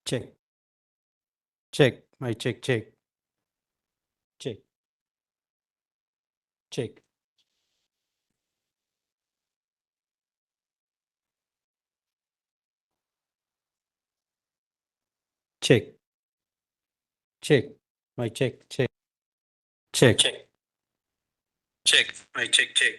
Check, check, my check, check, check, check, check, check, my check, check, check, check, check, my check, check.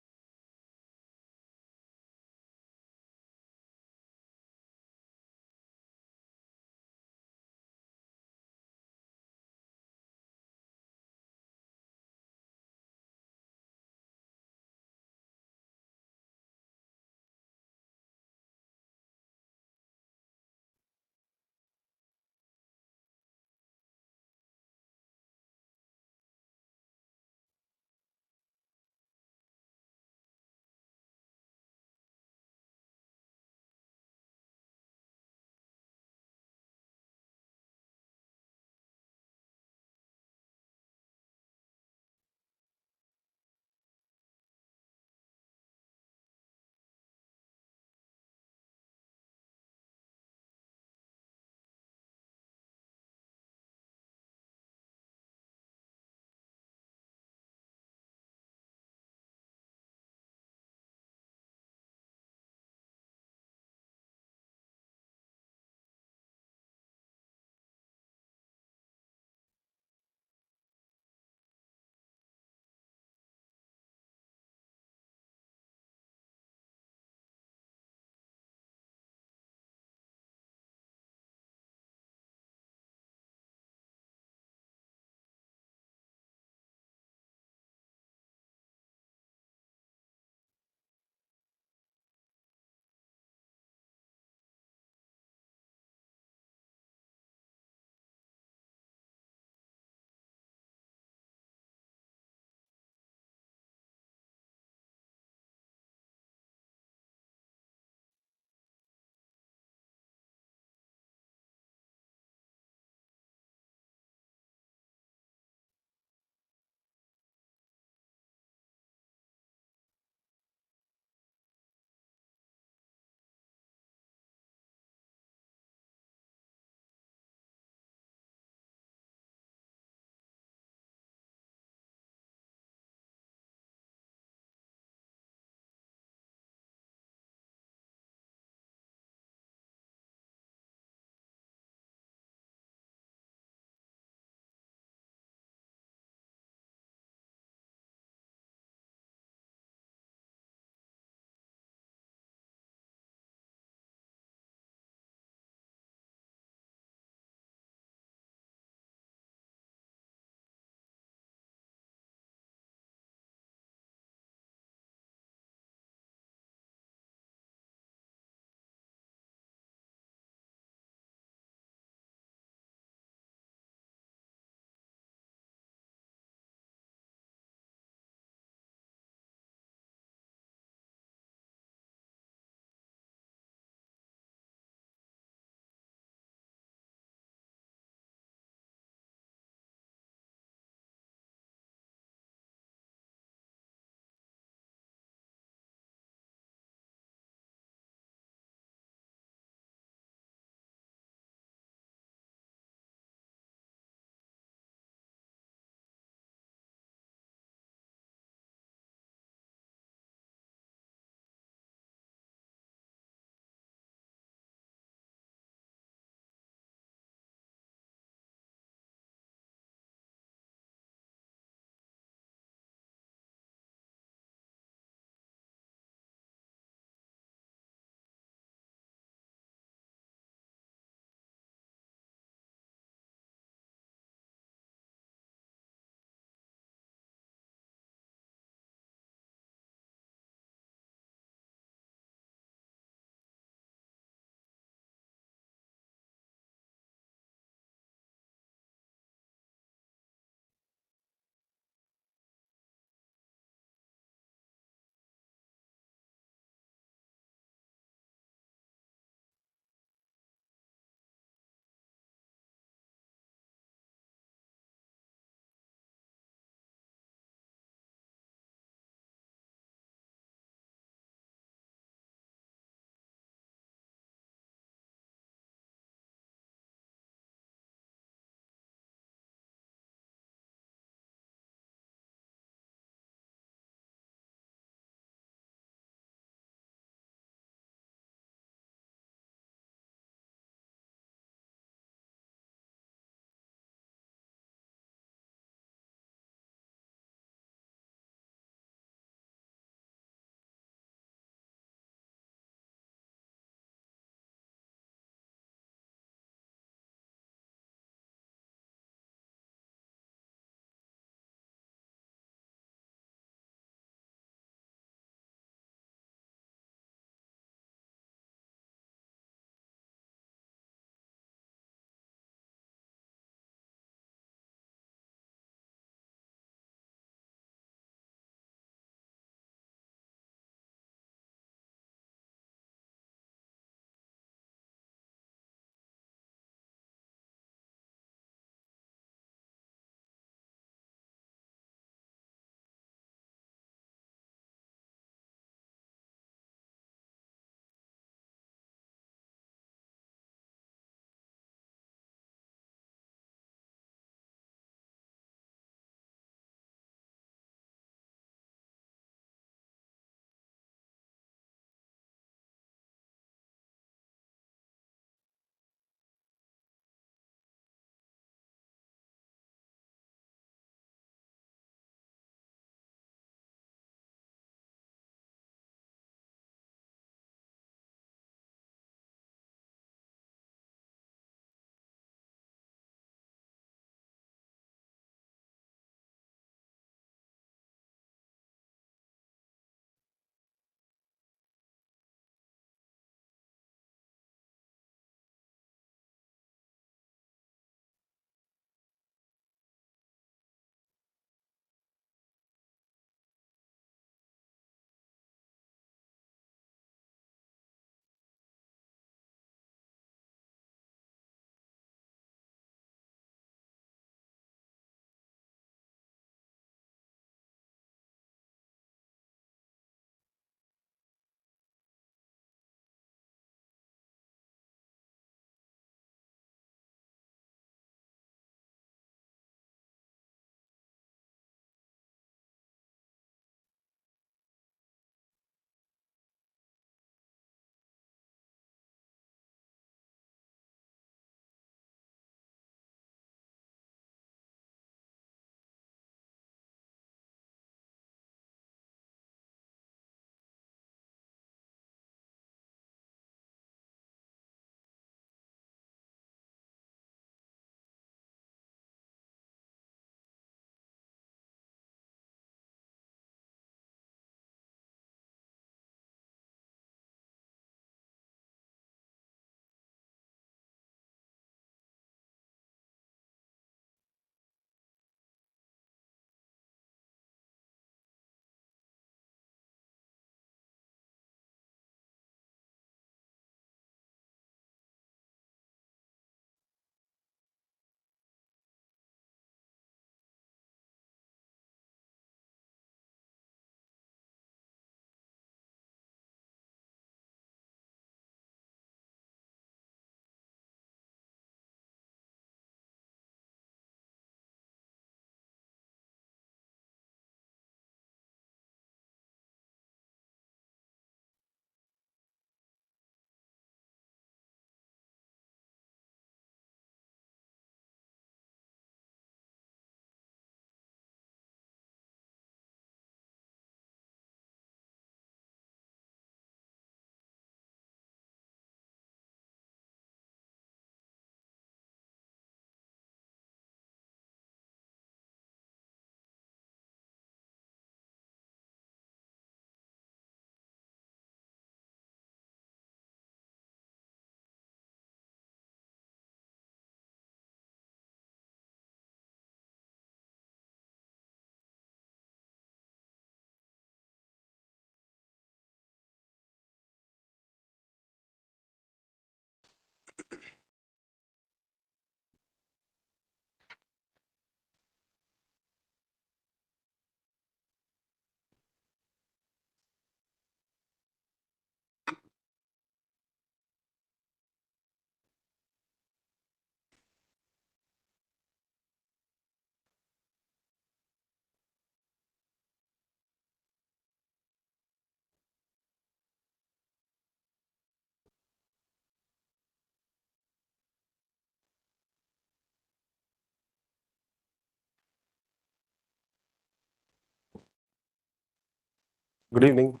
Good evening.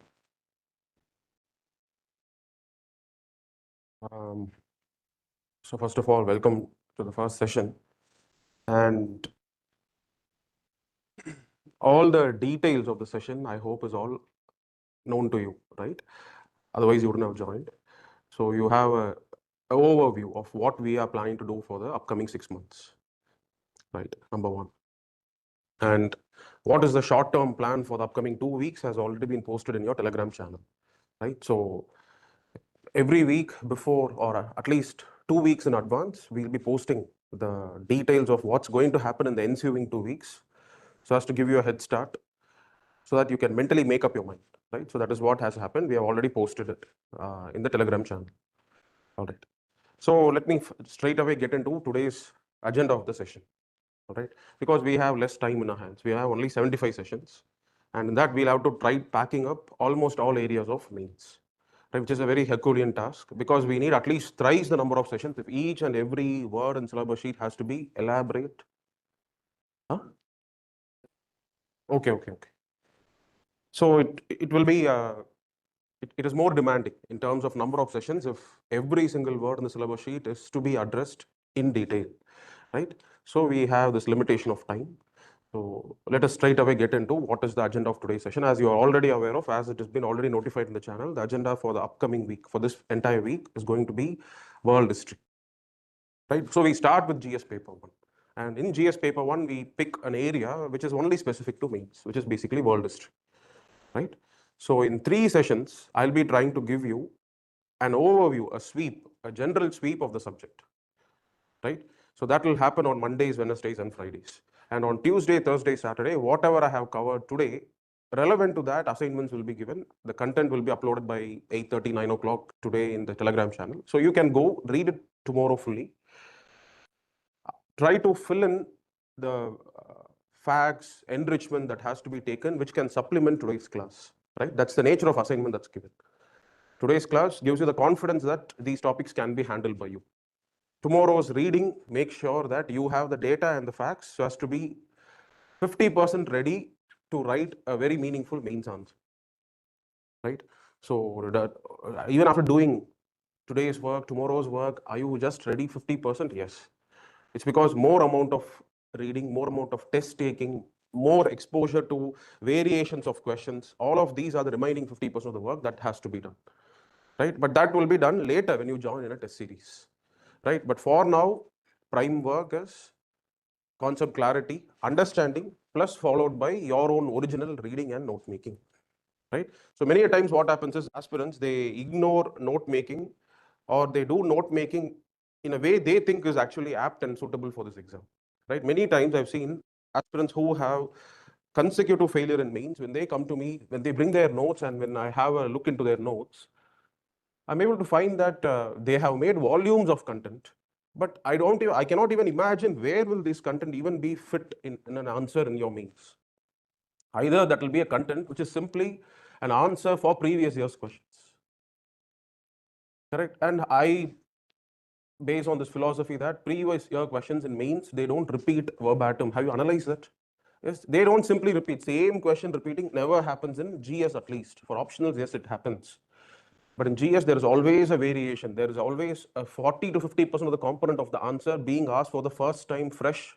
So first of all, welcome to the first session. And all the details of the session, I hope, is all known to you, right? Otherwise, you wouldn't have joined. So you have an overview of what we are planning to do for the upcoming 6 months, right? Number one. And what is the short-term plan for the upcoming 2 weeks has already been posted in your Telegram channel, right? So every week before, or at least 2 weeks in advance, we'll be posting the details of what's going to happen in the ensuing 2 weeks, so as to give you a head start, so that you can mentally make up your mind, right? So that is what has happened. We have already posted it in the Telegram channel. All right. So let me straight away get into today's agenda of the session. All right, because we have less time in our hands. We have only 75 sessions, and in that we'll have to try packing up almost all areas of mains, right, which is a very Herculean task, because we need at least thrice the number of sessions if each and every word and syllabus sheet has to be elaborate. Huh? Okay. So it will be it is more demanding in terms of number of sessions if every single word in the syllabus sheet is to be addressed in detail, right? So we have this limitation of time. So let us straight away get into what is the agenda of today's session. As you are already aware of, as it has been already notified in the channel, the agenda for the upcoming week, for this entire week, is going to be world history, right? So we start with GS paper 1. And in GS paper 1, we pick an area which is only specific to mains, which is basically world history, right? So in 3 sessions, I'll be trying to give you an overview, a sweep, a general sweep of the subject, right? So that will happen on Mondays, Wednesdays, and Fridays. And on Tuesday, Thursday, Saturday, whatever I have covered today, relevant to that, assignments will be given. The content will be uploaded by 8:30, 9 o'clock today in the Telegram channel. So you can go read it tomorrow fully. Try to fill in the facts, enrichment that has to be taken, which can supplement today's class, right? That's the nature of assignment that's given. Today's class gives you the confidence that these topics can be handled by you. Tomorrow's reading, make sure that you have the data and the facts so as to be 50% ready to write a very meaningful mains answer, right? So that, even after doing today's work, tomorrow's work, are you just ready 50%? Yes. It's because more amount of reading, more amount of test taking, more exposure to variations of questions, all of these are the remaining 50% of the work that has to be done, right? But that will be done later when you join in a test series, right? But for now, prime work is concept clarity, understanding, plus followed by your own original reading and note making, right? So many times what happens is aspirants, they ignore note making, or they do note making in a way they think is actually apt and suitable for this exam, right? Many times I've seen aspirants who have consecutive failure in mains, when they come to me, when they bring their notes, and when I have a look into their notes, I'm able to find that they have made volumes of content, but I cannot even imagine where will this content even be fit in an answer in your mains. Either that will be a content which is simply an answer for previous year's questions, correct? And I base on this philosophy that previous year questions in mains, they don't repeat verbatim. Have you analyzed that? Yes, they don't simply repeat. Same question repeating never happens in GS, at least. For optionals, yes, it happens. But in GS, there is always a variation. There is always a 40 to 50% of the component of the answer being asked for the first time fresh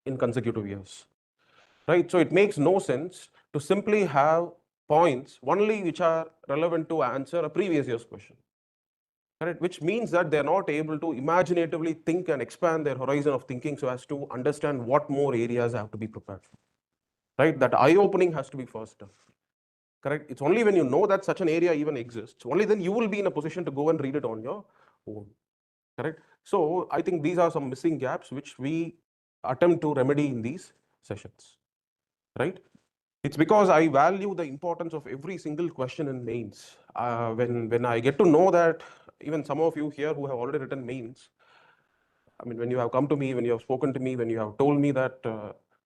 in consecutive years, right? So it makes no sense to simply have points only which are relevant to answer a previous year's question, correct? Which means that they're not able to imaginatively think and expand their horizon of thinking so as to understand what more areas have to be prepared for, right? That eye-opening has to be first done, correct? It's only when you know that such an area even exists, only then you will be in a position to go and read it on your own, correct? So I think these are some missing gaps which we attempt to remedy in these sessions, right? It's because I value the importance of every single question in mains. When I get to know that even some of you here who have already written mains, I mean, when you have come to me, when you have spoken to me, when you have told me that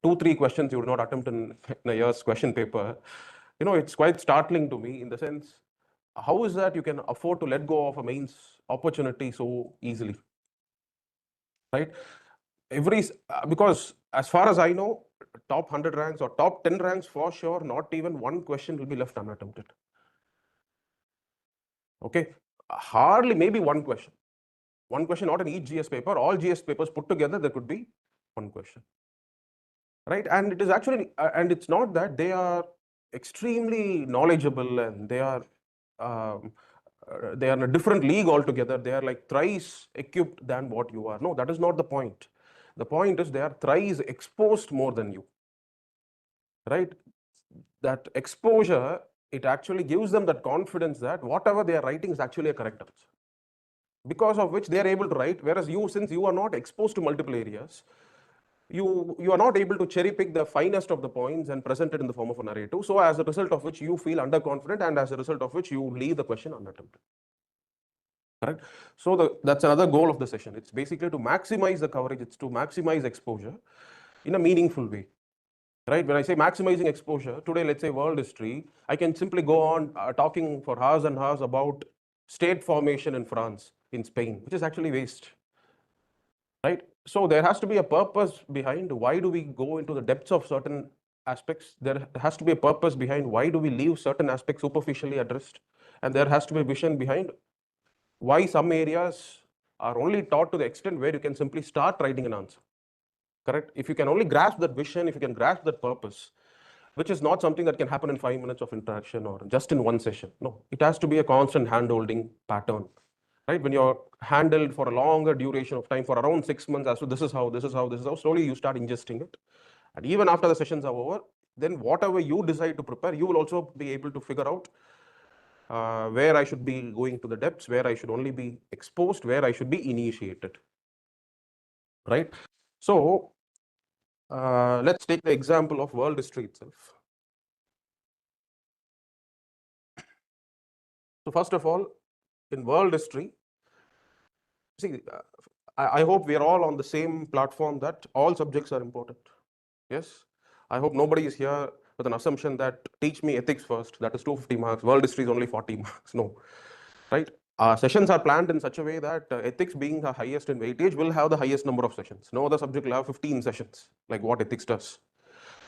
2-3 questions you would not attempt in a year's question paper, it's quite startling to me, in the sense, how is that you can afford to let go of a mains opportunity so easily, right? Because as far as I know, top 100 ranks or top 10 ranks, for sure, not even one question will be left unattempted. Okay, hardly, maybe one question. One question, not in each GS paper. All GS papers put together, there could be one question. Right, and it is actually, and it's not that they are extremely knowledgeable and they are in a different league altogether. They are like thrice equipped than what you are. No, that is not the point. The point is they are thrice exposed more than you. Right, that exposure, it actually gives them that confidence that whatever they are writing is actually a correct answer, because of which they are able to write. Whereas you, since you are not exposed to multiple areas, you are not able to cherry pick the finest of the points and present it in the form of a narrative. So as a result of which you feel underconfident, and as a result of which you leave the question unattempted. Correct. So that's another goal of the session. It's basically to maximize the coverage. It's to maximize exposure in a meaningful way. Right, when I say maximizing exposure, today, let's say world history, I can simply go on talking for hours and hours about state formation in France, in Spain, which is actually waste. Right, so there has to be a purpose behind why do we go into the depths of certain aspects. There has to be a purpose behind why do we leave certain aspects superficially addressed, and there has to be a vision behind why some areas are only taught to the extent where you can simply start writing an answer. Correct. If you can only grasp that vision, if you can grasp that purpose, which is not something that can happen in 5 minutes of interaction or just in one session. No, it has to be a constant hand-holding pattern. Right, when you're handled for a longer duration of time, for around 6 months, as to this is how, slowly you start ingesting it. And even after the sessions are over, then whatever you decide to prepare, you will also be able to figure out where I should be going to the depths, where I should only be exposed, where I should be initiated. Right. So let's take the example of world history itself. So first of all, in world history, see, I hope we are all on the same platform that all subjects are important. Yes, I hope nobody is here with an assumption that teach me ethics first, that is 250 marks, world history is only 40 marks. No, right? Sessions are planned in such a way that ethics, being the highest in weightage, will have the highest number of sessions. No other subject will have 15 sessions like what ethics does.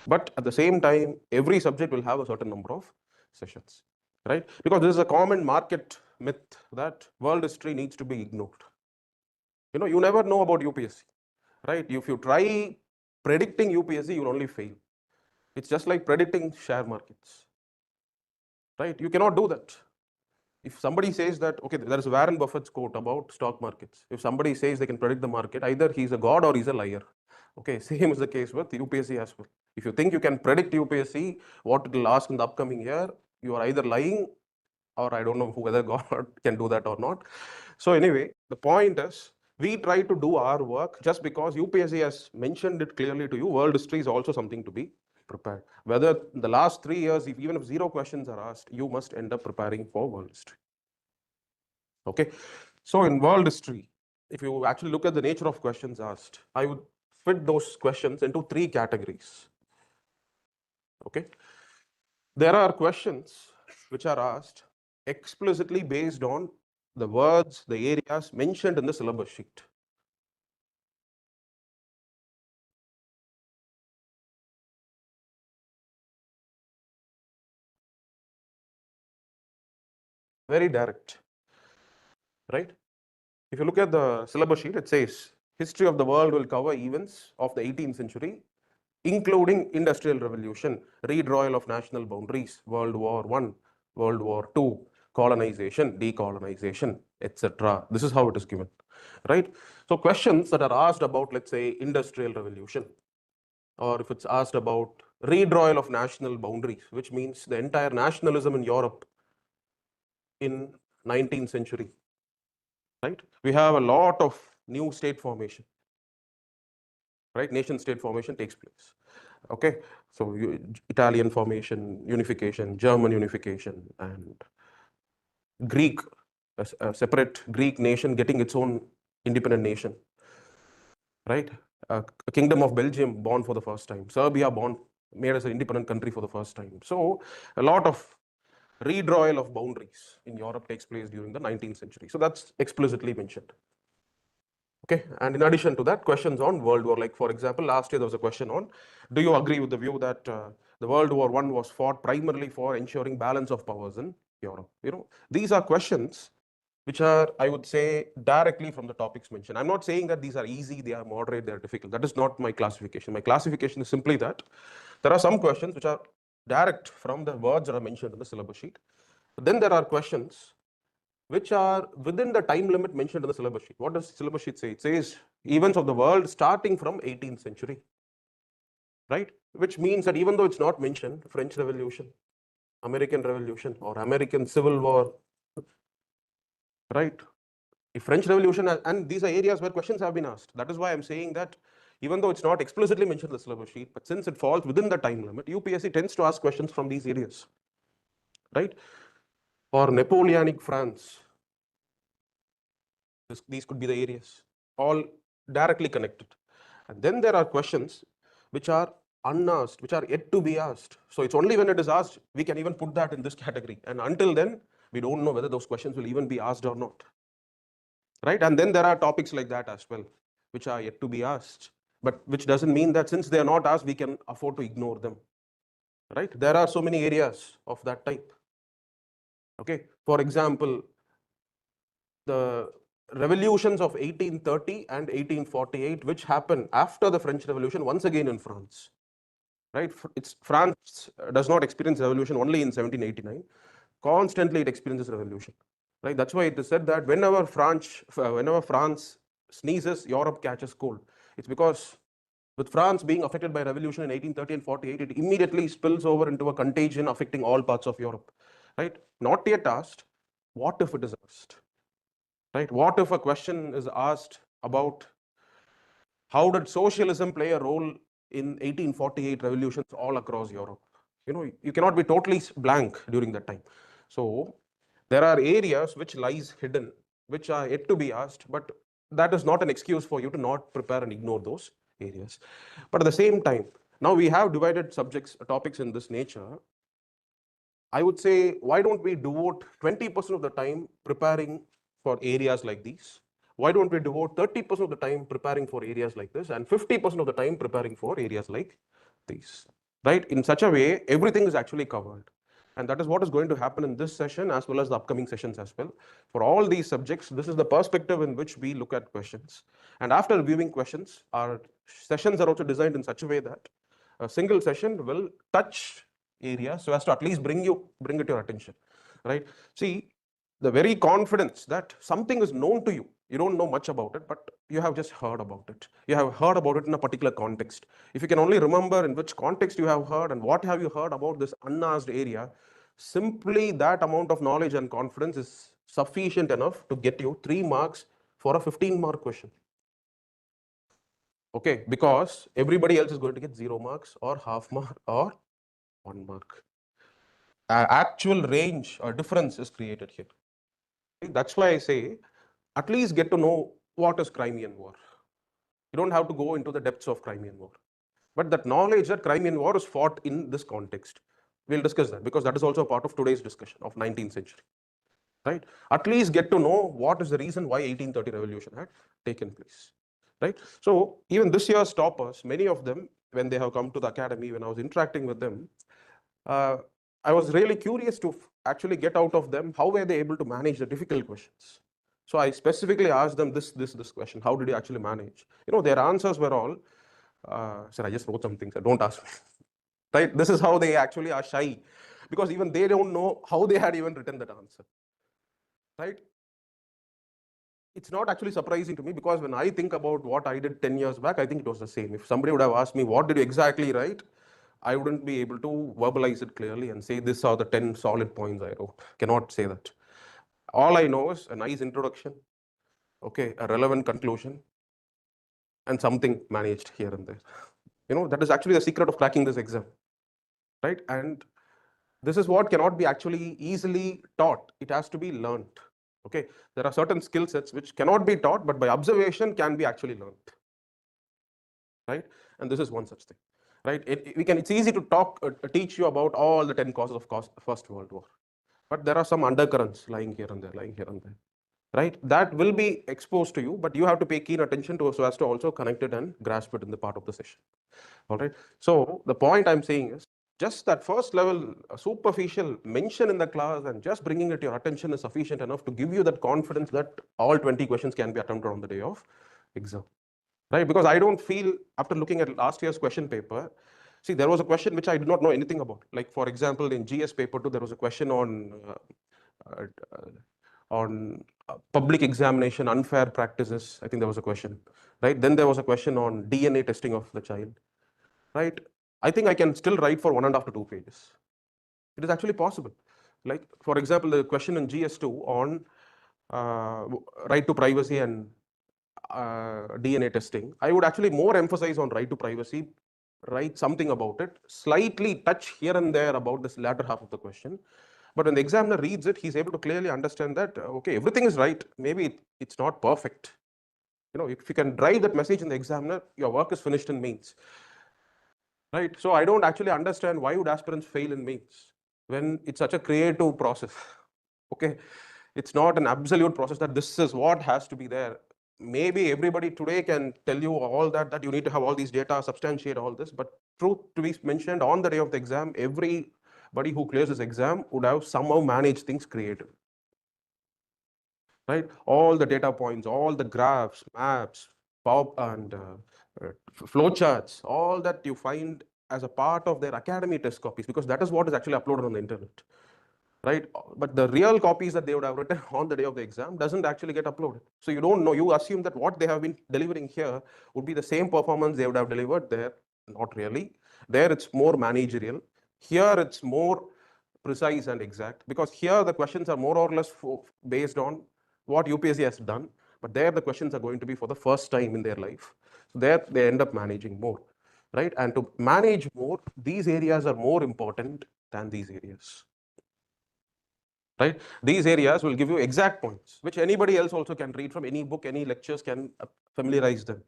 But at the same time, every subject will have a certain number of sessions, right? Because this is a common market myth that world history needs to be ignored. You never know about UPSC, right? If you try predicting UPSC, you'll only fail. It's just like predicting share markets, right? You cannot do that. If somebody says that, okay, there is Warren Buffett's quote about stock markets. If somebody says they can predict the market, either he's a god or he's a liar. Okay, same is the case with UPSC as well. If you think you can predict UPSC, what it will ask in the upcoming year, you are either lying, or I don't know whether God can do that or not. So anyway, the point is, we try to do our work just because UPSC has mentioned it clearly to you. World history is also something to be prepared. Whether in the last 3 years, even if 0 questions are asked, you must end up preparing for world history. Okay, so in world history, if you actually look at the nature of questions asked, I would fit those questions into 3 categories. Okay, there are questions which are asked explicitly based on the words, the areas mentioned in the syllabus sheet. Very direct, right? If you look at the syllabus sheet, it says history of the world will cover events of the 18th century, including industrial revolution, redrawal of national boundaries, World War I, World War II, colonization, decolonization, etc. This is how it is given, right? So questions that are asked about, let's say, industrial revolution, or if it's asked about redrawal of national boundaries, which means the entire nationalism in Europe in 19th century, right? We have a lot of new state formation, right? Nation state formation takes place. Okay, so Italian formation, unification, German unification, and Greek, a separate Greek nation getting its own independent nation, right? A kingdom of Belgium born for the first time, Serbia born, made as an independent country for the first time. So a lot of redrawal of boundaries in Europe takes place during the 19th century. So that's explicitly mentioned. Okay, and in addition to that, questions on World War. Like for example, last year there was a question on, do you agree with the view that the World War I was fought primarily for ensuring balance of powers in Europe? These are questions which are, I would say, directly from the topics mentioned. I'm not saying that these are easy, they are moderate, they are difficult. That is not my classification. My classification is simply that there are some questions which are direct from the words that are mentioned in the syllabus sheet. But then there are questions which are within the time limit mentioned in the syllabus sheet. What does the syllabus sheet say? It says events of the world starting from 18th century, right? Which means that even though it's not mentioned, French Revolution, American Revolution, or American Civil War, right? If French Revolution, and these are areas where questions have been asked. That is why I'm saying that even though it's not explicitly mentioned in the syllabus sheet, but since it falls within the time limit, UPSC tends to ask questions from these areas, right? Or Napoleonic France, these could be the areas, all directly connected. And then there are questions which are unasked, which are yet to be asked. So it's only when it is asked, we can even put that in this category. And until then, we don't know whether those questions will even be asked or not, right? And then there are topics like that as well, which are yet to be asked, but which doesn't mean that since they are not asked, we can afford to ignore them, right? There are so many areas of that type. Okay, for example, the revolutions of 1830 and 1848, which happened after the French Revolution, once again in France, right? France does not experience revolution only in 1789. Constantly it experiences revolution, right? That's why it is said that whenever France sneezes, Europe catches cold. It's because with France being affected by revolution in 1830 and 48, it immediately spills over into a contagion affecting all parts of Europe, right? Not yet asked. What if it is asked? Right? What if a question is asked about how did socialism play a role in 1848 revolutions all across Europe? You cannot be totally blank during that time. So there are areas which lies hidden, which are yet to be asked, but that is not an excuse for you to not prepare and ignore those areas. But at the same time, now we have divided topics in this nature. I would say, why don't we devote 20% of the time preparing for areas like these? Why don't we devote 30% of the time preparing for areas like this and 50% of the time preparing for areas like these, right? In such a way, everything is actually covered. And that is what is going to happen in this session as well as the upcoming sessions as well. For all these subjects, this is the perspective in which we look at questions. And after reviewing questions, our sessions are also designed in such a way that a single session will touch area so as to at least bring it to your attention, right? See, the very confidence that something is known to you, you don't know much about it, but you have just heard about it. You have heard about it in a particular context. If you can only remember in which context you have heard and what have you heard about this unasked area, simply that amount of knowledge and confidence is sufficient enough to get you 3 marks for a 15-mark question. Okay, because everybody else is going to get 0 marks or half mark or 1 mark. Actual range or difference is created here. That's why I say, at least get to know what is Crimean War. You don't have to go into the depths of Crimean War. But that knowledge that Crimean War is fought in this context, we'll discuss that because that is also a part of today's discussion of 19th century. Right? At least get to know what is the reason why 1830 revolution had taken place. Right? So even this year's toppers, many of them, when they have come to the academy, when I was interacting with them, I was really curious to actually get out of them how were they able to manage the difficult questions. So I specifically asked them this question: how did you actually manage? Their answers were all, sir, I just wrote something, sir, don't ask me. Right? This is how they actually are shy, because even they don't know how they had even written that answer. Right? It's not actually surprising to me, because when I think about what I did 10 years back, I think it was the same. If somebody would have asked me, what did you exactly write? I wouldn't be able to verbalize it clearly and say, these are the 10 solid points I wrote. Cannot say that. All I know is a nice introduction, okay, a relevant conclusion, and something managed here and there. That is actually the secret of cracking this exam, right? And this is what cannot be actually easily taught. It has to be learned. Okay, there are certain skill sets which cannot be taught, but by observation can be actually learned, right? And this is one such thing, right? It's easy to teach you about all the 10 causes of First World War, but there are some undercurrents lying here and there, right? That will be exposed to you, but you have to pay keen attention to it so as to also connect it and grasp it in the part of the session. All right. So the point I'm saying is just that first level superficial mention in the class and just bringing it to your attention is sufficient enough to give you that confidence that all 20 questions can be attempted on the day of exam, right? Because I don't feel, after looking at last year's question paper, see, there was a question which I did not know anything about. Like, for example, in GS paper 2, there was a question on uh, public examination, unfair practices. I think there was a question, right? Then there was a question on DNA testing of the child, right? I think I can still write for 1.5 to 2 pages. It is actually possible. Like, for example, the question in GS2 on right to privacy and DNA testing, I would actually more emphasize on right to privacy, write something about it, slightly touch here and there about this latter half of the question. But when the examiner reads it, he's able to clearly understand that, okay, everything is right. Maybe it's not perfect. You know, if you can drive that message in the examiner, your work is finished in mains. Right? So I don't actually understand why would aspirants fail in mains when it's such a creative process. Okay, it's not an absolute process that this is what has to be there. Maybe everybody today can tell you all that you need to have all these data, substantiate all this, but truth to be mentioned, on the day of the exam, everybody who clears this exam would have somehow managed things creative. Right? All the data points, all the graphs, maps, and flowcharts, all that you find as a part of their academy test copies, because that is what is actually uploaded on the internet, right? But the real copies that they would have written on the day of the exam doesn't actually get uploaded. So you don't know, you assume that what they have been delivering here would be the same performance they would have delivered there. Not really. There it's more managerial. Here it's more precise and exact, because here the questions are more or less based on what UPSC has done, but there the questions are going to be for the first time in their life. So there they end up managing more, right? And to manage more, these areas are more important than these areas, right? These areas will give you exact points, which anybody else also can read from any book, any lectures can familiarize them.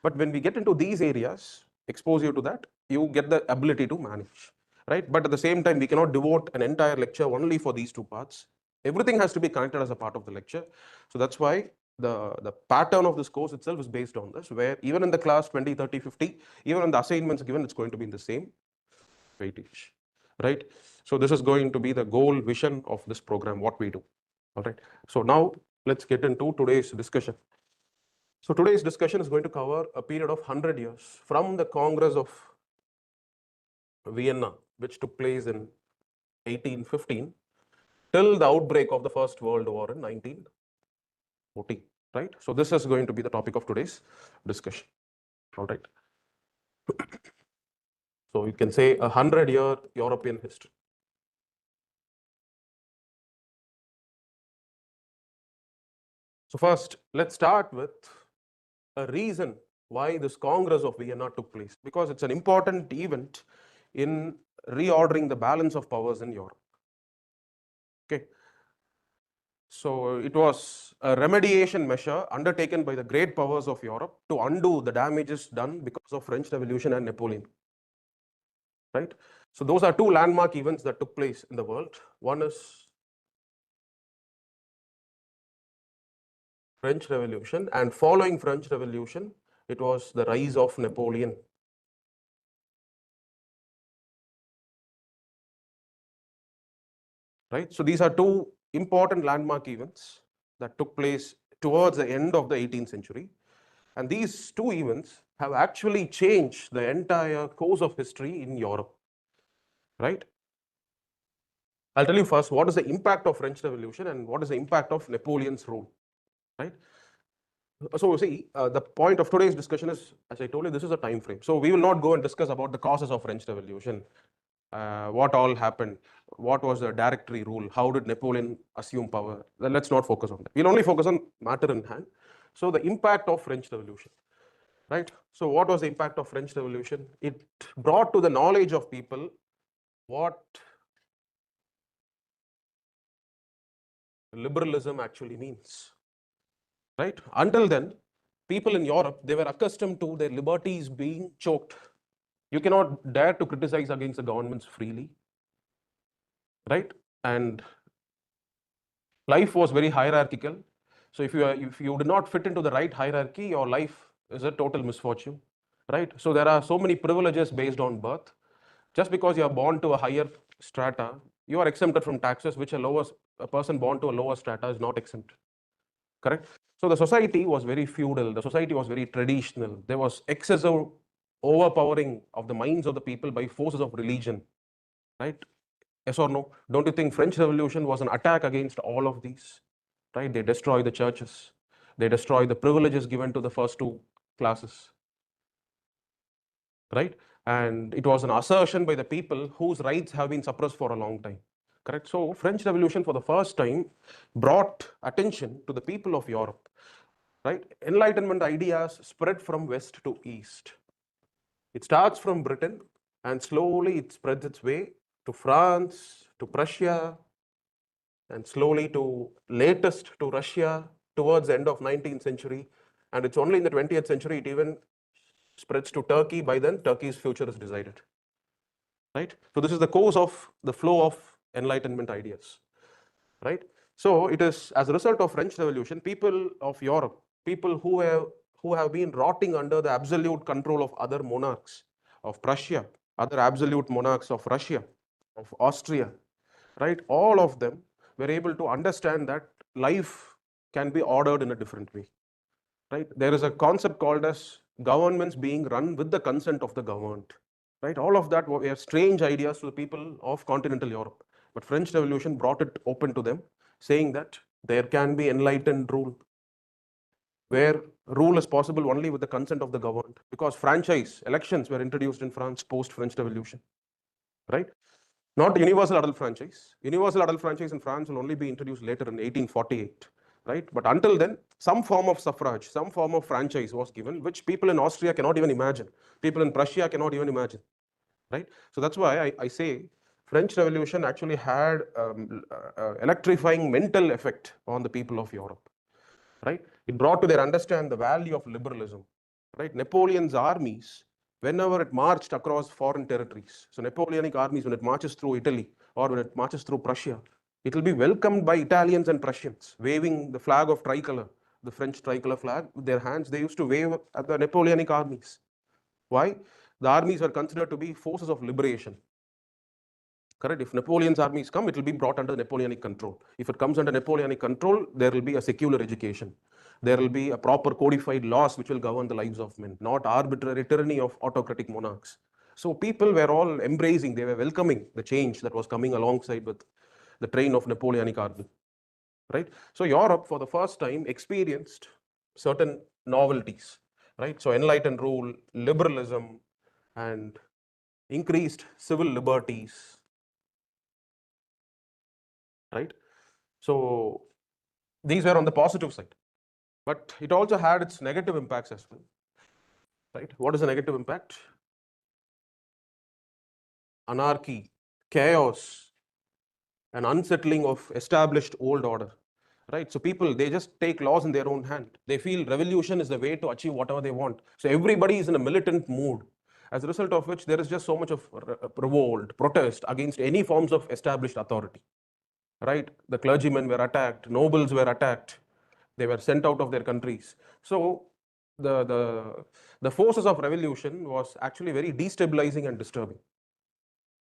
But when we get into these areas, expose you to that, you get the ability to manage, right? But at the same time, we cannot devote an entire lecture only for these two parts. Everything has to be connected as a part of the lecture. So that's why the pattern of this course itself is based on this, where even in the class 20, 30, 50, even in the assignments given, it's going to be in the same weightage, right? So this is going to be the goal vision of this program, what we do. All right. So now let's get into today's discussion. So today's discussion is going to cover a period of 100 years from the Congress of Vienna, which took place in 1815, till the outbreak of the First World War in 1914, right? So this is going to be the topic of today's discussion. All right. So you can say 100-year European history. So first, let's start with a reason why this Congress of Vienna took place, because it's an important event in reordering the balance of powers in Europe. Okay. So it was a remediation measure undertaken by the great powers of Europe to undo the damages done because of French Revolution and Napoleon. Right? So those are two landmark events that took place in the world. One is French Revolution, and following French Revolution, it was the rise of Napoleon. Right? So these are two important landmark events that took place towards the end of the 18th century. And these two events have actually changed the entire course of history in Europe. Right? I'll tell you first what is the impact of French Revolution and what is the impact of Napoleon's rule. Right? So see, the point of today's discussion is, as I told you, this is a time frame. So we will not go and discuss about the causes of French Revolution, what all happened, what was the directory rule, how did Napoleon assume power. Let's not focus on that. We'll only focus on matter in hand. So the impact of French Revolution, right? So what was the impact of French Revolution? It brought to the knowledge of people what liberalism actually means, right? Until then, people in Europe, they were accustomed to their liberties being choked. You cannot dare to criticize against the governments freely, right? And life was very hierarchical. So if you do not fit into the right hierarchy, your life is a total misfortune, right? So there are so many privileges based on birth. Just because you are born to a higher strata, you are exempted from taxes, which a person born to a lower strata is not exempt. Correct? So the society was very feudal, the society was very traditional. There was excessive overpowering of the minds of the people by forces of religion, right? Yes or no? Don't you think French Revolution was an attack against all of these? Right? They destroy the churches, they destroy the privileges given to the first two classes, right? And it was an assertion by the people whose rights have been suppressed for a long time. Correct? So French Revolution for the first time brought attention to the people of Europe, right? Enlightenment ideas spread from west to east. It starts from Britain and slowly it spreads its way to France, to Prussia, and slowly to latest to Russia towards the end of 19th century. And it's only in the 20th century it even spreads to Turkey. By then, Turkey's future is decided. Right? So this is the course of the flow of Enlightenment ideas. Right? So it is as a result of French Revolution, people of Europe, people who have been rotting under the absolute control of other monarchs, of Prussia, other absolute monarchs of Russia, of Austria, right? All of them were able to understand that life can be ordered in a different way, right? There is a concept called as governments being run with the consent of the governed, right? All of that were strange ideas to the people of continental Europe, but French Revolution brought it open to them, saying that there can be enlightened rule, where rule is possible only with the consent of the governed, because franchise elections were introduced in France post French Revolution, right? Not universal adult franchise. Universal adult franchise in France will only be introduced later in 1848, right? But until then, some form of suffrage, some form of franchise was given, which people in Austria cannot even imagine. People in Prussia cannot even imagine, right? So that's why I say French Revolution actually had electrifying mental effect on the people of Europe, right? It brought to their understand the value of liberalism, right? Napoleon's armies, whenever it marched across foreign territories, so Napoleonic armies, when it marches through Italy or when it marches through Prussia, it will be welcomed by Italians and Prussians, waving the flag of tricolor, the French tricolor flag with their hands. They used to wave at the Napoleonic armies. Why? The armies were considered to be forces of liberation. Correct? If Napoleon's armies come, it will be brought under Napoleonic control. If it comes under Napoleonic control, there will be a secular education. There will be a proper codified laws which will govern the lives of men, not arbitrary tyranny of autocratic monarchs. So people were all embracing, they were welcoming the change that was coming alongside with the train of Napoleonic army. Right? So Europe, for the first time, experienced certain novelties. Right? So enlightened rule, liberalism, and increased civil liberties. Right? So these were on the positive side, but it also had its negative impacts as well, right? What is the negative impact? Anarchy, chaos, and unsettling of established old order, right? So people, they just take laws in their own hand. They feel revolution is the way to achieve whatever they want. So everybody is in a militant mood, as a result of which there is just so much of revolt, protest against any forms of established authority, right? The clergymen were attacked, nobles were attacked, they were sent out of their countries. So the forces of revolution was actually very destabilizing and disturbing,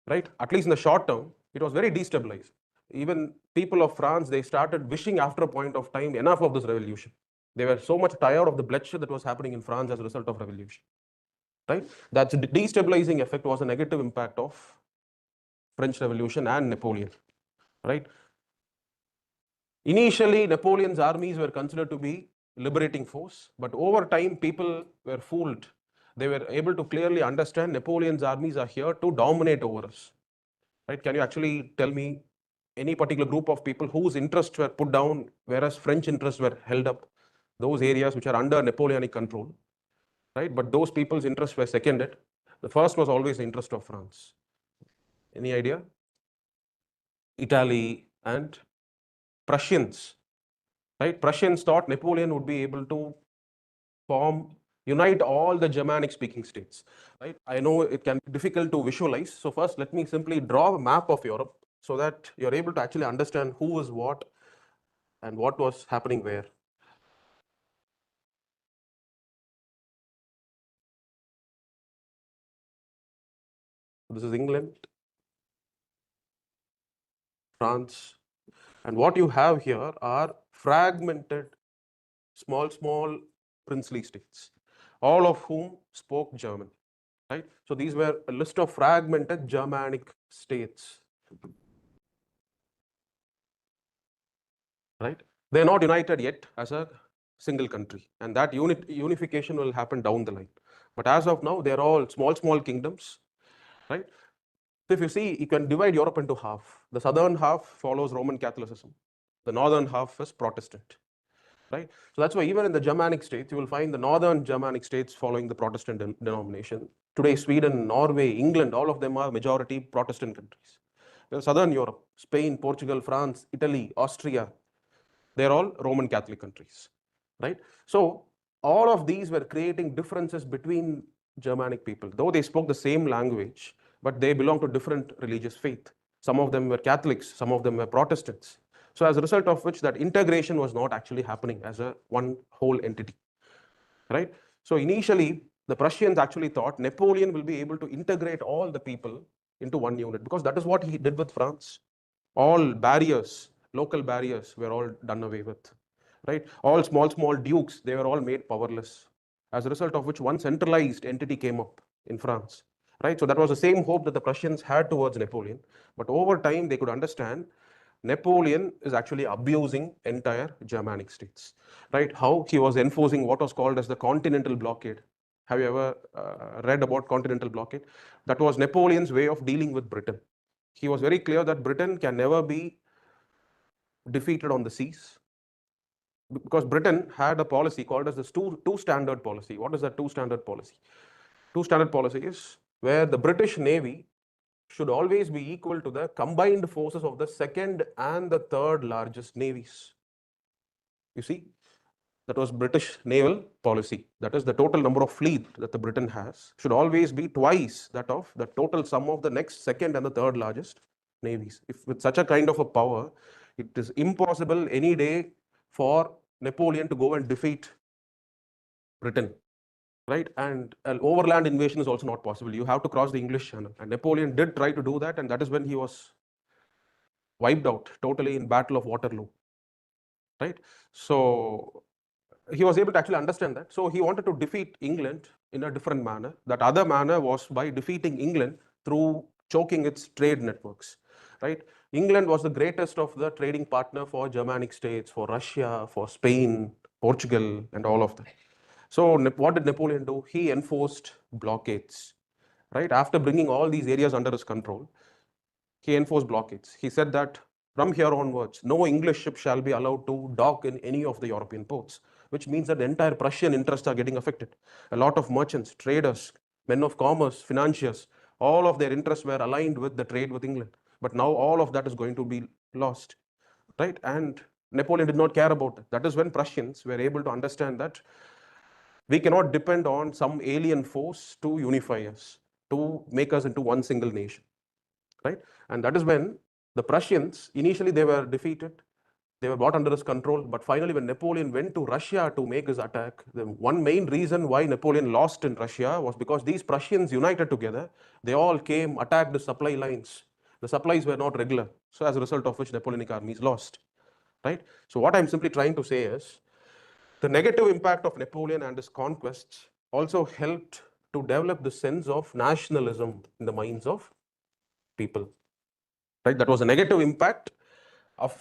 right? At least in the short term, it was very destabilizing. Even people of France, they started wishing after a point of time enough of this revolution. They were so much tired of the bloodshed that was happening in France as a result of revolution, right? That destabilizing effect was a negative impact of French Revolution and Napoleon, right? Initially, Napoleon's armies were considered to be liberating force, but over time, people were fooled. They were able to clearly understand Napoleon's armies are here to dominate over us. Right? Can you actually tell me any particular group of people whose interests were put down, whereas French interests were held up? Those areas which are under Napoleonic control, right? But those people's interests were seconded. The first was always the interest of France. Any idea? Italy and Prussians, right? Prussians thought Napoleon would be able to unite all the Germanic speaking states, right? I know it can be difficult to visualize. So first, let me simply draw a map of Europe so that you're able to actually understand who is what and what was happening where. This is England, France, and what you have here are fragmented, small princely states, all of whom spoke German, right? So these were a list of fragmented Germanic states, right? They're not united yet as a single country, and that unification will happen down the line. But as of now, they're all small kingdoms, right? So if you see, you can divide Europe into half. The southern half follows Roman Catholicism. The northern half is Protestant, right? So that's why even in the Germanic states, you will find the northern Germanic states following the Protestant denomination. Today, Sweden, Norway, England, all of them are majority Protestant countries. Southern Europe, Spain, Portugal, France, Italy, Austria, they're all Roman Catholic countries, right? So all of these were creating differences between Germanic people, though they spoke the same language, but they belonged to different religious faith. Some of them were Catholics, some of them were Protestants. So as a result of which, that integration was not actually happening as a one whole entity, right? So initially, the Prussians actually thought Napoleon will be able to integrate all the people into one unit, because that is what he did with France. All barriers, local barriers, were all done away with, right? All small dukes, they were all made powerless, as a result of which one centralized entity came up in France, right? So that was the same hope that the Prussians had towards Napoleon. But over time, they could understand Napoleon is actually abusing entire Germanic states, right? How he was enforcing what was called as the continental blockade. Have you ever read about continental blockade? That was Napoleon's way of dealing with Britain. He was very clear that Britain can never be defeated on the seas, because Britain had a policy called as the two standard policy. What is that two standard policy? Two standard policy is where the British Navy should always be equal to the combined forces of the second and the third largest navies. You see, that was British naval policy. That is, the total number of fleet that the Britain has should always be twice that of the total sum of the next second and the third largest navies. If with such a kind of a power, it is impossible any day for Napoleon to go and defeat Britain, right? And an overland invasion is also not possible. You have to cross the English Channel, and Napoleon did try to do that, and that is when he was wiped out totally in Battle of Waterloo, right? So he was able to actually understand that. So he wanted to defeat England in a different manner. That other manner was by defeating England through choking its trade networks, right? England was the greatest of the trading partner for Germanic states, for Russia, for Spain, Portugal, and all of that. So what did Napoleon do? He enforced blockades, right? After bringing all these areas under his control, he enforced blockades. He said that from here onwards, no English ship shall be allowed to dock in any of the European ports, which means that the entire Prussian interests are getting affected. A lot of merchants, traders, men of commerce, financiers, all of their interests were aligned with the trade with England. But now all of that is going to be lost, right? And Napoleon did not care about that. That is when Prussians were able to understand that we cannot depend on some alien force to unify us, to make us into one single nation, right? And that is when the Prussians, initially they were defeated, they were brought under his control, but finally when Napoleon went to Russia to make his attack, the one main reason why Napoleon lost in Russia was because these Prussians united together, they all came, attacked the supply lines. The supplies were not regular, so as a result of which Napoleonic armies lost, right? So what I'm simply trying to say is, the negative impact of Napoleon and his conquests also helped to develop the sense of nationalism in the minds of people, right? That was a negative impact of,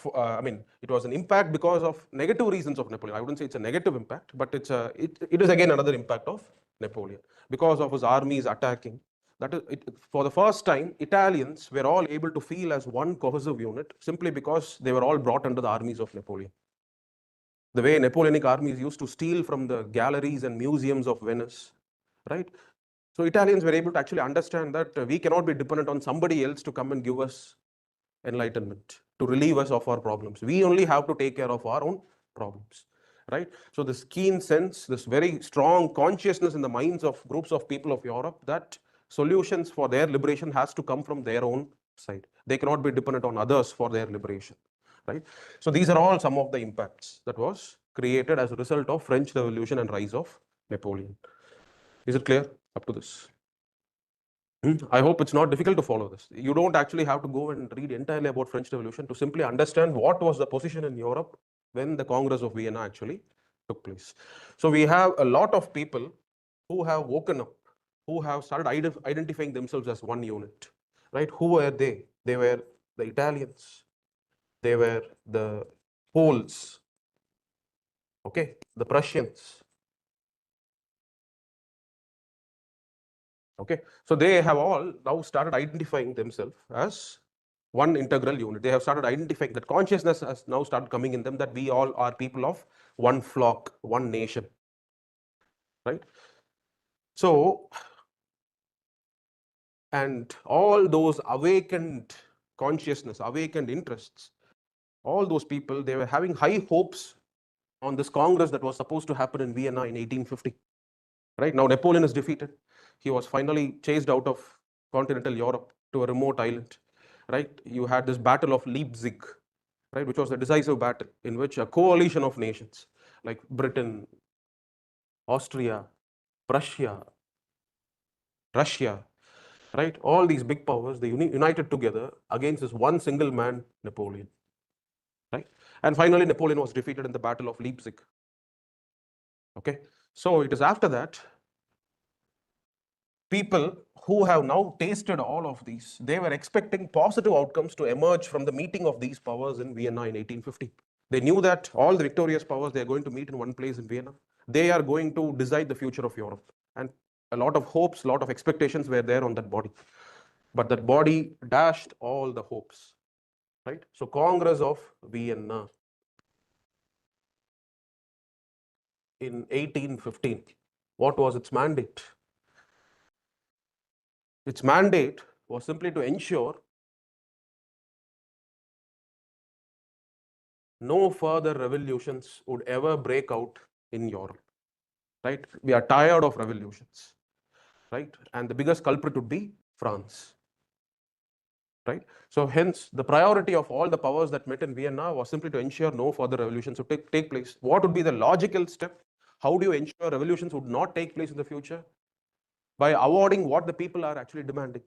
it was an impact because of negative reasons of Napoleon. I wouldn't say it's a negative impact, but it is again another impact of Napoleon because of his armies attacking. That is, for the first time, Italians were all able to feel as one cohesive unit simply because they were all brought under the armies of Napoleon. The way Napoleonic armies used to steal from the galleries and museums of Venice, right? So Italians were able to actually understand that we cannot be dependent on somebody else to come and give us enlightenment, to relieve us of our problems. We only have to take care of our own problems, right? So this keen sense, this very strong consciousness in the minds of groups of people of Europe that solutions for their liberation has to come from their own side. They cannot be dependent on others for their liberation, right? So these are all some of the impacts that was created as a result of French Revolution and rise of Napoleon. Is it clear up to this? I hope it's not difficult to follow this. You don't actually have to go and read entirely about French Revolution to simply understand what was the position in Europe when the Congress of Vienna actually took place. So we have a lot of people who have woken up, who have started identifying themselves as one unit, right? Who were they? They were the Italians, they were the Poles, okay, the Prussians, okay. So they have all now started identifying themselves as one integral unit. They have started identifying that consciousness has now started coming in them that we all are people of one flock, one nation, right? So, and all those awakened consciousness, awakened interests, all those people, they were having high hopes on this Congress that was supposed to happen in Vienna in 1850. Right now, Napoleon is defeated. He was finally chased out of continental Europe to a remote island. Right, you had this Battle of Leipzig, right, which was a decisive battle in which a coalition of nations like Britain, Austria, Prussia, Russia, right, all these big powers, they united together against this one single man, Napoleon. Right, and finally, Napoleon was defeated in the Battle of Leipzig. Okay, so it is after that people who have now tasted all of these, they were expecting positive outcomes to emerge from the meeting of these powers in Vienna in 1850. They knew that all the victorious powers, they are going to meet in one place in Vienna. They are going to decide the future of Europe. And a lot of hopes, a lot of expectations were there on that body. But that body dashed all the hopes. Right? So Congress of Vienna in 1815, what was its mandate? Its mandate was simply to ensure no further revolutions would ever break out in Europe. Right? We are tired of revolutions. Right? And the biggest culprit would be France. Right? So hence, the priority of all the powers that met in Vienna was simply to ensure no further revolutions would take place. What would be the logical step? How do you ensure revolutions would not take place in the future? By awarding what the people are actually demanding.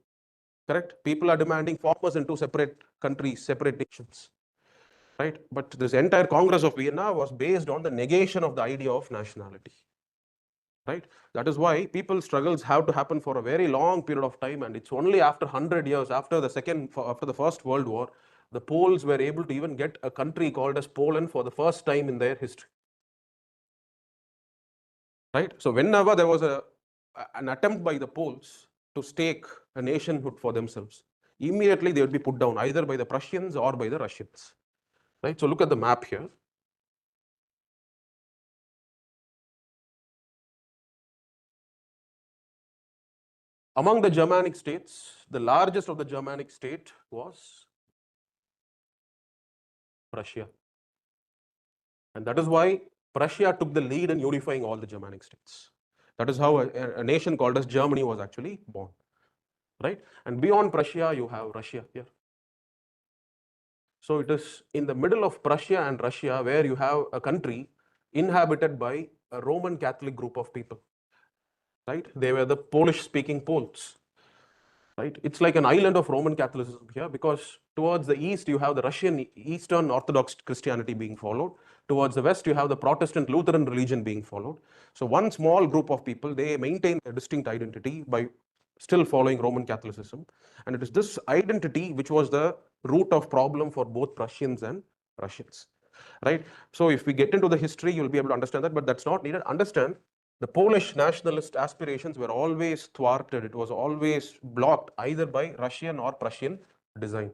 Correct? People are demanding form us into separate countries, separate nations. Right? But this entire Congress of Vienna was based on the negation of the idea of nationality. Right? That is why people's struggles have to happen for a very long period of time, and it's only after 100 years, after the First World War, the Poles were able to even get a country called as Poland for the first time in their history. Right? So whenever there was an attempt by the Poles to stake a nationhood for themselves, immediately they would be put down either by the Prussians or by the Russians. Right? So look at the map here. Among the Germanic states, the largest of the Germanic state was Prussia. And that is why Prussia took the lead in unifying all the Germanic states. That is how a nation called as Germany was actually born. Right? And beyond Prussia, you have Russia here. So it is in the middle of Prussia and Russia where you have a country inhabited by a Roman Catholic group of people. Right? They were the Polish-speaking Poles. Right? It's like an island of Roman Catholicism here, because towards the east you have the Russian Eastern Orthodox Christianity being followed. Towards the west you have the Protestant Lutheran religion being followed. So one small group of people, they maintain a distinct identity by still following Roman Catholicism. And it is this identity which was the root of problem for both Prussians and Russians. Right? So if we get into the history, you'll be able to understand that, but that's not needed. Understand, the Polish nationalist aspirations were always thwarted. It was always blocked either by Russian or Prussian design.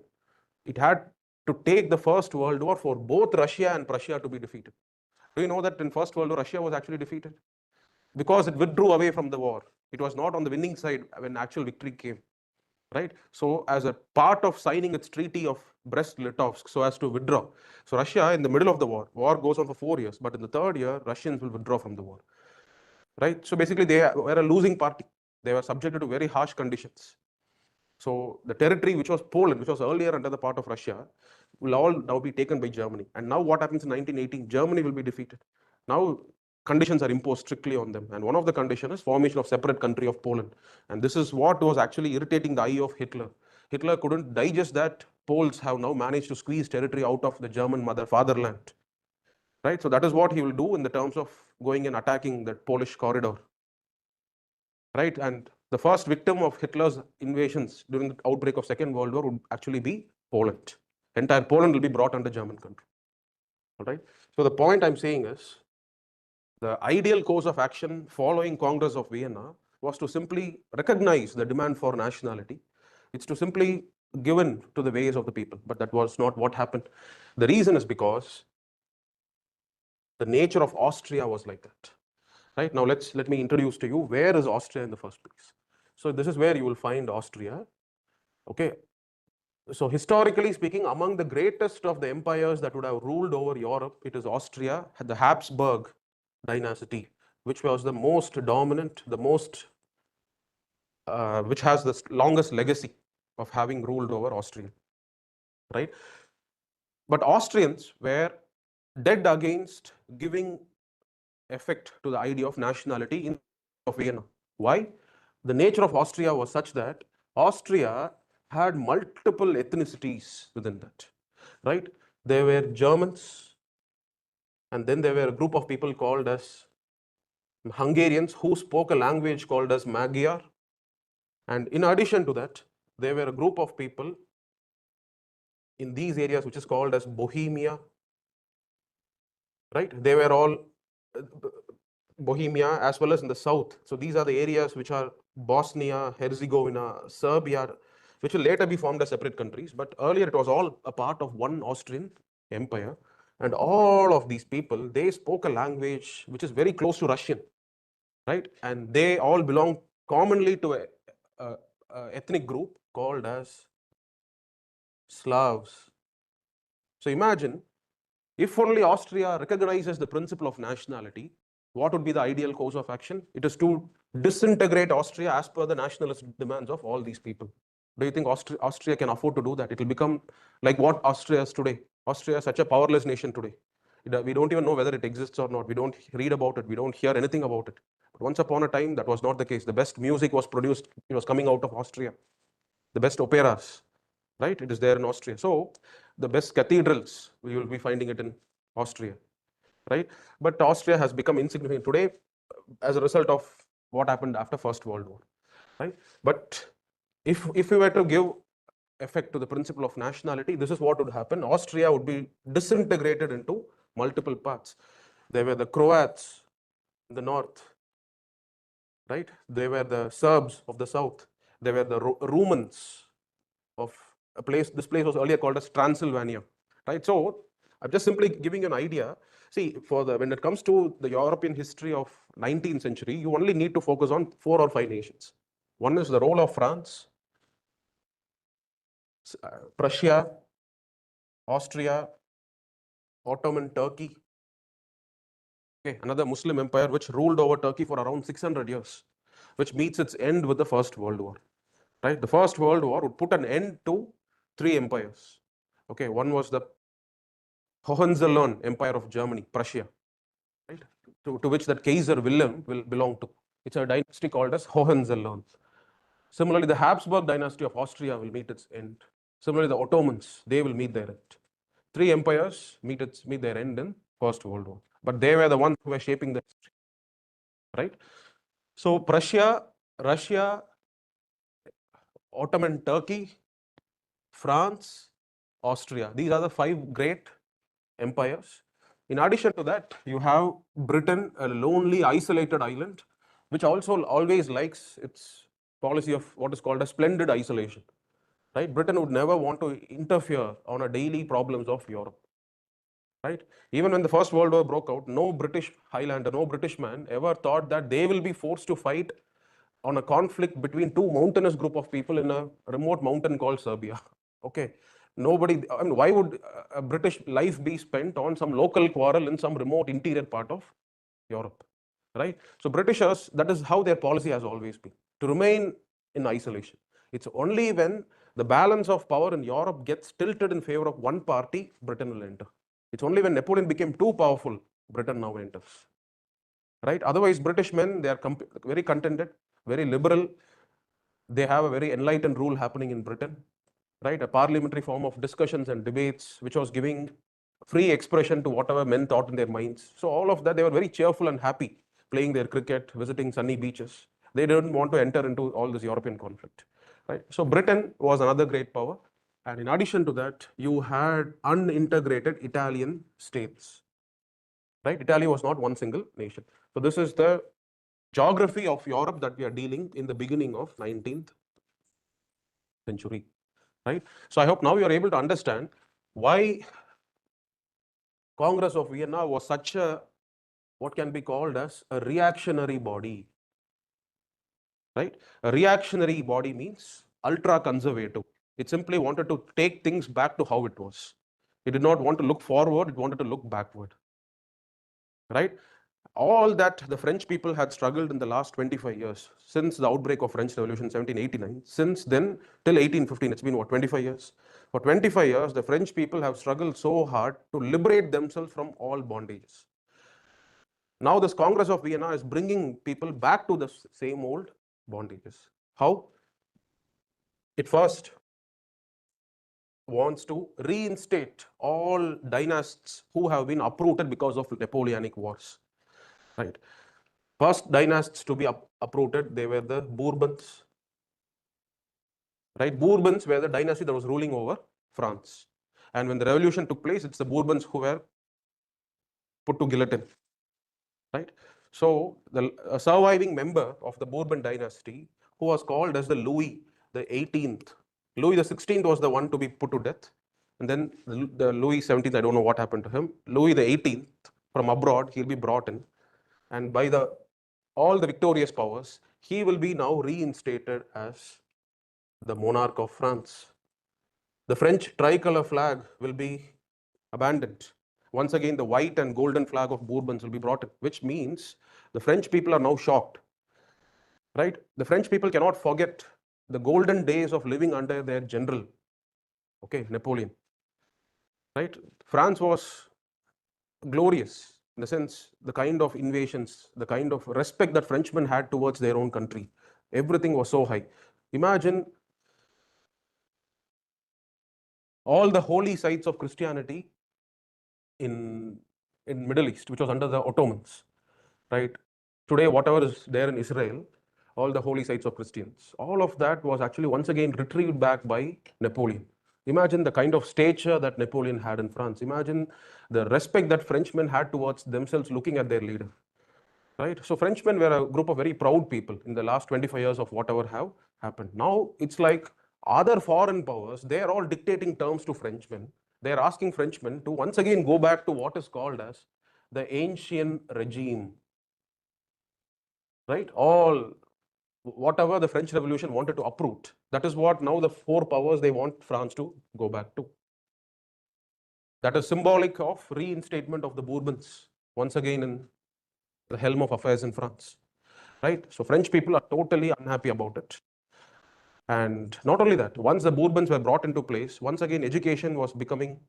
It had to take the First World War for both Russia and Prussia to be defeated. Do you know that in First World War, Russia was actually defeated? Because it withdrew away from the war. It was not on the winning side when actual victory came. Right? So as a part of signing its treaty of Brest-Litovsk, so as to withdraw. So Russia, in the middle of the war goes on for 4 years, but in the third year, Russians will withdraw from the war. Right? So basically they were a losing party. They were subjected to very harsh conditions. So the territory which was Poland, which was earlier under the part of Russia, will all now be taken by Germany. And now what happens in 1918? Germany will be defeated. Now conditions are imposed strictly on them. And one of the conditions is formation of separate country of Poland. And this is what was actually irritating the eye of Hitler. Hitler couldn't digest that Poles have now managed to squeeze territory out of the German fatherland. Right? So that is what he will do in the terms of going and attacking that Polish corridor. Right? And the first victim of Hitler's invasions during the outbreak of Second World War would actually be Poland. Entire Poland will be brought under German control. All right? So the point I'm saying is, the ideal course of action following Congress of Vienna was to simply recognize the demand for nationality. It's to simply give in to the ways of the people, but that was not what happened. The reason is because the nature of Austria was like that. Right? Now let me introduce to you, where is Austria in the first place. So this is where you will find Austria. Okay. So historically speaking, among the greatest of the empires that would have ruled over Europe, it is Austria, the Habsburg dynasty, which was the most dominant, the most, which has the longest legacy of having ruled over Austria, right? But Austrians were dead against giving effect to the idea of nationality in Vienna. Why? The nature of Austria was such that Austria had multiple ethnicities within that, right? There were Germans, and then there were a group of people called as Hungarians who spoke a language called as Magyar. And in addition to that, there were a group of people in these areas which is called as Bohemia, right? They were all Bohemia as well as in the south. So these are the areas which are Bosnia, Herzegovina, Serbia, which will later be formed as separate countries. But earlier it was all a part of one Austrian empire. And all of these people, they spoke a language which is very close to Russian, right? And they all belong commonly to a ethnic group called as Slavs. So imagine, if only Austria recognizes the principle of nationality, what would be the ideal course of action? It is to disintegrate Austria as per the nationalist demands of all these people. Do you think Austria can afford to do that? It will become like what Austria is today. Austria is such a powerless nation today. We don't even know whether it exists or not. We don't read about it. We don't hear anything about it. But once upon a time, that was not the case. The best music was produced, it was coming out of Austria. The best operas, right? It is there in Austria. So the best cathedrals, we will be finding it in Austria, right? But Austria has become insignificant today as a result of what happened after First World War, right? But if we were to give effect to the principle of nationality, this is what would happen. Austria would be disintegrated into multiple parts. There were the Croats in the north, right? They were the Serbs of the south. They were the Romans of a place. This place was earlier called as Transylvania, right? So I'm just simply giving you an idea. See, when it comes to the European history of 19th century, you only need to focus on 4 or 5 nations. One is the role of France, Prussia, Austria, Ottoman Turkey. Okay, another Muslim empire which ruled over Turkey for around 600 years, which meets its end with the First World War. Right? The First World War would put an end to 3 empires. Okay, one was the Hohenzollern Empire of Germany, Prussia, right? To which that Kaiser Wilhelm will belong to. It's a dynasty called as Hohenzollern. Similarly, the Habsburg dynasty of Austria will meet its end. Similarly, the Ottomans, they will meet their end. 3 empires meet their end in First World War. But they were the ones who were shaping the history, right? So Prussia, Russia, Ottoman Turkey, France, Austria. These are the 5 great empires. In addition to that, you have Britain, a lonely, isolated island, which also always likes its policy of what is called a splendid isolation. Right? Britain would never want to interfere on a daily problems of Europe. Right? Even when the First World War broke out, no British Highlander, no British man ever thought that they will be forced to fight on a conflict between 2 mountainous group of people in a remote mountain called Serbia. Okay. Nobody, I mean, why would a British life be spent on some local quarrel in some remote interior part of Europe, right? So Britishers, that is how their policy has always been, to remain in isolation. It's only when the balance of power in Europe gets tilted in favor of one party, Britain will enter. It's only when Napoleon became too powerful, Britain now enters. right? Otherwise, British men, they are very contented, very liberal. They have a very enlightened rule happening in Britain, right? A parliamentary form of discussions and debates, which was giving free expression to whatever men thought in their minds. So all of that, they were very cheerful and happy, playing their cricket, visiting sunny beaches. They didn't want to enter into all this European conflict, right? So Britain was another great power. And in addition to that, you had unintegrated Italian states, right? Italy was not one single nation. So this is the geography of Europe that we are dealing in the beginning of 19th century, right? So I hope now you are able to understand why Congress of Vienna was such a, what can be called as a reactionary body, right? A reactionary body means ultra conservative. It simply wanted to take things back to how it was. It did not want to look forward, it wanted to look backward, right? All that the French people had struggled in the last 25 years, since the outbreak of French Revolution 1789, since then till 1815, it's been what, 25 years? For 25 years, the French people have struggled so hard to liberate themselves from all bondages. Now this Congress of Vienna is bringing people back to the same old bondages. How? It first wants to reinstate all dynasts who have been uprooted because of Napoleonic wars, right? First dynasts to be uprooted, they were the Bourbons, right? Bourbons were the dynasty that was ruling over France. And when the revolution took place, it's the Bourbons who were put to guillotine, right? So the surviving member of the Bourbon dynasty, who was called as the Louis the 18th, Louis the 16th was the one to be put to death. And then the Louis 17th, I don't know what happened to him. Louis the 18th, from abroad, he'll be brought in. And by all the victorious powers, he will be now reinstated as the monarch of France. The French tricolor flag will be abandoned. Once again, the white and golden flag of Bourbons will be brought in, which means the French people are now shocked, right? The French people cannot forget the golden days of living under their general, okay, Napoleon, right? France was glorious in the sense, the kind of invasions, the kind of respect that Frenchmen had towards their own country. Everything was so high. Imagine all the holy sites of Christianity in Middle East, which was under the Ottomans, right? Today, whatever is there in Israel, all the holy sites of Christians, all of that was actually once again retrieved back by Napoleon. Imagine the kind of stature that Napoleon had in France. Imagine the respect that Frenchmen had towards themselves looking at their leader, right? So Frenchmen were a group of very proud people in the last 25 years of whatever have happened. Now it's like other foreign powers, they are all dictating terms to Frenchmen. They are asking Frenchmen to once again go back to what is called as the ancient regime, right? All whatever the French Revolution wanted to uproot, that is what now the four powers they want France to go back to. That is symbolic of reinstatement of the Bourbons once again in the helm of affairs in France, right? So French people are totally unhappy about it. And not only that, once the Bourbons were brought into place, once again education was becoming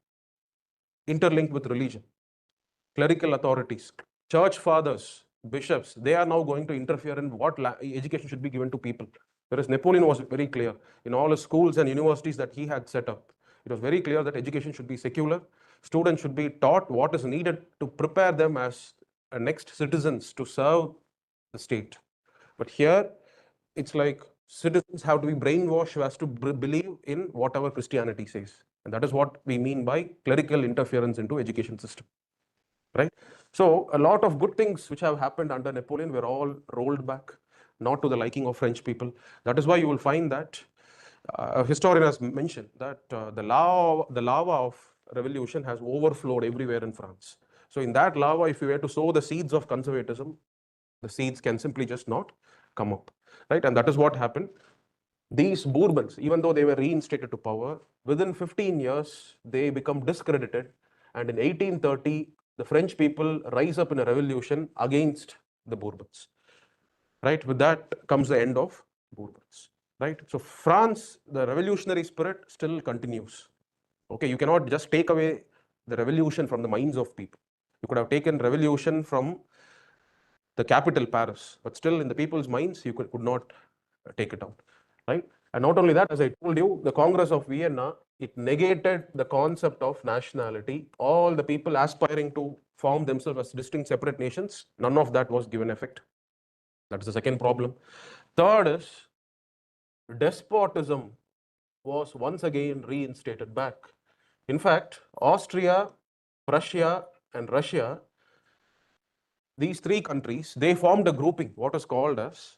interlinked with religion. Clerical authorities, church fathers, bishops, they are now going to interfere in what education should be given to people. Whereas Napoleon was very clear in all his schools and universities that he had set up. It was very clear that education should be secular. Students should be taught what is needed to prepare them as next citizens to serve the state. But here, it's like citizens have to be brainwashed as to believe in whatever Christianity says. And that is what we mean by clerical interference into education system, right? So a lot of good things which have happened under Napoleon were all rolled back, not to the liking of French people. That is why you will find that a historian has mentioned that the lava of revolution has overflowed everywhere in France. So in that lava, if you were to sow the seeds of conservatism, the seeds can simply just not come up, right? And that is what happened. These Bourbons, even though they were reinstated to power, within 15 years, they become discredited. And in 1830, the French people rise up in a revolution against the Bourbons, right? With that comes the end of Bourbons, right? So France, the revolutionary spirit still continues. Okay, you cannot just take away the revolution from the minds of people. You could have taken revolution from the capital Paris, but still in the people's minds, you could not take it out, right? And not only that, as I told you, the Congress of Vienna, it negated the concept of nationality. All the people aspiring to form themselves as distinct separate nations, none of that was given effect. That is the second problem. Third is despotism was once again reinstated back. In fact, Austria, Prussia, and Russia, these three countries, they formed a grouping, what is called as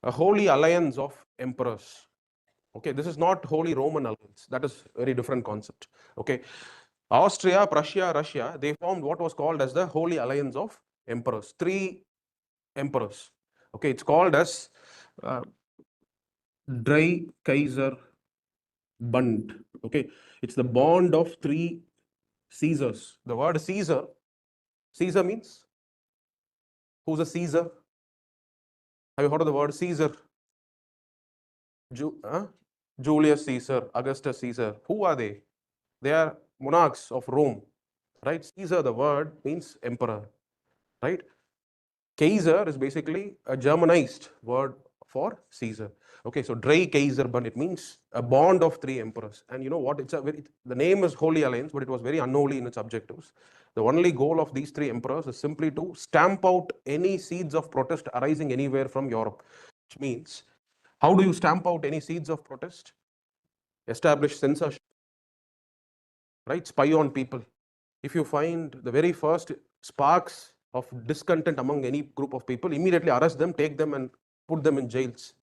a holy alliance of emperors. Okay, this is not Holy Roman Alliance. That is a very different concept. Okay, Austria, Prussia, Russia, they formed what was called as the Holy Alliance of Emperors. Three emperors. Okay, it's called as Drei Kaiser Bund. Okay, it's the bond of three Caesars. The word Caesar, Caesar means, who's a Caesar? Have you heard of the word Caesar? Julius Caesar, Augustus Caesar. Who are they? They are monarchs of Rome, right? Caesar, the word means emperor, right? Kaiser is basically a Germanized word for Caesar. Okay, so Drei Kaiser Bund, it means a bond of three emperors. And you know what? The name is Holy Alliance, but it was very unholy in its objectives. The only goal of these three emperors is simply to stamp out any seeds of protest arising anywhere from Europe. Which means, how do you stamp out any seeds of protest? Establish censorship, right? Spy on people. If you find the very first sparks of discontent among any group of people, immediately arrest them, take them and put them in jails,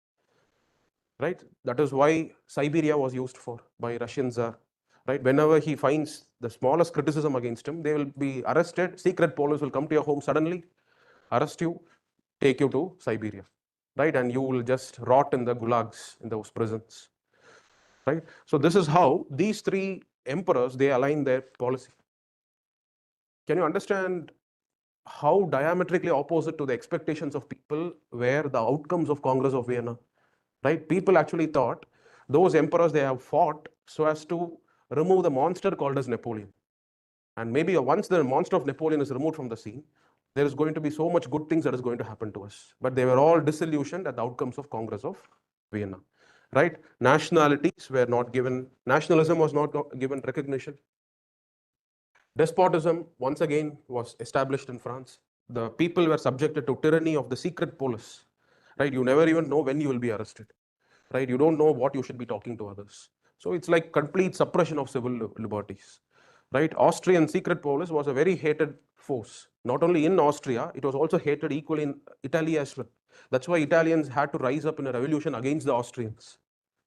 right? That is why Siberia was used for by Russian Tsar, right? Whenever he finds the smallest criticism against him, they will be arrested. Secret police will come to your home suddenly, arrest you, take you to Siberia, right? And you will just rot in the gulags, in those prisons, right? So this is how these three emperors, they align their policy. Can you understand how diametrically opposite to the expectations of people were the outcomes of Congress of Vienna, right? People actually thought those emperors, they have fought so as to remove the monster called as Napoleon. And maybe once the monster of Napoleon is removed from the scene, there is going to be so much good things that is going to happen to us. But they were all disillusioned at the outcomes of Congress of Vienna, right? Nationalities were not given, nationalism was not given recognition. Despotism, once again, was established in France. The people were subjected to tyranny of the secret police, right? You never even know when you will be arrested, right? You don't know what you should be talking to others. So it's like complete suppression of civil liberties, right? Austrian secret police was a very hated force. Not only in Austria, it was also hated equally in Italy as well. That's why Italians had to rise up in a revolution against the Austrians,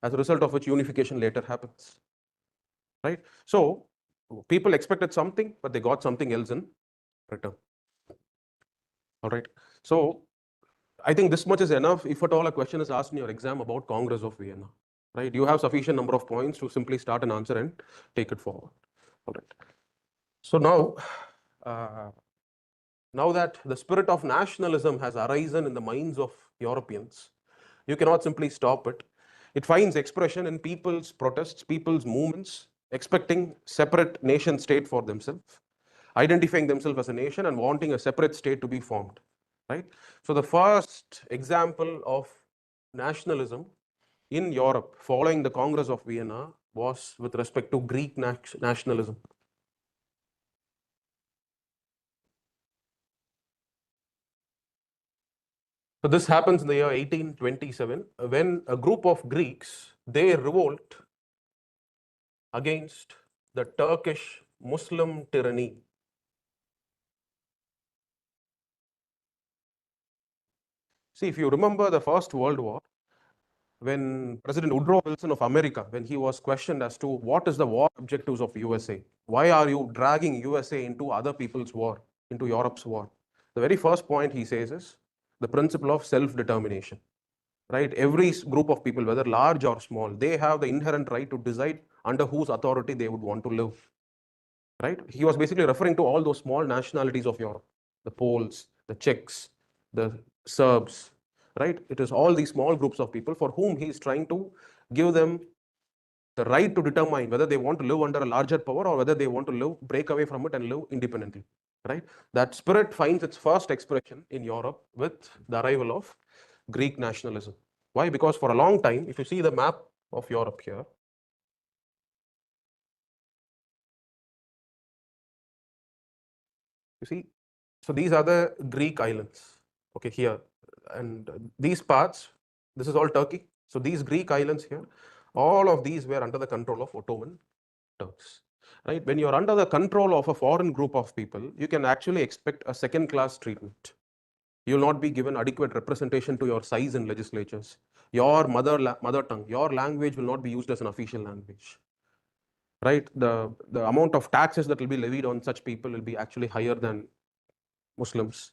as a result of which unification later happens, right? So people expected something, but they got something else in return. All right. So I think this much is enough. If at all a question is asked in your exam about Congress of Vienna, right? You have sufficient number of points to simply start an answer and take it forward. All right. So now that the spirit of nationalism has arisen in the minds of Europeans, you cannot simply stop it. It finds expression in people's protests, people's movements, expecting separate nation state for themselves, identifying themselves as a nation and wanting a separate state to be formed, right? So the first example of nationalism in Europe following the Congress of Vienna was with respect to Greek nationalism. So this happens in the year 1827 when a group of Greeks, they revolt against the Turkish Muslim tyranny. See, if you remember the First World War, when President Woodrow Wilson of America, when he was questioned as to what is the war objectives of USA, why are you dragging USA into other people's war, into Europe's war? The very first point he says is the principle of self-determination, right? Every group of people, whether large or small, they have the inherent right to decide under whose authority they would want to live, right? He was basically referring to all those small nationalities of Europe, the Poles, the Czechs, the Serbs, right? It is all these small groups of people for whom he is trying to give them the right to determine whether they want to live under a larger power or whether they want to break away from it and live independently, right? That spirit finds its first expression in Europe with the arrival of Greek nationalism. Why? Because for a long time, if you see the map of Europe here, you see, so these are the Greek islands, okay, here. And these parts, this is all Turkey. So these Greek islands here, all of these were under the control of Ottoman Turks, right? When you're under the control of a foreign group of people, you can actually expect a second-class treatment. You will not be given adequate representation to your size in legislatures. Your mother tongue, your language will not be used as an official language, right? The amount of taxes that will be levied on such people will be actually higher than Muslims,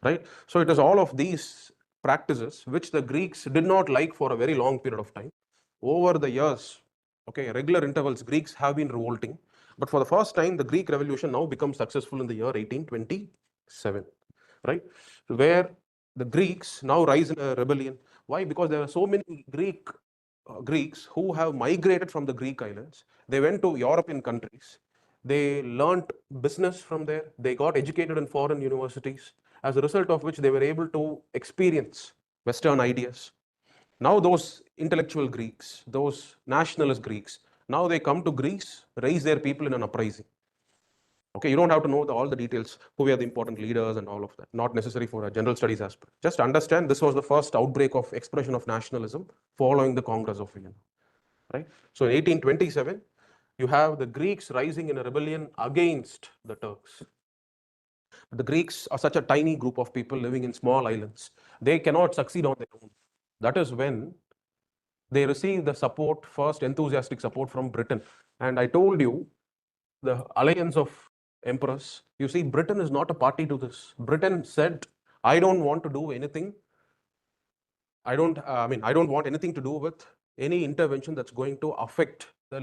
right? So it is all of these practices which the Greeks did not like for a very long period of time. Over the years, okay, regular intervals, Greeks have been revolting. But for the first time, the Greek Revolution now becomes successful in the year 1827, right? Where the Greeks now rise in a rebellion. Why? Because there are so many Greeks who have migrated from the Greek islands. They went to European countries. They learnt business from there. They got educated in foreign universities, as a result of which they were able to experience Western ideas. Now those intellectual Greeks, those nationalist Greeks, now they come to Greece, raise their people in an uprising. Okay, you don't have to know all the details, who were the important leaders and all of that. Not necessary for a general studies aspirant. Just understand this was the first outbreak of expression of nationalism following the Congress of Vienna. Right? So in 1827, you have the Greeks rising in a rebellion against the Turks. The Greeks are such a tiny group of people living in small islands. They cannot succeed on their own. That is when they receive the support, first enthusiastic support from Britain. And I told you, the alliance of emperors, you see, Britain is not a party to this. Britain said, I don't want to do anything. I don't want anything to do with any intervention that's going to affect the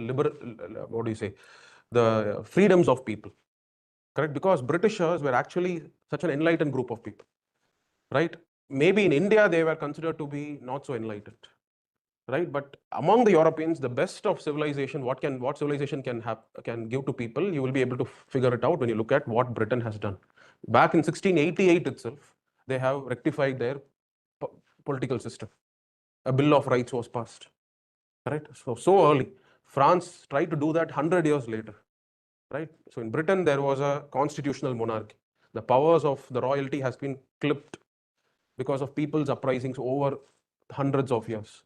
the freedoms of people. Correct? Because Britishers were actually such an enlightened group of people, right? Maybe in India they were considered to be not so enlightened, right? But among the Europeans, the best of civilization, what civilization can give to people, you will be able to figure it out when you look at what Britain has done. Back in 1688 itself, they have rectified their political system. A Bill of Rights was passed, right? So early. France tried to do that 100 years later, right? So in Britain, there was a constitutional monarchy. The powers of the royalty has been clipped because of people's uprisings over hundreds of years,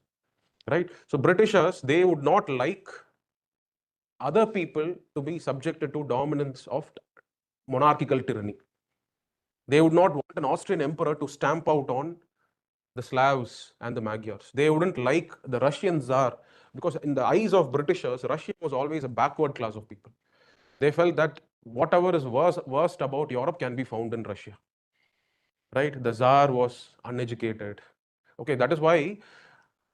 right? So Britishers, they would not like other people to be subjected to dominance of monarchical tyranny. They would not want an Austrian emperor to stamp out on the Slavs and the Magyars. They wouldn't like the Russian Tsar, because in the eyes of Britishers, Russia was always a backward class of people. They felt that whatever is worst about Europe can be found in Russia, right? The Tsar was uneducated. Okay, that is why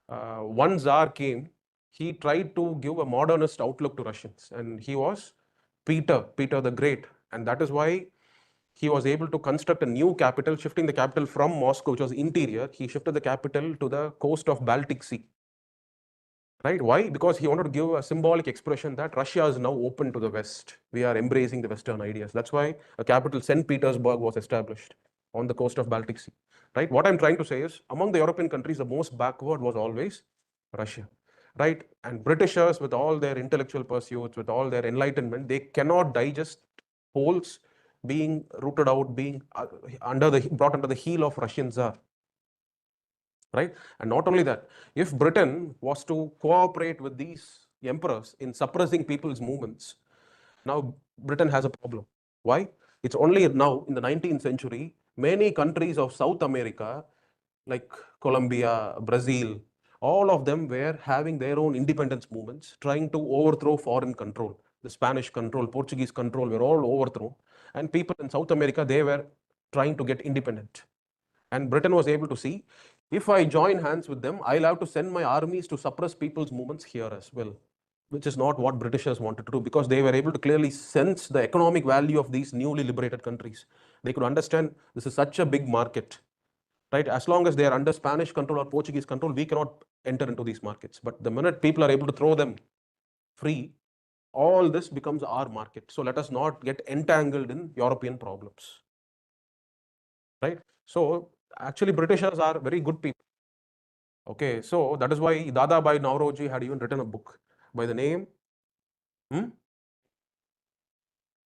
one Tsar came, he tried to give a modernist outlook to Russians, and he was Peter the Great. And that is why he was able to construct a new capital, shifting the capital from Moscow, which was interior. He shifted the capital to the coast of Baltic Sea. Right? Why? Because he wanted to give a symbolic expression that Russia is now open to the West. We are embracing the Western ideas. That's why a capital, St. Petersburg, was established on the coast of Baltic Sea. Right? What I'm trying to say is, among the European countries, the most backward was always Russia. Right? And Britishers, with all their intellectual pursuits, with all their enlightenment, they cannot digest Poles being rooted out, being brought under the heel of Russian Tsar. Right? And not only that, if Britain was to cooperate with these emperors in suppressing people's movements, now Britain has a problem. Why? It's only now in the 19th century, many countries of South America, like Colombia, Brazil, all of them were having their own independence movements, trying to overthrow foreign control. The Spanish control, Portuguese control were all overthrown. And people in South America, they were trying to get independent. And Britain was able to see, if I join hands with them, I'll have to send my armies to suppress people's movements here as well, which is not what Britishers wanted to do, because they were able to clearly sense the economic value of these newly liberated countries. They could understand this is such a big market, right? As long as they are under Spanish control or Portuguese control, we cannot enter into these markets. But the minute people are able to throw them free, all this becomes our market. So let us not get entangled in European problems, right? So actually Britishers are very good people. Okay, so that is why Dada Bhai Nauroji had even written a book by the name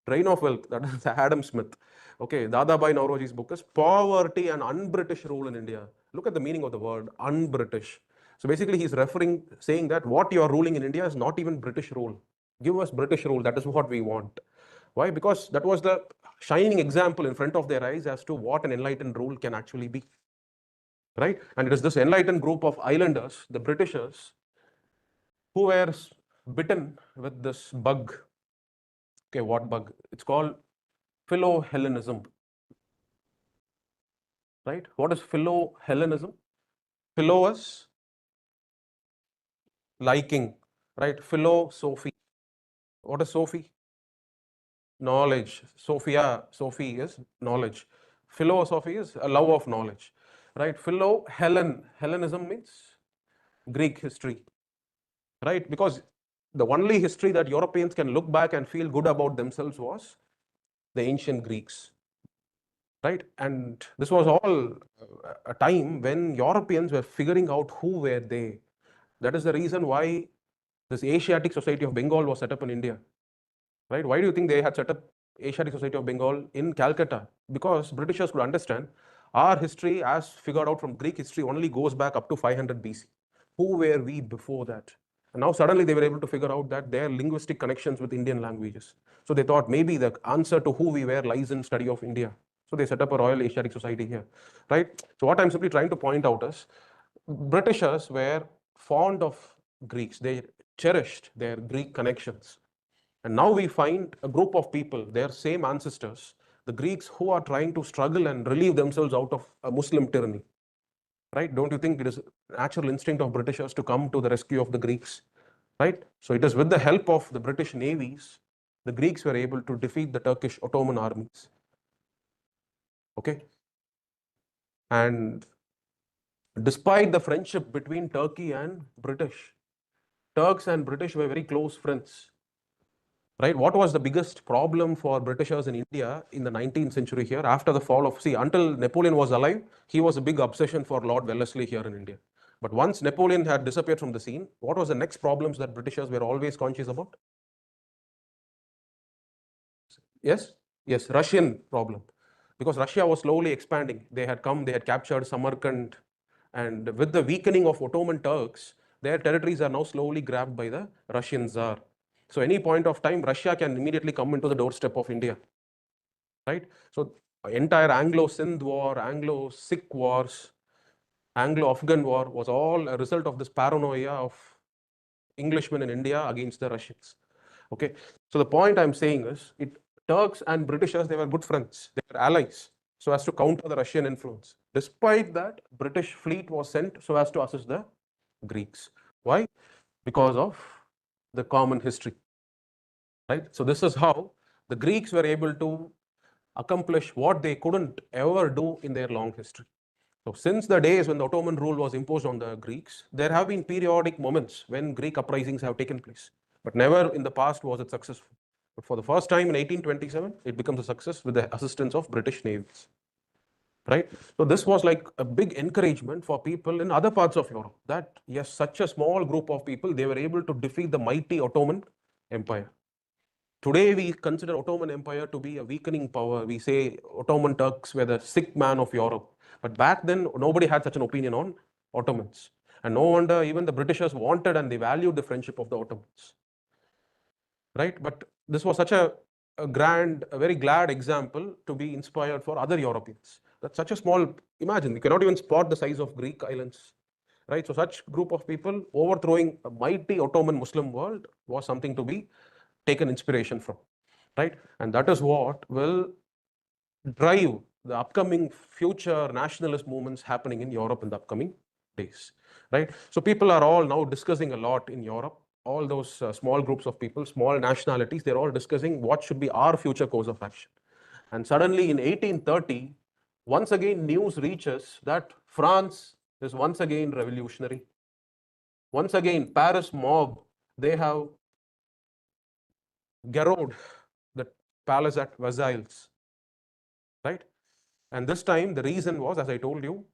Train of Wealth. That is Adam Smith. Okay, Dada Bhai Nauroji's book is Poverty and Un-British Rule in India. Look at the meaning of the word un-British. So basically he's saying that what you are ruling in India is not even British rule. Give us British rule, that is what we want. Why? Because that was the shining example in front of their eyes as to what an enlightened rule can actually be. Right? And it is this enlightened group of islanders, the Britishers, who were bitten with this bug. Okay, what bug? It's called Philo-Hellenism. Right? What is Philo-Hellenism? Philo is liking, right? Philosophy. What is Sophie? Knowledge. Sophie is knowledge. Philosophy is a love of knowledge, right? Hellenism means Greek history, right? Because the only history that Europeans can look back and feel good about themselves was the ancient Greeks, right? And this was all a time when Europeans were figuring out who were they. That is the reason why this Asiatic Society of Bengal was set up in India, right? Why do you think they had set up Asiatic Society of Bengal in Calcutta? Because Britishers could understand our history as figured out from Greek history only goes back up to 500 BC. Who were we before that? And now suddenly they were able to figure out that their linguistic connections with Indian languages. So they thought maybe the answer to who we were lies in study of India. So they set up a Royal Asiatic Society here, right? So what I'm simply trying to point out is Britishers were fond of Greeks. They cherished their Greek connections. And now we find a group of people, their same ancestors, the Greeks, who are trying to struggle and relieve themselves out of a Muslim tyranny. Right? Don't you think it is natural instinct of Britishers to come to the rescue of the Greeks? Right? So it is with the help of the British navies, the Greeks were able to defeat the Turkish Ottoman armies. Okay? And despite the friendship between Turkey and British, Turks and British were very close friends. Right? What was the biggest problem for Britishers in India in the 19th century here after the fall of, see, until Napoleon was alive, he was a big obsession for Lord Wellesley here in India. But once Napoleon had disappeared from the scene, what was the next problems that Britishers were always conscious about? Yes, yes, Russian problem. Because Russia was slowly expanding. They had come, they had captured Samarkand, and with the weakening of Ottoman Turks, their territories are now slowly grabbed by the Russian Tsar. So any point of time, Russia can immediately come into the doorstep of India, right? So entire Anglo-Sindh war, Anglo-Sikh wars, Anglo-Afghan war was all a result of this paranoia of Englishmen in India against the Russians. Okay, so the point I'm saying is, Turks and Britishers, they were good friends, they were allies, so as to counter the Russian influence. Despite that, British fleet was sent so as to assist the Greeks. Why? Because of the common history, right? So this is how the Greeks were able to accomplish what they couldn't ever do in their long history. So since the days when the Ottoman rule was imposed on the Greeks, there have been periodic moments when Greek uprisings have taken place, but never in the past was it successful. But for the first time in 1827, it becomes a success with the assistance of British navies. Right? So this was like a big encouragement for people in other parts of Europe that yes, such a small group of people, they were able to defeat the mighty Ottoman Empire. Today we consider Ottoman Empire to be a weakening power. We say Ottoman Turks were the sick man of Europe. But back then, nobody had such an opinion on Ottomans. And no wonder even the Britishers wanted and they valued the friendship of the Ottomans. Right? But this was such a very glad example to be inspired for other Europeans. That's such a small, imagine, you cannot even spot the size of Greek islands. Right? So such group of people overthrowing a mighty Ottoman Muslim world was something to be taken inspiration from. Right? And that is what will drive the upcoming future nationalist movements happening in Europe in the upcoming days, right? So people are all now discussing a lot in Europe, all those small groups of people, small nationalities, they're all discussing what should be our future course of action. And suddenly in 1830, once again news reaches that France is once again revolutionary. Once again, Paris mob, they have garrowed the palace at Versailles, right? And this time the reason was, as I told you,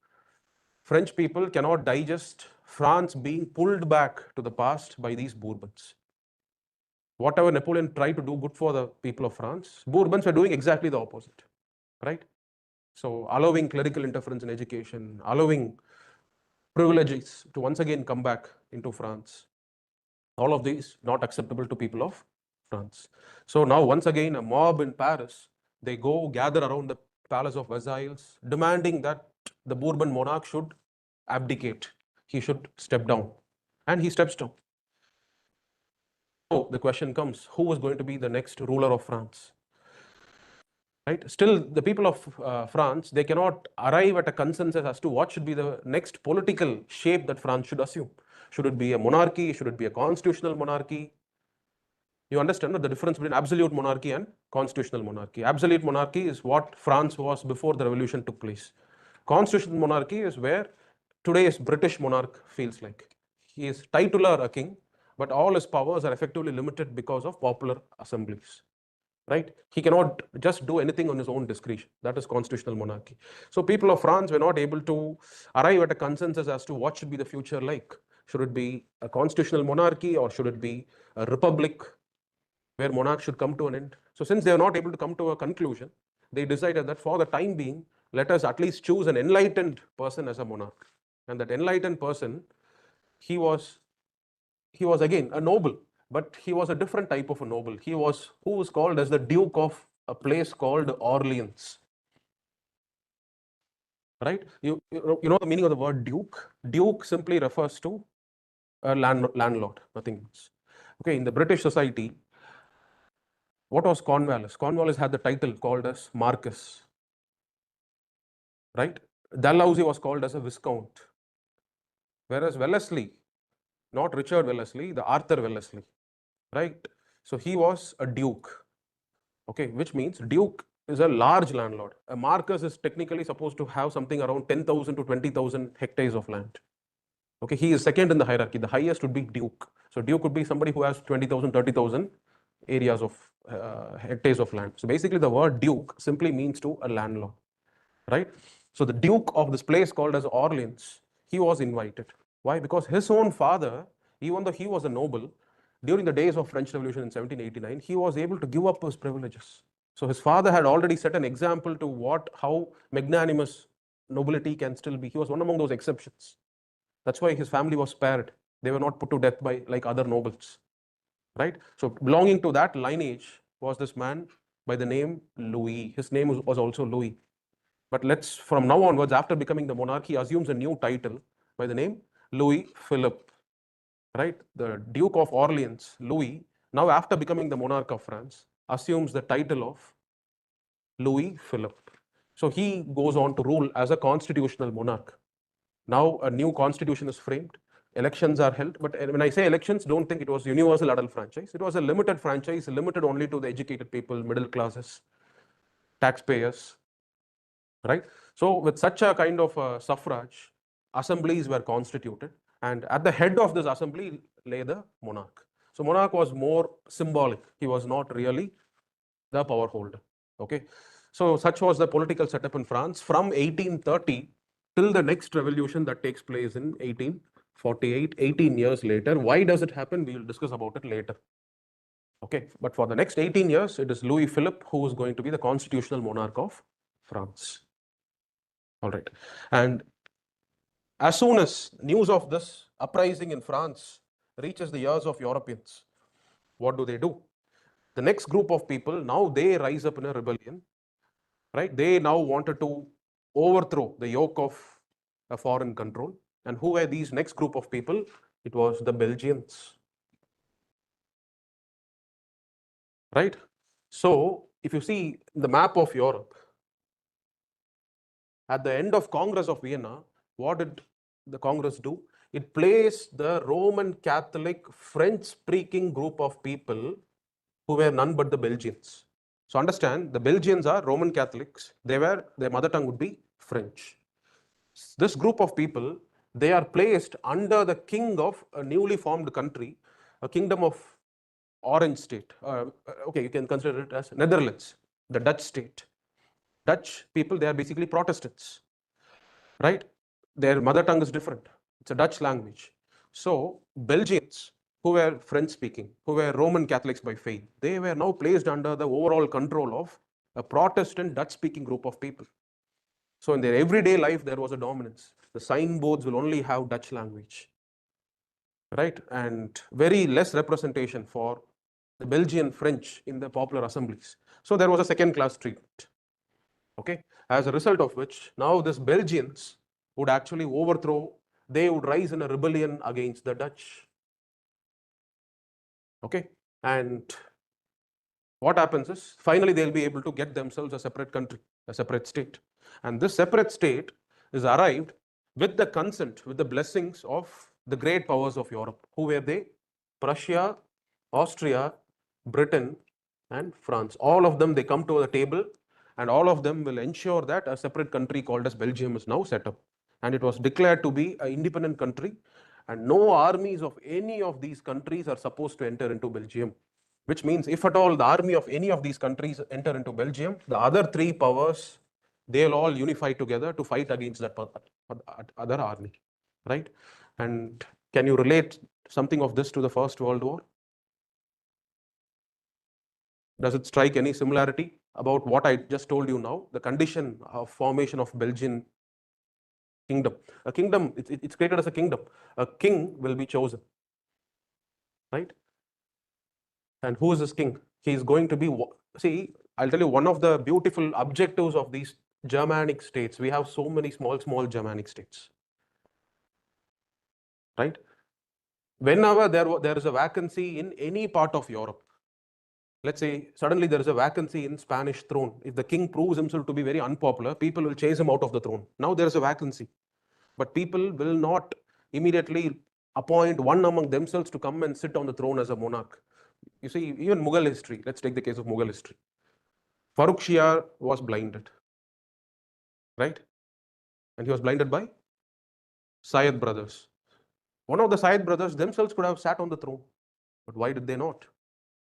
French people cannot digest France being pulled back to the past by these Bourbons. Whatever Napoleon tried to do good for the people of France, Bourbons were doing exactly the opposite, right? So allowing clerical interference in education, allowing privileges to once again come back into France. All of these not acceptable to people of France. So now once again a mob in Paris, they go gather around the palace of Versailles, demanding that the Bourbon monarch should abdicate. He should step down. And he steps down. So the question comes, who is going to be the next ruler of France? Right? Still, the people of France, they cannot arrive at a consensus as to what should be the next political shape that France should assume. Should it be a monarchy? Should it be a constitutional monarchy? You understand the difference between absolute monarchy and constitutional monarchy. Absolute monarchy is what France was before the revolution took place. Constitutional monarchy is where today's British monarch feels like. He is titular a king, but all his powers are effectively limited because of popular assemblies. Right? He cannot just do anything on his own discretion. That is constitutional monarchy. So people of France were not able to arrive at a consensus as to what should be the future like. Should it be a constitutional monarchy or should it be a republic where monarchs should come to an end? So since they are not able to come to a conclusion, they decided that for the time being, let us at least choose an enlightened person as a monarch. And that enlightened person, he was again a noble, but he was a different type of a noble. He was who was called as the Duke of a place called Orleans. Right? You know the meaning of the word Duke? Duke simply refers to a landlord, nothing else. Okay, in the British society, what was Cornwallis? Cornwallis had the title called as Marquess. Right? Dalhousie was called as a Viscount. Whereas Wellesley, not Richard Wellesley, the Arthur Wellesley, right? So he was a Duke. Okay, which means Duke is a large landlord. A Marquess is technically supposed to have something around 10,000 to 20,000 hectares of land. Okay, he is second in the hierarchy. The highest would be Duke. So Duke would be somebody who has 20,000, 30,000 areas of hectares of land. So basically the word Duke simply means to a landlord, right? So the Duke of this place called as Orleans, he was invited. Why? Because his own father, even though he was a noble, during the days of French Revolution in 1789, he was able to give up his privileges. So his father had already set an example to how magnanimous nobility can still be. He was one among those exceptions. That's why his family was spared. They were not put to death by like other nobles, right? So belonging to that lineage was this man by the name Louis. His name was also Louis. But let's, from now onwards, after becoming the monarch, he assumes a new title by the name Louis Philippe, right? The Duke of Orleans, Louis, now after becoming the monarch of France, assumes the title of Louis Philippe. So he goes on to rule as a constitutional monarch. Now a new constitution is framed, elections are held, but when I say elections, don't think it was universal adult franchise. It was a limited franchise, limited only to the educated people, middle classes, taxpayers, right? So with such a kind of suffrage, assemblies were constituted, and at the head of this assembly lay the monarch. So monarch was more symbolic. He was not really the power holder. Okay, so such was the political setup in France from 1830 till the next revolution that takes place in 1848, 18 years later. Why does it happen? We will discuss about it later. Okay, but for the next 18 years, it is Louis Philippe who is going to be the constitutional monarch of France. All right, and as soon as news of this uprising in France reaches the ears of Europeans, what do? The next group of people, now they rise up in a rebellion, right? They now wanted to overthrow the yoke of a foreign control. And who were these next group of people? It was the Belgians, right? So if you see the map of Europe, at the end of Congress of Vienna, what did the Congress do? It placed the Roman Catholic French-speaking group of people who were none but the Belgians. So understand, the Belgians are Roman Catholics. Their mother tongue would be French. This group of people, they are placed under the king of a newly formed country, a kingdom of Orange state. Okay, you can consider it as Netherlands, the Dutch state. Dutch people, they are basically Protestants, right? Their mother tongue is different. It's a Dutch language. So Belgians who were French speaking, who were Roman Catholics by faith, they were now placed under the overall control of a Protestant Dutch speaking group of people. So in their everyday life, there was a dominance. The signboards will only have Dutch language, right? And very less representation for the Belgian French in the popular assemblies. So there was a second class treatment. Okay, as a result of which now this Belgians would actually overthrow, they would rise in a rebellion against the Dutch. Okay, and what happens is finally they'll be able to get themselves a separate country, a separate state. And this separate state is arrived with the consent, with the blessings of the great powers of Europe. Who were they? Prussia, Austria, Britain, and France. All of them, they come to the table, and all of them will ensure that a separate country called as Belgium is now set up. And it was declared to be an independent country, and no armies of any of these countries are supposed to enter into Belgium. Which means if at all the army of any of these countries enter into Belgium, the other three powers, they'll all unify together to fight against that other army, right? And can you relate something of this to the First World War? Does it strike any similarity about what I just told you now? The condition of formation of Belgian kingdom. A kingdom, it's created as a kingdom. A king will be chosen, right? And who is this king? He is going to be, see, I'll tell you one of the beautiful objectives of these Germanic states. We have so many small Germanic states, right? Whenever there is a vacancy in any part of Europe, let's say suddenly there is a vacancy in Spanish throne. If the king proves himself to be very unpopular, people will chase him out of the throne. Now there is a vacancy, but people will not immediately appoint one among themselves to come and sit on the throne as a monarch. You see, even Mughal history, let's take the case of Mughal history. Farooq Shia was blinded, right? And he was blinded by Syed brothers. One of the Syed brothers themselves could have sat on the throne, but why did they not?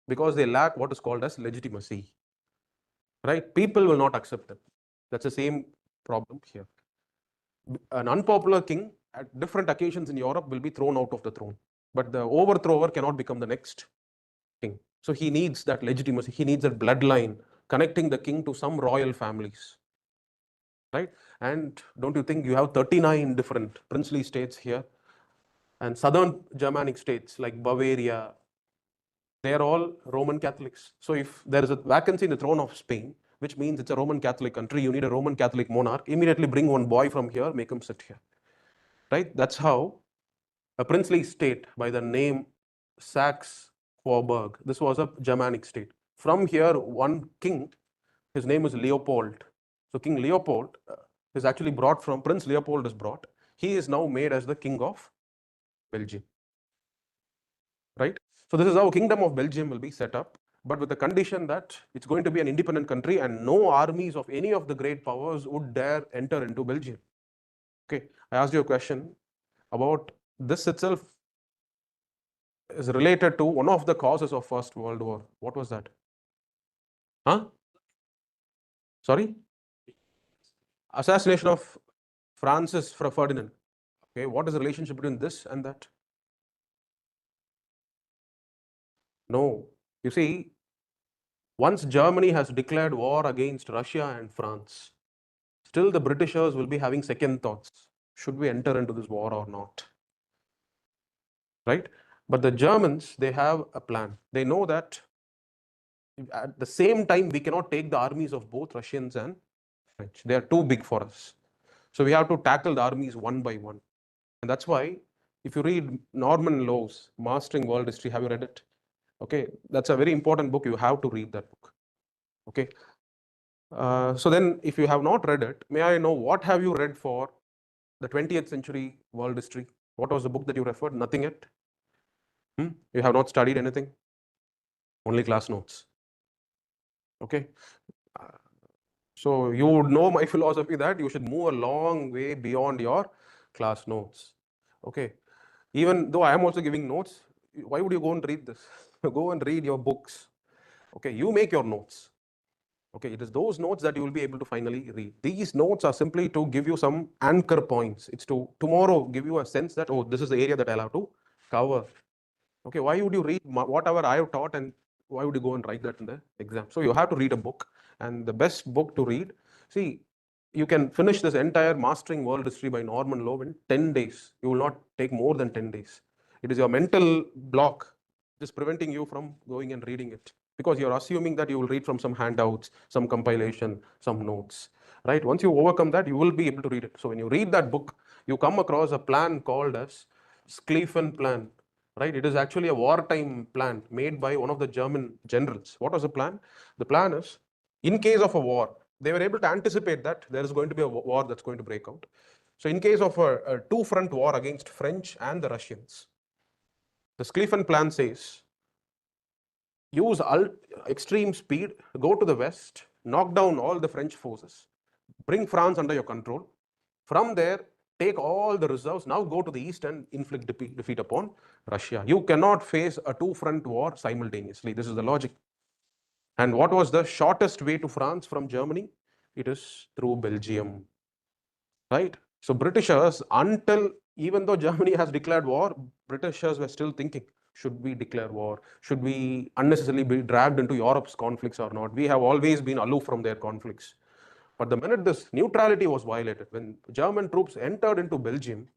Because they lack what is called as legitimacy, right? People will not accept them. That's the same problem here. An unpopular king at different occasions in Europe will be thrown out of the throne, but the overthrower cannot become the next king. So he needs that legitimacy. He needs that bloodline connecting the king to some royal families, right? And don't you think you have 39 different princely states here? And southern Germanic states like Bavaria, they are all Roman Catholics. So if there is a vacancy in the throne of Spain, which means it's a Roman Catholic country, you need a Roman Catholic monarch, immediately bring one boy from here, make him sit here, right? That's how a princely state by the name Saxe-Coburg, this was a Germanic state. From here, one king, his name is Leopold. So King Leopold is actually brought from, Prince Leopold is brought. He is now made as the king of Belgium, right? So this is how Kingdom of Belgium will be set up, but with the condition that it's going to be an independent country and no armies of any of the great powers would dare enter into Belgium. Okay, I asked you a question about this itself is related to one of the causes of First World War. What was that? Huh? Sorry? Assassination of Francis Ferdinand. Okay, what is the relationship between this and that? No. You see, once Germany has declared war against Russia and France, still the Britishers will be having second thoughts. Should we enter into this war or not? Right? But the Germans, they have a plan. They know that at the same time, we cannot take the armies of both Russians and French. They are too big for us. So we have to tackle the armies one by one. And that's why, if you read Norman Lowe's Mastering World History, have you read it? Okay, that's a very important book. You have to read that book. Okay. So then, if you have not read it, may I know what have you read for the 20th century world history? What was the book that you referred? Nothing yet? You have not studied anything? Only class notes. Okay. So you would know my philosophy that you should move a long way beyond your class notes. Okay. Even though I am also giving notes, why would you go and read this? go and read your books. Okay, you make your notes. Okay, it is those notes that you will be able to finally read. These notes are simply to give you some anchor points. It's to tomorrow give you a sense that, oh, this is the area that I'll have to cover. Okay, why would you read whatever I have taught, and why would you go and write that in the exam? So you have to read a book, and the best book to read, see, you can finish this entire Mastering World History by Norman Lowe in 10 days. You will not take more than 10 days. It is your mental block just preventing you from going and reading it, because you're assuming that you will read from some handouts, some compilation, some notes, right? Once you overcome that, you will be able to read it. So when you read that book, you come across a plan called as SkillUP plan, right? It is actually a wartime plan made by one of the German generals. What was the plan? The plan is, in case of a war, they were able to anticipate that there is going to be a war that's going to break out. So in case of a two-front war against French and the Russians, the SkillUP plan says, use extreme speed, go to the west, knock down all the French forces, bring France under your control. From there, take all the reserves, now go to the east and inflict defeat upon Russia. You cannot face a two-front war simultaneously. This is the logic. And what was the shortest way to France from Germany? It is through Belgium, right? So Britishers, even though Germany has declared war, Britishers were still thinking, should we declare war? Should we unnecessarily be dragged into Europe's conflicts or not? We have always been aloof from their conflicts. But the minute this neutrality was violated, when German troops entered into Belgium,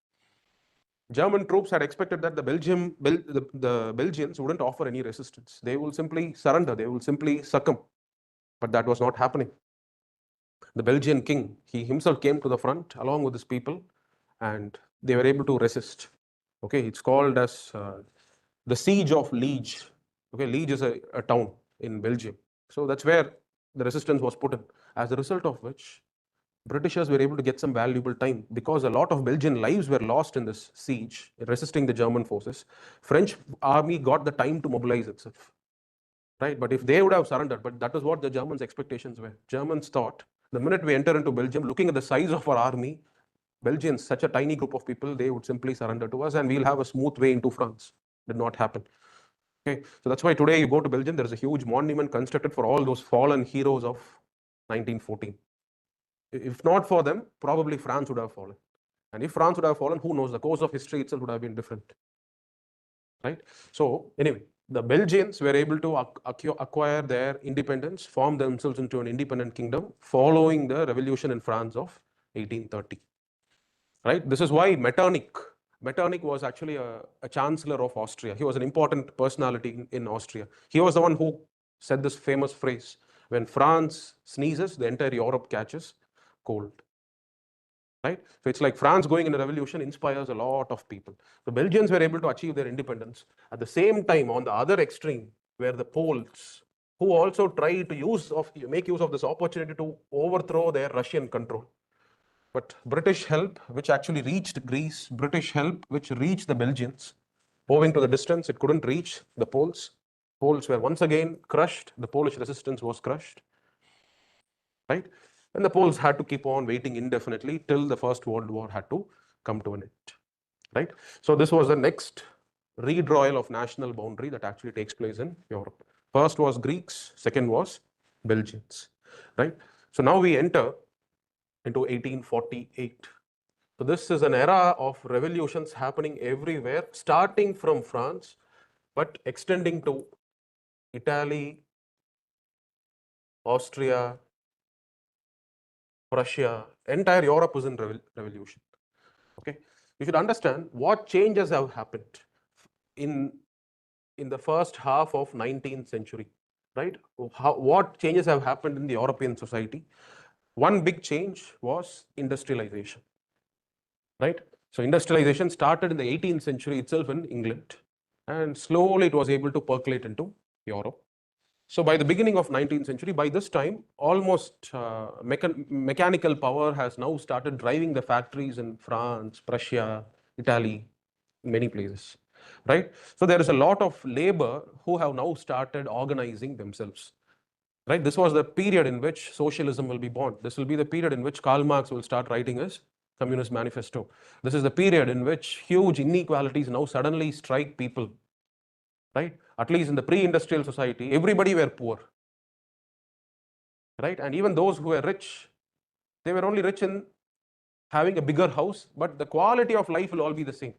German troops had expected that the Belgians wouldn't offer any resistance. They will simply surrender, they will simply succumb. But that was not happening. The Belgian king, he himself came to the front along with his people, and they were able to resist. Okay, it's called as the Siege of Liege. Okay, Liege is a town in Belgium. So that's where the resistance was put in. As a result of which, Britishers were able to get some valuable time, because a lot of Belgian lives were lost in this siege, resisting the German forces. French army got the time to mobilize itself, right? But if they would have surrendered, but that is what the Germans' expectations were. Germans thought, the minute we enter into Belgium, looking at the size of our army, Belgians, such a tiny group of people, they would simply surrender to us and we'll have a smooth way into France. Did not happen. Okay, so that's why today you go to Belgium, there is a huge monument constructed for all those fallen heroes of 1914. If not for them, probably France would have fallen. And if France would have fallen, who knows, the course of history itself would have been different, right? So anyway, the Belgians were able to acquire their independence, form themselves into an independent kingdom following the revolution in France of 1830, right? This is why Metternich was actually a chancellor of Austria. He was an important personality in Austria. He was the one who said this famous phrase, when France sneezes, the entire Europe catches cold, right? So it's like France going in a revolution inspires a lot of people. The Belgians were able to achieve their independence. At the same time, on the other extreme, were the Poles, who also tried to make use of this opportunity to overthrow their Russian control. But British help, which actually reached Greece, British help, which reached the Belgians, owing to the distance, it couldn't reach the Poles. Poles were once again crushed. The Polish resistance was crushed, right? And the Poles had to keep on waiting indefinitely till the First World War had to come to an end, right? So this was the next redrawal of national boundary that actually takes place in Europe. First was Greeks, second was Belgians, right? So now we enter into 1848. So this is an era of revolutions happening everywhere, starting from France, but extending to Italy, Austria, Prussia. Entire Europe is in revolution. Okay, you should understand what changes have happened in the first half of 19th century, right? What changes have happened in the European society? One big change was industrialization, right? So industrialization started in the 18th century itself in England, and slowly it was able to percolate into Europe. So by the beginning of 19th century, by this time, almost mechanical power has now started driving the factories in France, Prussia, Italy, many places, right? So there is a lot of labor who have now started organizing themselves, right? This was the period in which socialism will be born. This will be the period in which Karl Marx will start writing his Communist Manifesto. This is the period in which huge inequalities now suddenly strike people, right? at least in the pre-industrial society, everybody were poor, right? And even those who were rich, they were only rich in having a bigger house, but the quality of life will all be the same.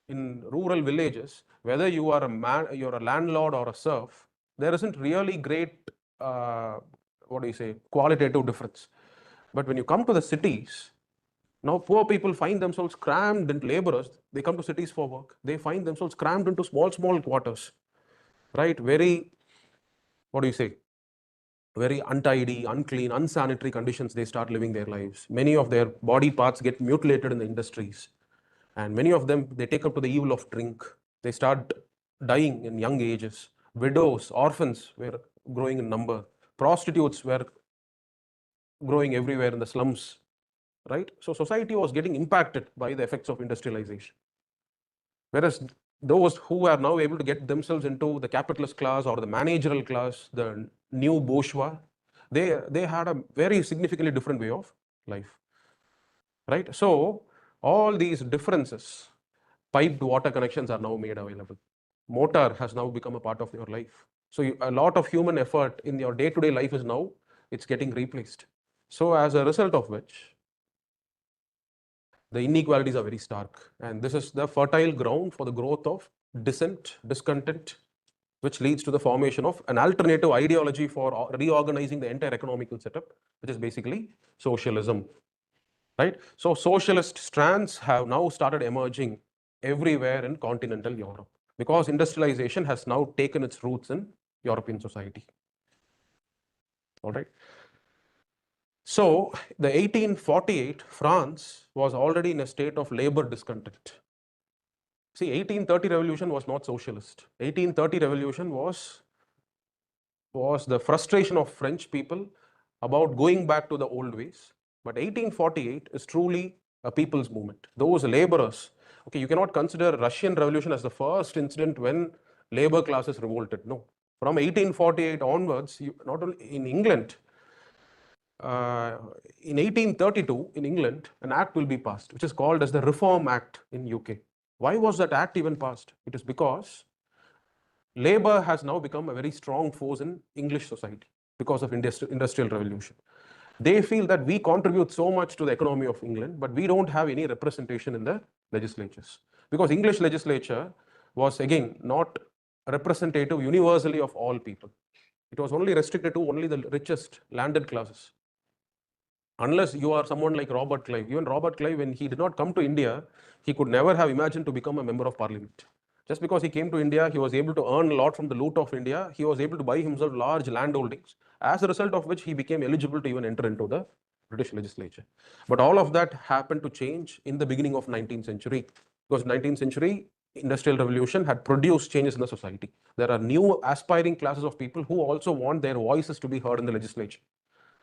In rural villages, whether you are a man, you're a landlord or a serf, there isn't really great, what do you say, qualitative difference. But when you come to the cities, now poor people find themselves crammed into laborers. They come to cities for work. They find themselves crammed into small quarters, right? Very, what do you say, very untidy, unclean, unsanitary conditions they start living their lives. Many of their body parts get mutilated in the industries. And many of them, they take up to the evil of drink. They start dying in young ages. Widows, orphans were growing in number. Prostitutes were growing everywhere in the slums, right? So society was getting impacted by the effects of industrialization. Whereas those who are now able to get themselves into the capitalist class or the managerial class, the new bourgeois, they had a very significantly different way of life, right? So all these differences, piped water connections are now made available. Motor has now become a part of your life. So a lot of human effort in your day-to-day life is now, it's getting replaced. So as a result of which, the inequalities are very stark. And this is the fertile ground for the growth of dissent, discontent, which leads to the formation of an alternative ideology for reorganizing the entire economical setup, which is basically socialism, right? So socialist strands have now started emerging everywhere in continental Europe because industrialization has now taken its roots in European society. All right. So the 1848, France was already in a state of labor discontent. See, 1830 revolution was not socialist. 1830 revolution was the frustration of French people about going back to the old ways. But 1848 is truly a people's movement. Those laborers, okay, you cannot consider Russian Revolution as the first incident when labor classes revolted. No. From 1848 onwards, not only in England, in 1832 in England, an act will be passed, which is called as the Reform Act in UK. Why was that act even passed? It is because labor has now become a very strong force in English society because of industrial revolution. They feel that we contribute so much to the economy of England, but we don't have any representation in the legislatures. Because English legislature was, again, not representative universally of all people. It was only restricted to only the richest landed classes. Unless you are someone like Robert Clive. Even Robert Clive, when he did not come to India, he could never have imagined to become a member of parliament. Just because he came to India, he was able to earn a lot from the loot of India. He was able to buy himself large land holdings, as a result of which he became eligible to even enter into the British legislature. But all of that happened to change in the beginning of 19th century. Because 19th century, industrial revolution had produced changes in the society. There are new aspiring classes of people who also want their voices to be heard in the legislature.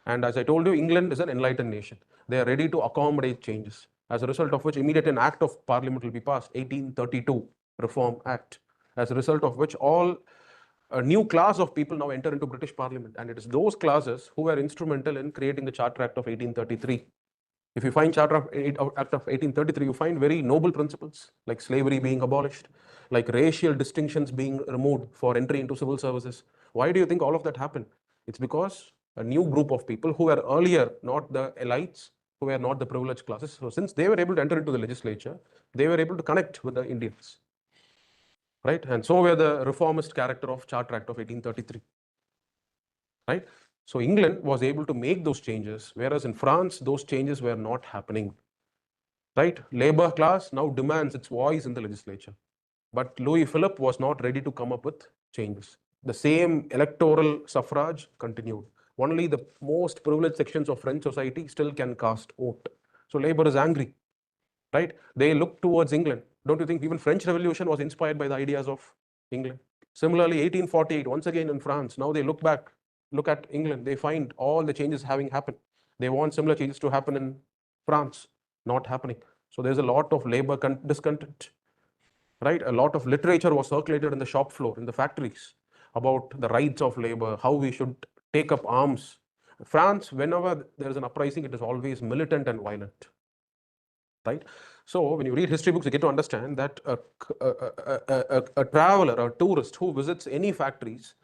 And as I told you, England is an enlightened nation. They are ready to accommodate changes. As a result of which, immediate an act of parliament will be passed, 1832 Reform Act. As a result of which, a new class of people now enter into British Parliament. And it is those classes who were instrumental in creating the Charter Act of 1833. If you find Charter Act of 1833, you find very noble principles like slavery being abolished, like racial distinctions being removed for entry into civil services. Why do you think all of that happened? It's because a new group of people who were earlier not the elites, who were not the privileged classes. So since they were able to enter into the legislature, they were able to connect with the Indians, right? And so were the reformist character of Charter Act of 1833, right? So England was able to make those changes, whereas in France, those changes were not happening, right? Labor class now demands its voice in the legislature. But Louis Philippe was not ready to come up with changes. The same electoral suffrage continued. Only the most privileged sections of French society still can cast vote. So labor is angry, right? They look towards England. Don't you think even French Revolution was inspired by the ideas of England? Similarly, 1848, once again in France, now they look at England, they find all the changes having happened. They want similar changes to happen in France, not happening. So there's a lot of labor discontent, right? A lot of literature was circulated in the shop floor, in the factories, about the rights of labor, how we should take up arms. France, whenever there is an uprising, it is always militant and violent. right? So when you read history books, you get to understand that a traveler, a tourist who visits any factories,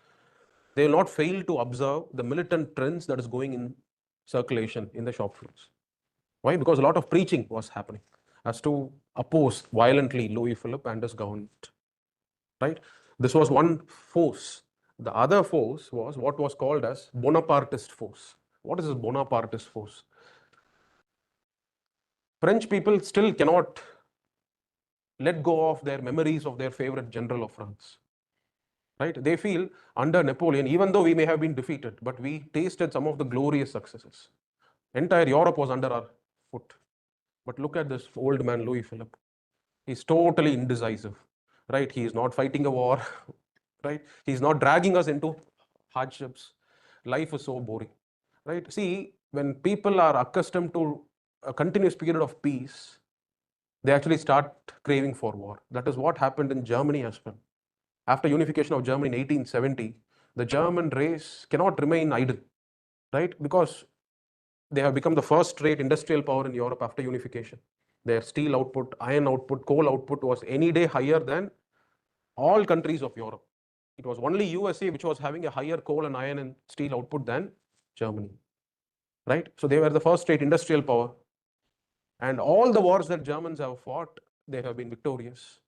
they will not fail to observe the militant trends that is going in circulation in the shop floors. Why? Because a lot of preaching was happening as to oppose violently Louis Philippe and his government, right? This was one force. The other force was what was called as Bonapartist force. What is this Bonapartist force? French people still cannot let go of their memories of their favorite general of France, right? They feel under Napoleon, even though we may have been defeated, but we tasted some of the glorious successes. Entire Europe was under our foot. But look at this old man, Louis Philippe. He's totally indecisive, right? He is not fighting a war, right? He's not dragging us into hardships. Life is so boring, right? See, when people are accustomed to a continuous period of peace, they actually start craving for war. That is what happened in Germany as well. After unification of Germany in 1870, the German race cannot remain idle, right? Because they have become the first-rate industrial power in Europe after unification. Their steel output, iron output, coal output was any day higher than all countries of Europe. It was only USA which was having a higher coal and iron and steel output than Germany, right? So they were the first-rate industrial power. And all the wars that Germans have fought, they have been victorious.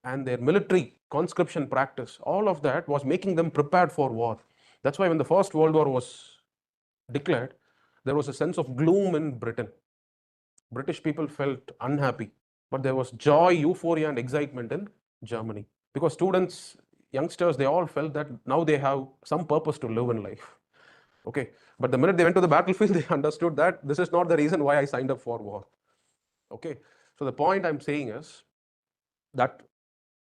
And their military conscription practice, all of that was making them prepared for war. That's why when the First World War was declared, there was a sense of gloom in Britain. British people felt unhappy, but there was joy, euphoria, and excitement in Germany because students, youngsters, they all felt that now they have some purpose to live in life. Okay, but the minute they went to the battlefield, they understood that this is not the reason why I signed up for war. Okay, so the point I'm saying is that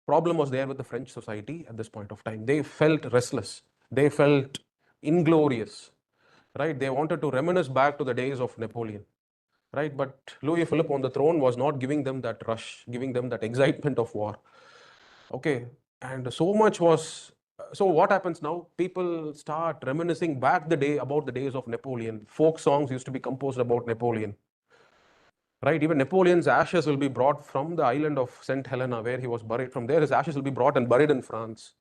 problem was there with the French society at this point of time. They felt restless, they felt inglorious, right? They wanted to reminisce back to the days of Napoleon, right? But Louis Philippe on the throne was not giving them that rush, giving them that excitement of war. Okay, and so much was. So what happens now? People start reminiscing back the day about the days of Napoleon. Folk songs used to be composed about Napoleon, right? Even Napoleon's ashes will be brought from the island of St. Helena, where he was buried. From there, his ashes will be brought and buried in France.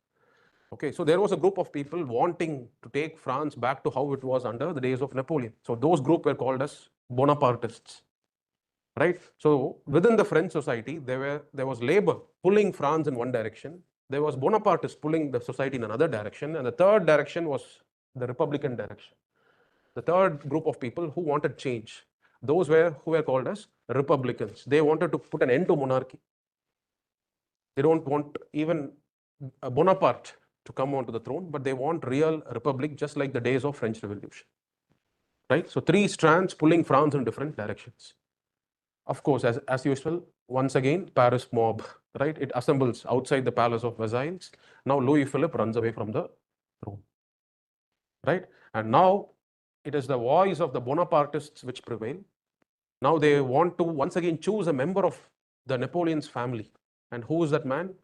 Okay, so there was a group of people wanting to take France back to how it was under the days of Napoleon. So those group were called as Bonapartists, right? So within the French society, there was labor pulling France in one direction. There was Bonapartists pulling the society in another direction. And the third direction was the Republican direction. The third group of people who wanted change, those who were called as Republicans. They wanted to put an end to monarchy. They don't want even a Bonaparte to come onto the throne, but they want real republic, just like the days of French Revolution, right? So three strands pulling France in different directions. Of course, as usual, once again, Paris mob, right? It assembles outside the palace of Versailles. Now Louis Philippe runs away from the throne, right? And now it is the voice of the Bonapartists which prevail. Now they want to once again choose a member of the Napoleon's family. And who is that man?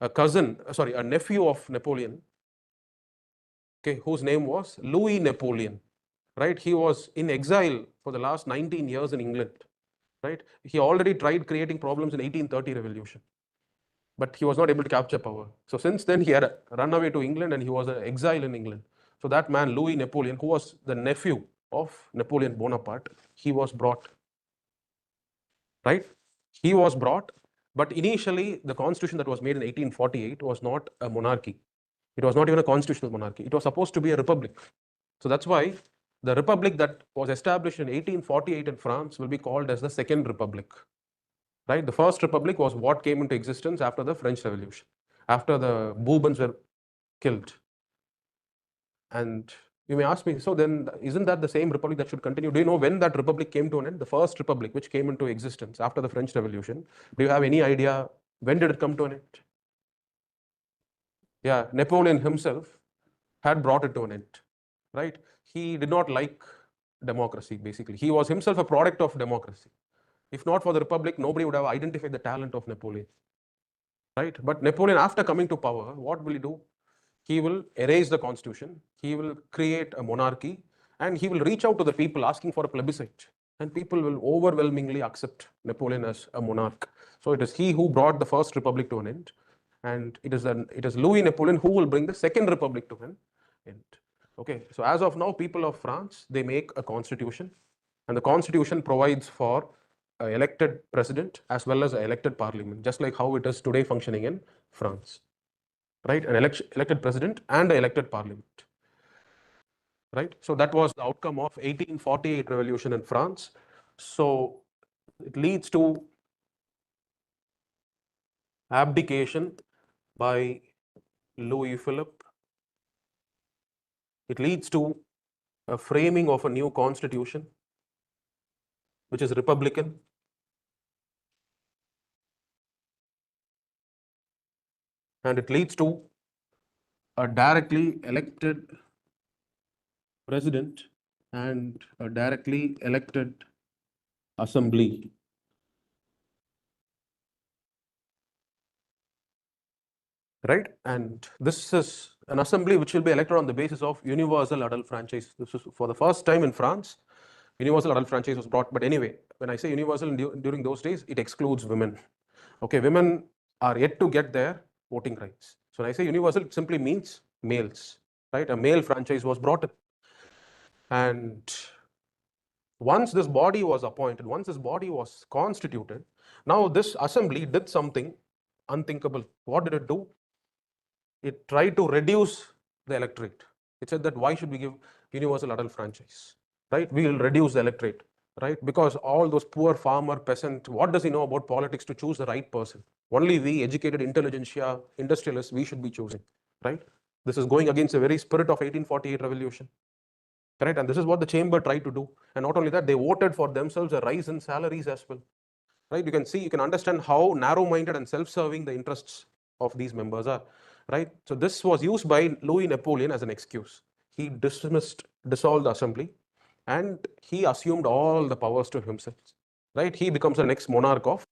A nephew of Napoleon, okay, whose name was Louis Napoleon, right? He was in exile for the last 19 years in England, right? He already tried creating problems in 1830 revolution, but he was not able to capture power. So since then, he had run away to England and he was an exile in England. So that man, Louis Napoleon, who was the nephew of Napoleon Bonaparte, he was brought, right? He was brought, but initially the constitution that was made in 1848 was not a monarchy. It was not even a constitutional monarchy. It was supposed to be a republic. So that's why the republic that was established in 1848 in France will be called as the Second Republic, right? The First Republic was what came into existence after the French Revolution, after the Bourbons were killed. And you may ask me, so then isn't that the same republic that should continue? Do you know when that republic came to an end? The First Republic, which came into existence after the French Revolution. Do you have any idea when did it come to an end? Yeah, Napoleon himself had brought it to an end, right? He did not like democracy, basically. He was himself a product of democracy. If not for the republic, nobody would have identified the talent of Napoleon, right? But Napoleon, after coming to power, what will he do? He will erase the constitution, he will create a monarchy, and he will reach out to the people asking for a plebiscite. and people will overwhelmingly accept Napoleon as a monarch. So it is he who brought the first republic to an end, and it is Louis Napoleon who will bring the second republic to an end. Okay, so as of now, people of France, they make a constitution, and the constitution provides for an elected president as well as an elected parliament, just like how it is today functioning in France, right? An elected president and an elected parliament, right? So that was the outcome of 1848 revolution in France. So it leads to abdication by Louis Philippe. It leads to a framing of a new constitution, which is republican. And it leads to a directly elected president and a directly elected assembly. Right? And this is an assembly which will be elected on the basis of universal adult franchise. This is for the first time in France. Universal adult franchise was brought. But anyway, when I say universal during those days, it excludes women. Okay, women are yet to get their voting rights. So when I say universal, it simply means males. Right? A male franchise was brought in. And once this body was appointed, once this body was constituted, now this assembly did something unthinkable. What did it do? It tried to reduce the electorate. It said that why should we give universal adult franchise, right? We will reduce the electorate, right? Because all those poor farmer, peasant, what does he know about politics to choose the right person? Only we, educated intelligentsia, industrialists, we should be choosing, right? This is going against the very spirit of 1848 revolution, correct? And this is what the chamber tried to do. And not only that, they voted for themselves a rise in salaries as well, right? You can see, you can understand how narrow-minded and self-serving the interests of these members are, right? So this was used by Louis Napoleon as an excuse. He dissolved the assembly, and he assumed all the powers to himself, right? He becomes the next monarch of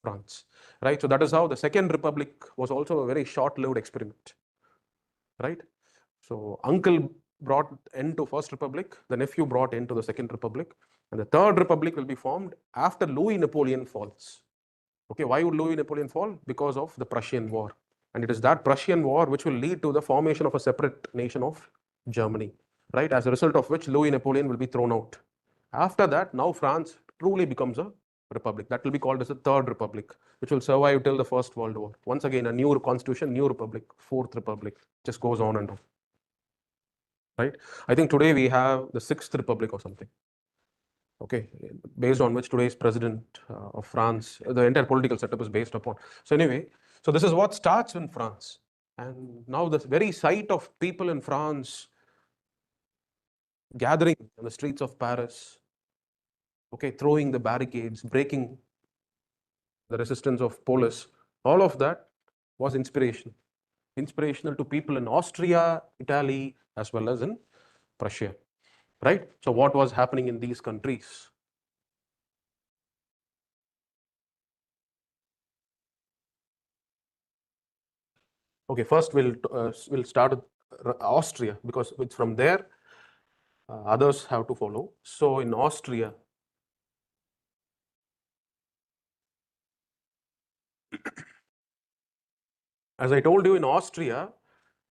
France, right? So that is how the Second Republic was also a very short-lived experiment, right? So uncle brought end to First Republic, the nephew brought end to the Second Republic, and the Third Republic will be formed after Louis Napoleon falls. Okay, why would Louis Napoleon fall? Because of the Prussian War. And it is that Prussian War which will lead to the formation of a separate nation of Germany, right? As a result of which Louis Napoleon will be thrown out. After that, now France truly becomes a republic. That will be called as the Third Republic, which will survive till the First World War. Once again, a new constitution, new republic, Fourth Republic, just goes on and on, right? I think today we have the Sixth Republic or something. Okay, based on which today's president of France, the entire political setup is based upon. So anyway, so this is what starts in France. And now the very sight of people in France gathering on the streets of Paris, okay, throwing the barricades, breaking the resistance of police, all of that was inspirational to people in Austria, Italy, as well as in Prussia, right? So what was happening in these countries? Okay, first we'll start with Austria, because it's from there others have to follow. So in Austria, as I told you, in Austria,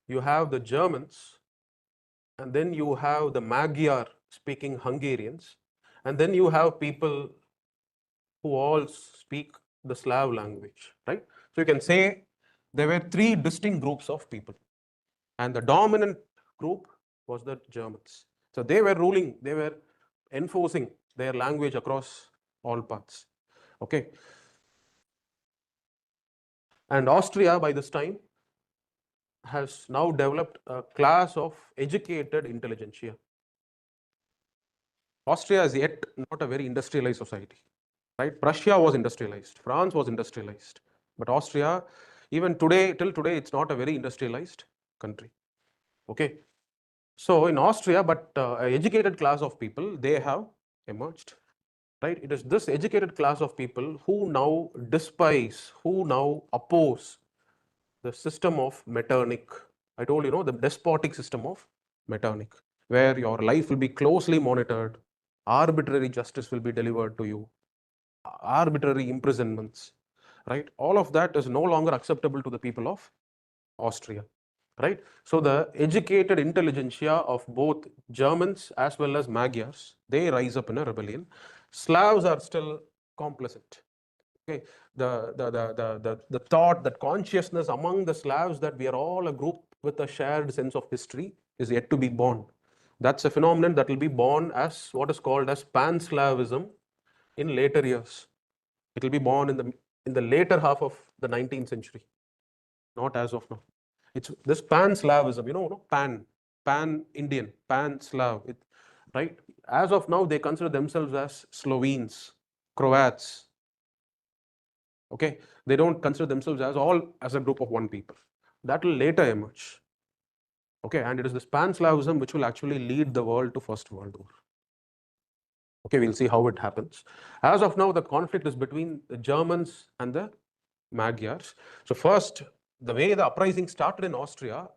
you have the Germans, and then you have the Magyar speaking Hungarians, and then you have people who all speak the Slav language, right? So you can say there were three distinct groups of people, and the dominant group was the Germans. So they were ruling, they were enforcing their language across all parts. Okay. And Austria by this time has now developed a class of educated intelligentsia. Austria is yet not a very industrialized society, right? Prussia was industrialized, France was industrialized, but Austria, even today, till today, it's not a very industrialized country. Okay. So in Austria, but an educated class of people, they have emerged, right? It is this educated class of people who now despise, who now oppose the system of Metternich. I told you, the despotic system of Metternich, where your life will be closely monitored, arbitrary justice will be delivered to you, arbitrary imprisonments, right? All of that is no longer acceptable to the people of Austria, right? So the educated intelligentsia of both Germans as well as Magyars, they rise up in a rebellion. Slavs are still complicit. Okay, the thought, that consciousness among the Slavs that we are all a group with a shared sense of history is yet to be born. That's a phenomenon that will be born as what is called as pan-Slavism in later years. It will be born in the later half of the 19th century, not as of now. It's this pan-Slavism, pan-Indian, pan-Slav, right? As of now, they consider themselves as Slovenes, Croats. Okay, they don't consider themselves as all as a group of one people. That will later emerge. Okay, and it is this pan-Slavism which will actually lead the world to First World War. Okay, we'll see how it happens. As of now, the conflict is between the Germans and the Magyars. So first, the way the uprising started in Austria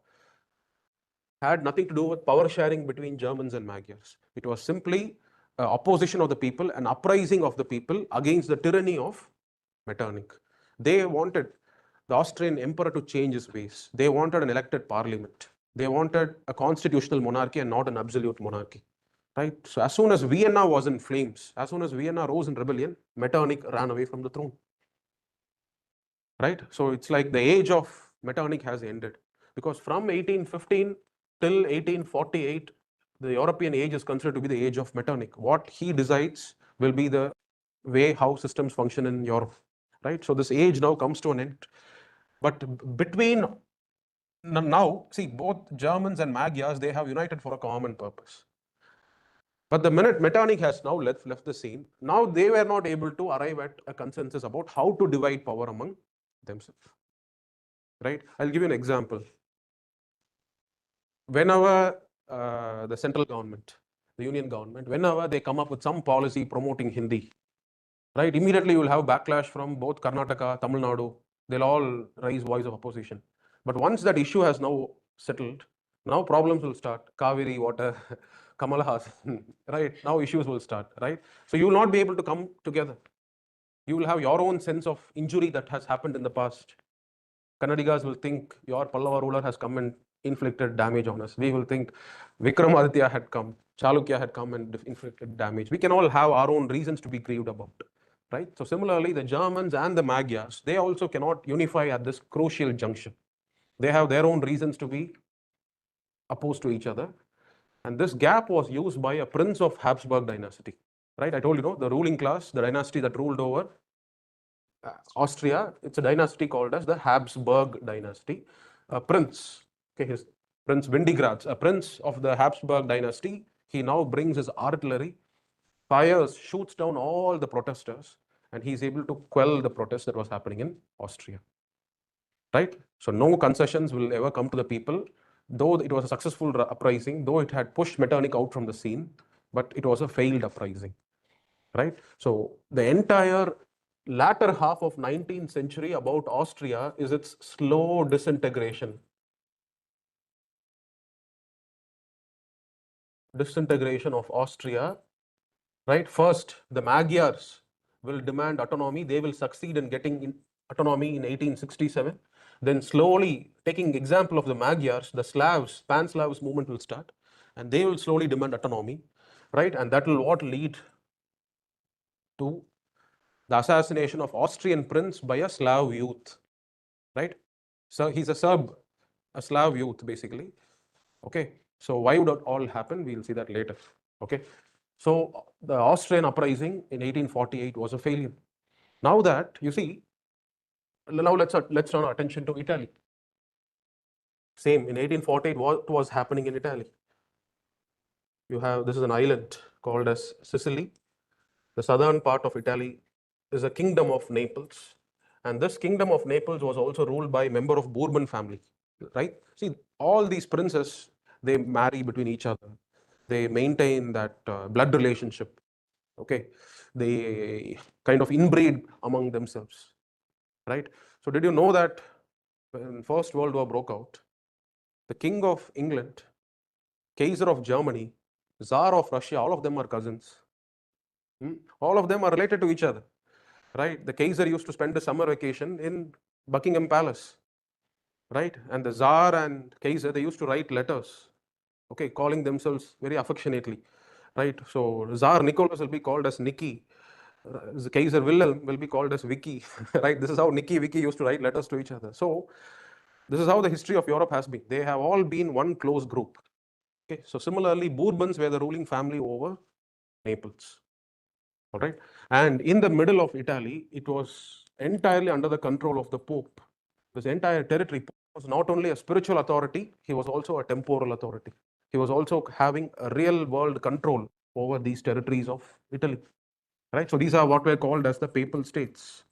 had nothing to do with power sharing between Germans and Magyars. It was simply opposition of the people, an uprising of the people against the tyranny of Metternich. They wanted the Austrian emperor to change his ways. They wanted an elected parliament. They wanted a constitutional monarchy and not an absolute monarchy. Right? So as soon as Vienna was in flames, as soon as Vienna rose in rebellion, Metternich ran away from the throne. Right? So it's like the age of Metternich has ended, because from 1815 till 1848, the European age is considered to be the age of Metternich. What he decides will be the way how systems function in Europe. Right? So this age now comes to an end. But between now, see, both Germans and Magyars, they have united for a common purpose. But the minute Metternich has now left the scene, now they were not able to arrive at a consensus about how to divide power among themselves. Right? I'll give you an example. Whenever the central government, the union government, whenever they come up with some policy promoting Hindi, right, immediately you will have backlash from both Karnataka, Tamil Nadu. They'll all raise voice of opposition. But once that issue has now settled, now problems will start. Kaveri water, Kamal Hassan, right? Now issues will start, right? So you will not be able to come together. You will have your own sense of injury that has happened in the past. Kannadigas will think your Pallava ruler has come and inflicted damage on us. We will think Vikramaditya had come, Chalukya had come and inflicted damage. We can all have our own reasons to be grieved about. Right? So similarly, the Germans and the Magyars, they also cannot unify at this crucial junction. They have their own reasons to be opposed to each other. And this gap was used by a prince of Habsburg dynasty. Right? I told you, the ruling class, the dynasty that ruled over Austria, it's a dynasty called as the Habsburg dynasty. A prince, okay, his Prince Windigratz, a prince of the Habsburg dynasty, he now brings his artillery, fires, shoots down all the protesters, and he's able to quell the protest that was happening in Austria. Right? So no concessions will ever come to the people. Though it was a successful uprising, though it had pushed Metternich out from the scene, but it was a failed uprising. Right? So the entire latter half of 19th century about Austria is its slow disintegration. Disintegration of Austria, right? First, the Magyars will demand autonomy. They will succeed in getting autonomy in 1867. Then slowly, taking example of the Magyars, the Slavs, Pan-Slavs movement will start, and they will slowly demand autonomy, right? And that will what lead to the assassination of Austrian prince by a Slav youth, right? So he's a Serb, a Slav youth, basically. Okay, so why would it all happen? We'll see that later. Okay, so the Austrian uprising in 1848 was a failure. Now that you see, now let's turn our attention to Italy. Same in 1848, what was happening in Italy? You have, this is an island called as Sicily. The southern part of Italy is a kingdom of Naples, and this kingdom of Naples was also ruled by a member of Bourbon family, right? See, all these princes, they marry between each other. They maintain that blood relationship. Okay, they kind of inbreed among themselves, right? So did you know that when First World War broke out, the King of England, Kaiser of Germany, Tsar of Russia, all of them are cousins. All of them are related to each other, right? The Kaiser used to spend a summer vacation in Buckingham Palace, right? And the Tsar and Kaiser, they used to write letters, okay, calling themselves very affectionately, right? So Tsar Nicholas will be called as Nicky. The Kaiser Wilhelm will be called as Vicky, right? This is how Nicky, Vicky used to write letters to each other. So this is how the history of Europe has been. They have all been one close group. Okay, so similarly, Bourbons were the ruling family over Naples. All right, and in the middle of Italy, it was entirely under the control of the Pope. This entire territory was not only a spiritual authority, he was also a temporal authority. He was also having a real world control over these territories of Italy. Right, so these are what were called as the papal states.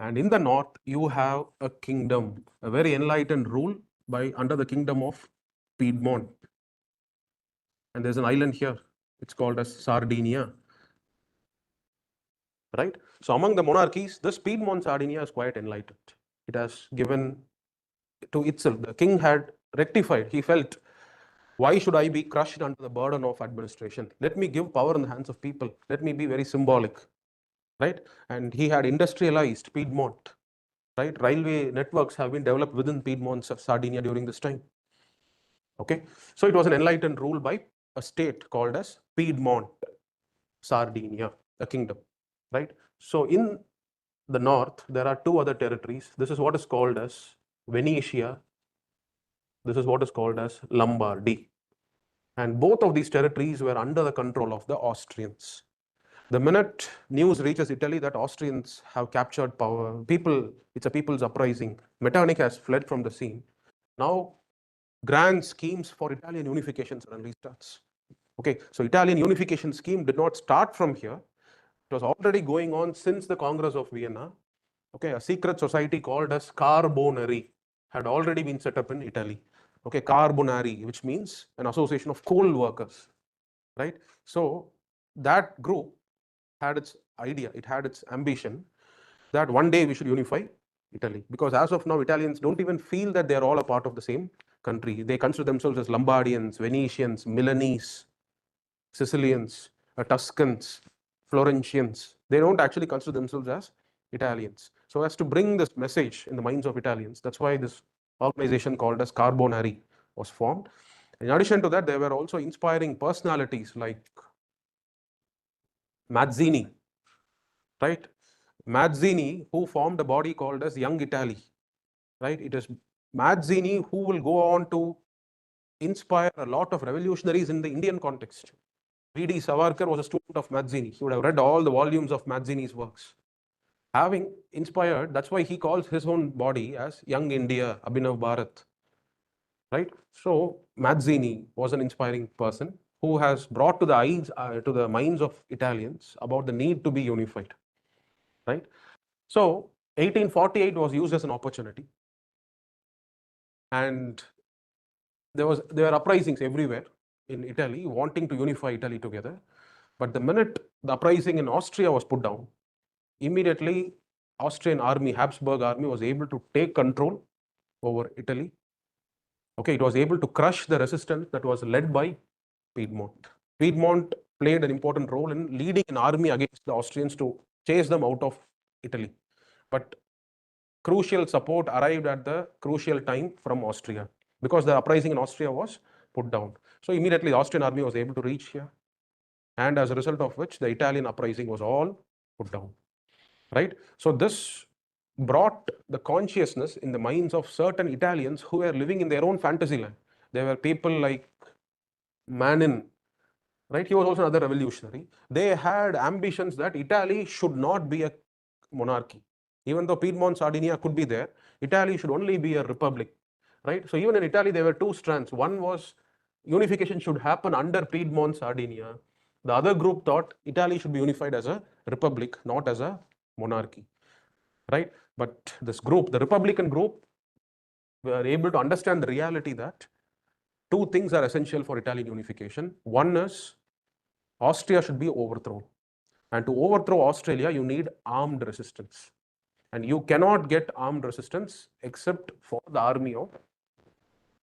And in the north, you have a kingdom, a very enlightened rule by under the kingdom of Piedmont. And there's an island here, it's called as Sardinia. Right? So among the monarchies, this Piedmont Sardinia is quite enlightened. It has given to itself. The king had rectified. He felt, why should I be crushed under the burden of administration? Let me give power in the hands of people. Let me be very symbolic. Right? And he had industrialized Piedmont. Right? Railway networks have been developed within Piedmont Sardinia during this time. Okay, so it was an enlightened rule by a state called as Piedmont Sardinia, a kingdom. Right? So in the north, there are two other territories. This is what is called as Venetia. This is what is called as Lombardy. And both of these territories were under the control of the Austrians. The minute news reaches Italy that Austrians have captured power, it's a people's uprising. Metternich has fled from the scene. Now, grand schemes for Italian unification suddenly starts. Okay, so Italian unification scheme did not start from here. It was already going on since the Congress of Vienna. Okay, a secret society called as Carbonari had already been set up in Italy. Okay, Carbonari, which means an association of coal workers, right? So that group had its idea, it had its ambition that one day we should unify Italy, because as of now, Italians don't even feel that they're all a part of the same country. They consider themselves as Lombardians, Venetians, Milanese, Sicilians, Tuscans, Florentians. They don't actually consider themselves as Italians. So as to bring this message in the minds of Italians, that's why this organization called as Carbonari was formed. In addition to that, there were also inspiring personalities like Mazzini, right? Mazzini, who formed a body called as Young Italy, right? It is Mazzini who will go on to inspire a lot of revolutionaries in the Indian context. V.D. Savarkar was a student of Mazzini. He would have read all the volumes of Mazzini's works. Having inspired, that's why he calls his own body as Young India, Abhinav Bharat. Right? So Mazzini was an inspiring person who has brought to the minds of Italians about the need to be unified. Right? So 1848 was used as an opportunity, and there were uprisings everywhere in Italy wanting to unify Italy together. But the minute the uprising in Austria was put down, immediately Austrian army, Habsburg army, was able to take control over Italy. Okay, it was able to crush the resistance that was led by Piedmont. Piedmont played an important role in leading an army against the Austrians to chase them out of Italy. But crucial support arrived at the crucial time from Austria, because the uprising in Austria was put down. So immediately the Austrian army was able to reach here, and as a result of which the Italian uprising was all put down. Right? So this brought the consciousness in the minds of certain Italians who were living in their own fantasy land. There were people like Manin, right? He was also another revolutionary. They had ambitions that Italy should not be a monarchy. Even though Piedmont Sardinia could be there, Italy should only be a republic, right? So even in Italy, there were two strands. One was unification should happen under Piedmont Sardinia. The other group thought Italy should be unified as a republic, not as a monarchy, right? But this group, the Republican group, were able to understand the reality that two things are essential for Italian unification. One is Austria should be overthrown. And to overthrow Australia, you need armed resistance. And you cannot get armed resistance except for the army of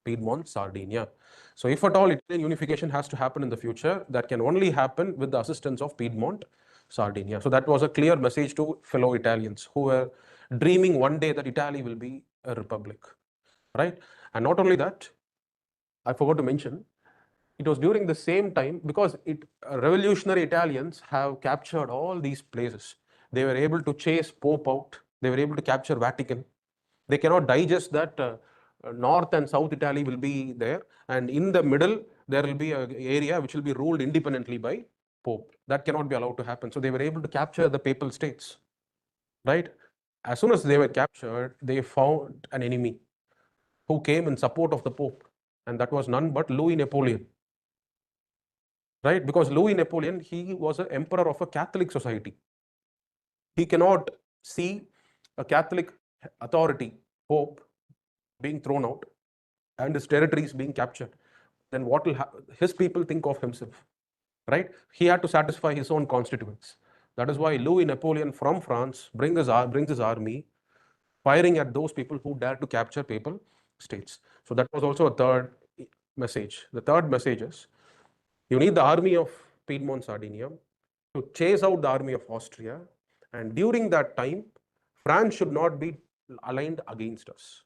Piedmont, Sardinia. So if at all Italian unification has to happen in the future, that can only happen with the assistance of Piedmont, Sardinia. So that was a clear message to fellow Italians who were dreaming one day that Italy will be a republic, right? And not only that, I forgot to mention, it was during the same time, because revolutionary Italians have captured all these places. They were able to chase Pope out. They were able to capture Vatican. They cannot digest that North and South Italy will be there, and in the middle there will be an area which will be ruled independently by Pope. That cannot be allowed to happen. So they were able to capture the papal states, right? As soon as they were captured, they found an enemy who came in support of the Pope, and that was none but Louis Napoleon, right? Because Louis Napoleon, he was an emperor of a Catholic society. He cannot see a Catholic authority, Pope, being thrown out and his territories being captured. Then what will his people think of himself, right? He had to satisfy his own constituents. That is why Louis Napoleon from France brings his army, firing at those people who dared to capture papal states. So that was also a third message. The third message is, you need the army of Piedmont, Sardinia to chase out the army of Austria, and during that time, France should not be aligned against us,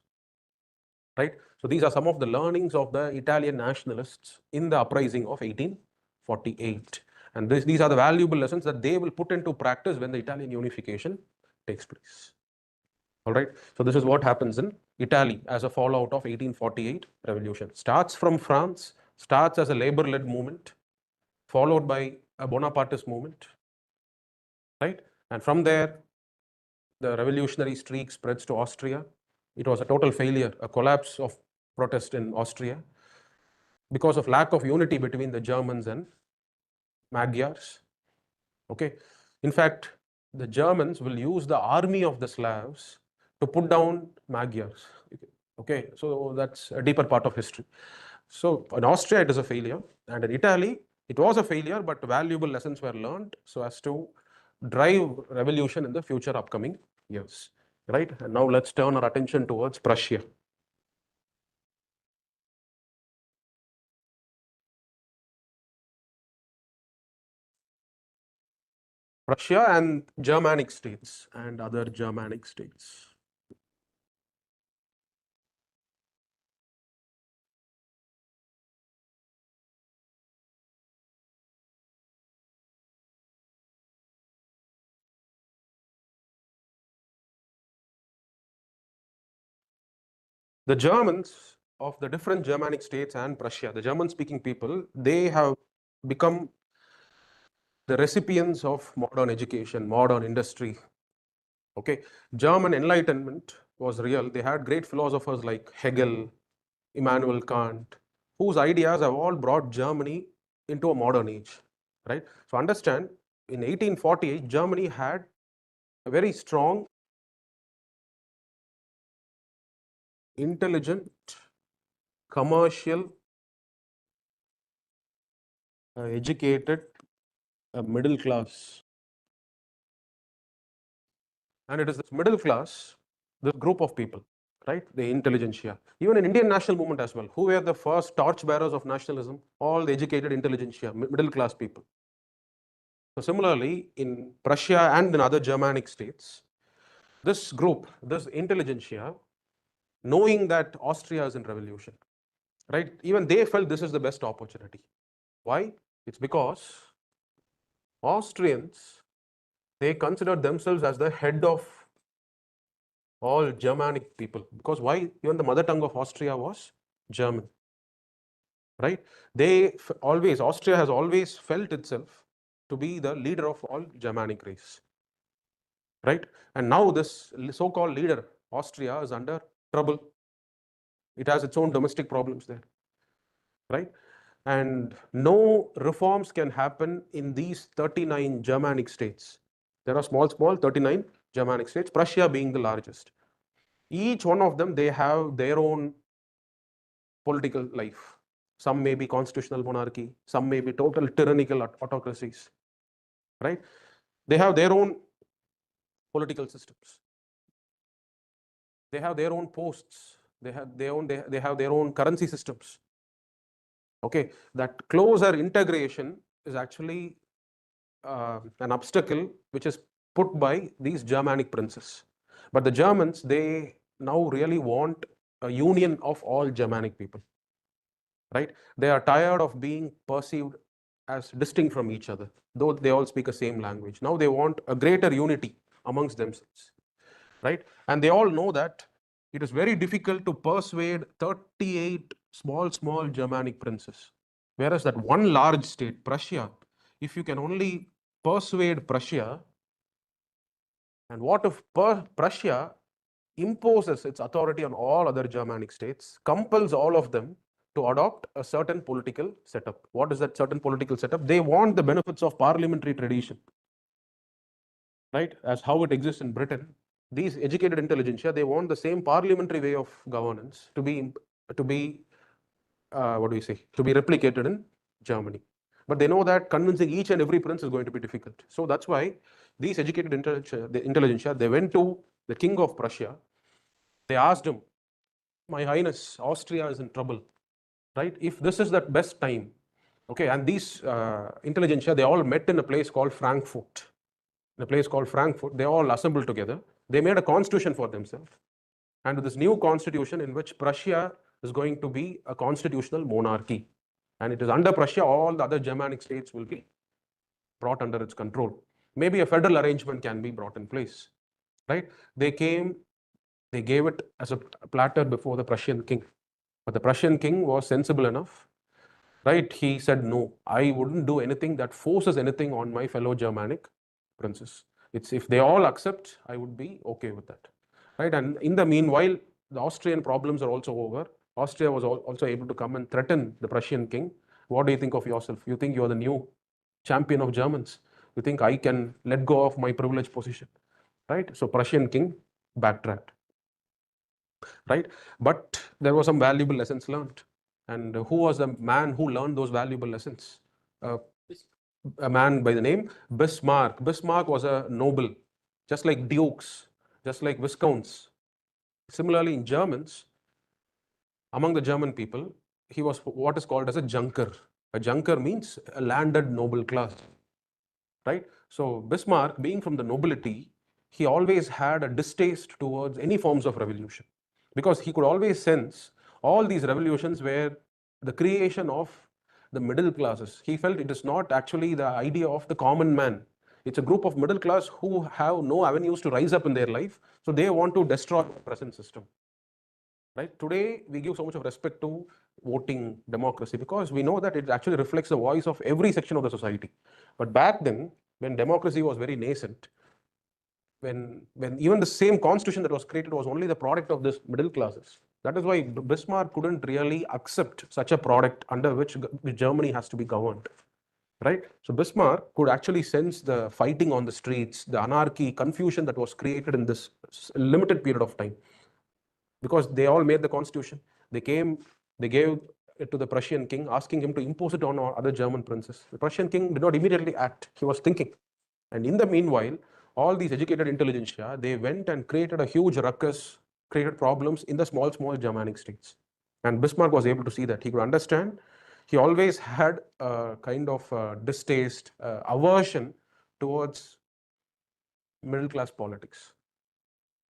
right? So these are some of the learnings of the Italian nationalists in the uprising of 1848. And these are the valuable lessons that they will put into practice when the Italian unification takes place. All right. So this is what happens in Italy as a fallout of 1848 revolution. Starts from France, starts as a labor-led movement, followed by a Bonapartist movement, right? And from there, the revolutionary streak spreads to Austria. It was a total failure, a collapse of protest in Austria because of lack of unity between the Germans and Magyars. Okay. In fact, the Germans will use the army of the Slavs to put down Magyars. Okay, so that's a deeper part of history. So in Austria, it is a failure, and in Italy, it was a failure, but valuable lessons were learned so as to drive revolution in the future upcoming years, right? And now let's turn our attention towards Prussia. Prussia and Germanic states and other Germanic states. The Germans of the different Germanic states and Prussia, the German-speaking people, they have become the recipients of modern education, modern industry. Okay, German Enlightenment was real. They had great philosophers like Hegel, Immanuel Kant, whose ideas have all brought Germany into a modern age, right? So understand, in 1848, Germany had a very strong, intelligent, commercial, educated, middle class. And it is this middle class, this group of people, right? The intelligentsia. Even in Indian national movement as well, who were the first torchbearers of nationalism? All the educated intelligentsia, middle class people. So similarly, in Prussia and in other Germanic states, this group, this intelligentsia, knowing that Austria is in revolution, right? Even they felt this is the best opportunity. Why? It's because Austrians, they considered themselves as the head of all Germanic people. Because why? Even the mother tongue of Austria was German, right? Austria has always felt itself to be the leader of all Germanic race, right? And now this so-called leader, Austria, is under trouble. It has its own domestic problems there, right? And no reforms can happen in these 39 Germanic states. There are small 39 Germanic states, Prussia being the largest. Each one of them, they have their own political life. Some may be constitutional monarchy, some may be total tyrannical autocracies, right? They have their own political systems. They have their own posts They have their own currency systems. Okay, that closer integration is actually an obstacle which is put by these Germanic princes. But the Germans, they now really want a union of all Germanic people, right? They are tired of being perceived as distinct from each other, though they all speak the same language. Now they want a greater unity amongst themselves, right? And they all know that it is very difficult to persuade 38 small Germanic princes. Whereas that one large state, Prussia, if you can only persuade Prussia, and what if Prussia imposes its authority on all other Germanic states, compels all of them to adopt a certain political setup? What is that certain political setup? They want the benefits of parliamentary tradition, right? As how it exists in Britain. These educated intelligentsia, they want the same parliamentary way of governance to be what do you say, to be replicated in Germany. But they know that convincing each and every prince is going to be difficult. So that's why these educated intelligentsia, they went to the king of Prussia. They asked him, My Highness, Austria is in trouble, right? If this is the best time, okay, and these intelligentsia, they all met in a place called Frankfurt. In a place called Frankfurt, they all assembled together. They made a constitution for themselves. And this new constitution in which Prussia is going to be a constitutional monarchy. And it is under Prussia, all the other Germanic states will be brought under its control. Maybe a federal arrangement can be brought in place, right? They came, they gave it as a platter before the Prussian king. But the Prussian king was sensible enough, right? He said, no, I wouldn't do anything that forces anything on my fellow Germanic princes. It's if they all accept, I would be okay with that, right? And in the meanwhile, the Austrian problems are also over. Austria was also able to come and threaten the Prussian king. What do you think of yourself? You think you're the new champion of Germans? You think I can let go of my privileged position, right? So Prussian king backtracked, right? But there were some valuable lessons learned. And who was the man who learned those valuable lessons? A man by the name Bismarck. Bismarck was a noble, just like dukes, just like viscounts. Similarly, in Germans, among the German people, he was what is called as a junker. A junker means a landed noble class, right? So Bismarck, being from the nobility, he always had a distaste towards any forms of revolution, because he could always sense all these revolutions were the creation of the middle classes. He felt it is not actually the idea of the common man. It's a group of middle class who have no avenues to rise up in their life, so they want to destroy the present system. Right? Today, we give so much of respect to voting democracy because we know that it actually reflects the voice of every section of the society. But back then, when democracy was very nascent, when even the same constitution that was created was only the product of this middle classes. That is why Bismarck couldn't really accept such a product under which Germany has to be governed. Right? So Bismarck could actually sense the fighting on the streets, the anarchy, confusion that was created in this limited period of time. Because they all made the constitution. They came, they gave it to the Prussian king, asking him to impose it on other German princes. The Prussian king did not immediately act. He was thinking. And in the meanwhile, all these educated intelligentsia, they went and created a huge ruckus, created problems in the small Germanic states. And Bismarck was able to see that. He could understand. He always had a kind of distaste, aversion towards middle class politics,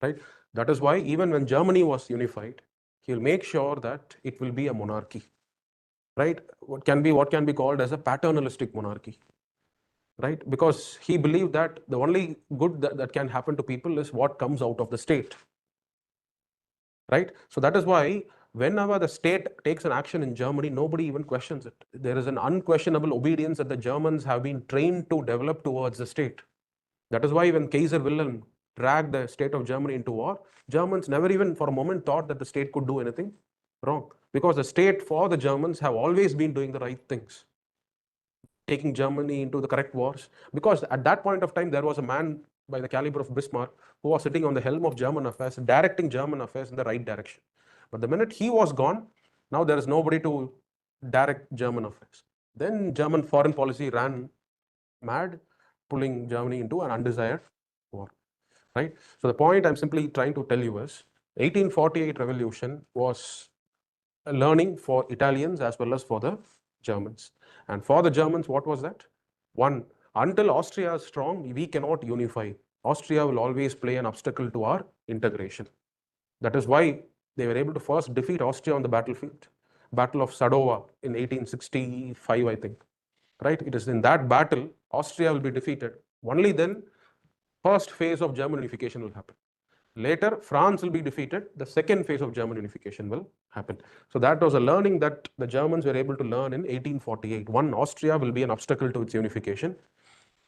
right? That is why even when Germany was unified, he'll make sure that it will be a monarchy, right? What can be called as a paternalistic monarchy, right? Because he believed that the only good that can happen to people is what comes out of the state, right? So that is why whenever the state takes an action in Germany, nobody even questions it. There is an unquestionable obedience that the Germans have been trained to develop towards the state. That is why when Kaiser Wilhelm dragged the state of Germany into war, Germans never even for a moment thought that the state could do anything wrong, because the state for the Germans have always been doing the right things, taking Germany into the correct wars. Because at that point of time, there was a man by the caliber of Bismarck who was sitting on the helm of German affairs, directing German affairs in the right direction. But the minute he was gone, now there is nobody to direct German affairs. Then German foreign policy ran mad, pulling Germany into an undesired war, right? So the point I'm simply trying to tell you is, 1848 revolution was a learning for Italians as well as for the Germans. And for the Germans, what was that? One, until Austria is strong, we cannot unify. Austria will always play an obstacle to our integration. That is why they were able to first defeat Austria on the battlefield, Battle of Sadova in 1865, I think. Right? It is in that battle Austria will be defeated. Only then, first phase of German unification will happen. Later, France will be defeated. The second phase of German unification will happen. So that was a learning that the Germans were able to learn in 1848. One, Austria will be an obstacle to its unification.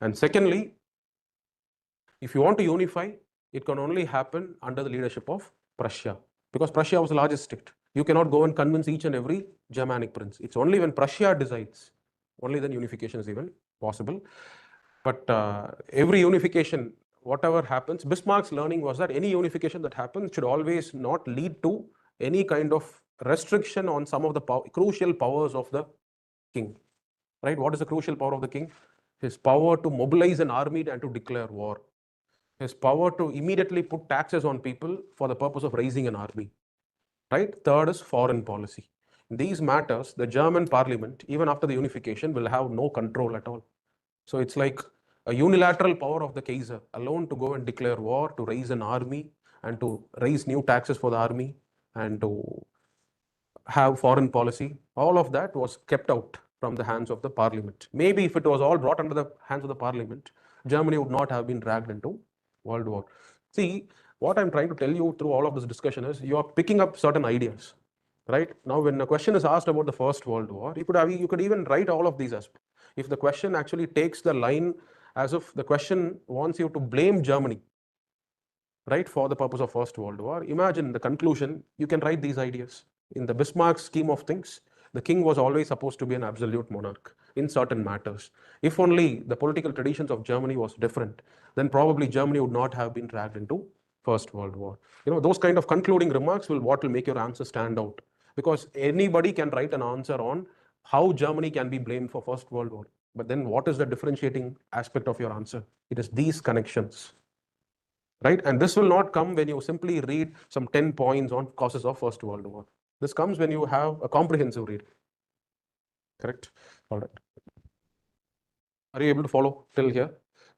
And secondly, if you want to unify, it can only happen under the leadership of Prussia, because Prussia was the largest state. You cannot go and convince each and every Germanic prince. It's only when Prussia decides, only then unification is even possible. But every unification, whatever happens, Bismarck's learning was that any unification that happens should always not lead to any kind of restriction on some of the crucial powers of the king. Right? What is the crucial power of the king? His power to mobilize an army and to declare war. His power to immediately put taxes on people for the purpose of raising an army. Right? Third is foreign policy. In these matters, the German parliament, even after the unification, will have no control at all. So it's like a unilateral power of the Kaiser alone to go and declare war, to raise an army, and to raise new taxes for the army, and to have foreign policy. All of that was kept out from the hands of the parliament. Maybe if it was all brought under the hands of the parliament, Germany would not have been dragged into World War. See, what I'm trying to tell you through all of this discussion is you are picking up certain ideas. Right? Now, when a question is asked about the First World War, you could even write all of these aspects. If the question actually takes the line as if the question wants you to blame Germany, right, for the purpose of First World War, imagine the conclusion, you can write these ideas. In the Bismarck scheme of things, the king was always supposed to be an absolute monarch in certain matters. If only the political traditions of Germany was different, then probably Germany would not have been dragged into First World War. Those kind of concluding remarks what will make your answer stand out. Because anybody can write an answer on how Germany can be blamed for First World War. But then what is the differentiating aspect of your answer? It is these connections. Right? And this will not come when you simply read some 10 points on causes of First World War. This comes when you have a comprehensive read. Correct? All right. Are you able to follow till here?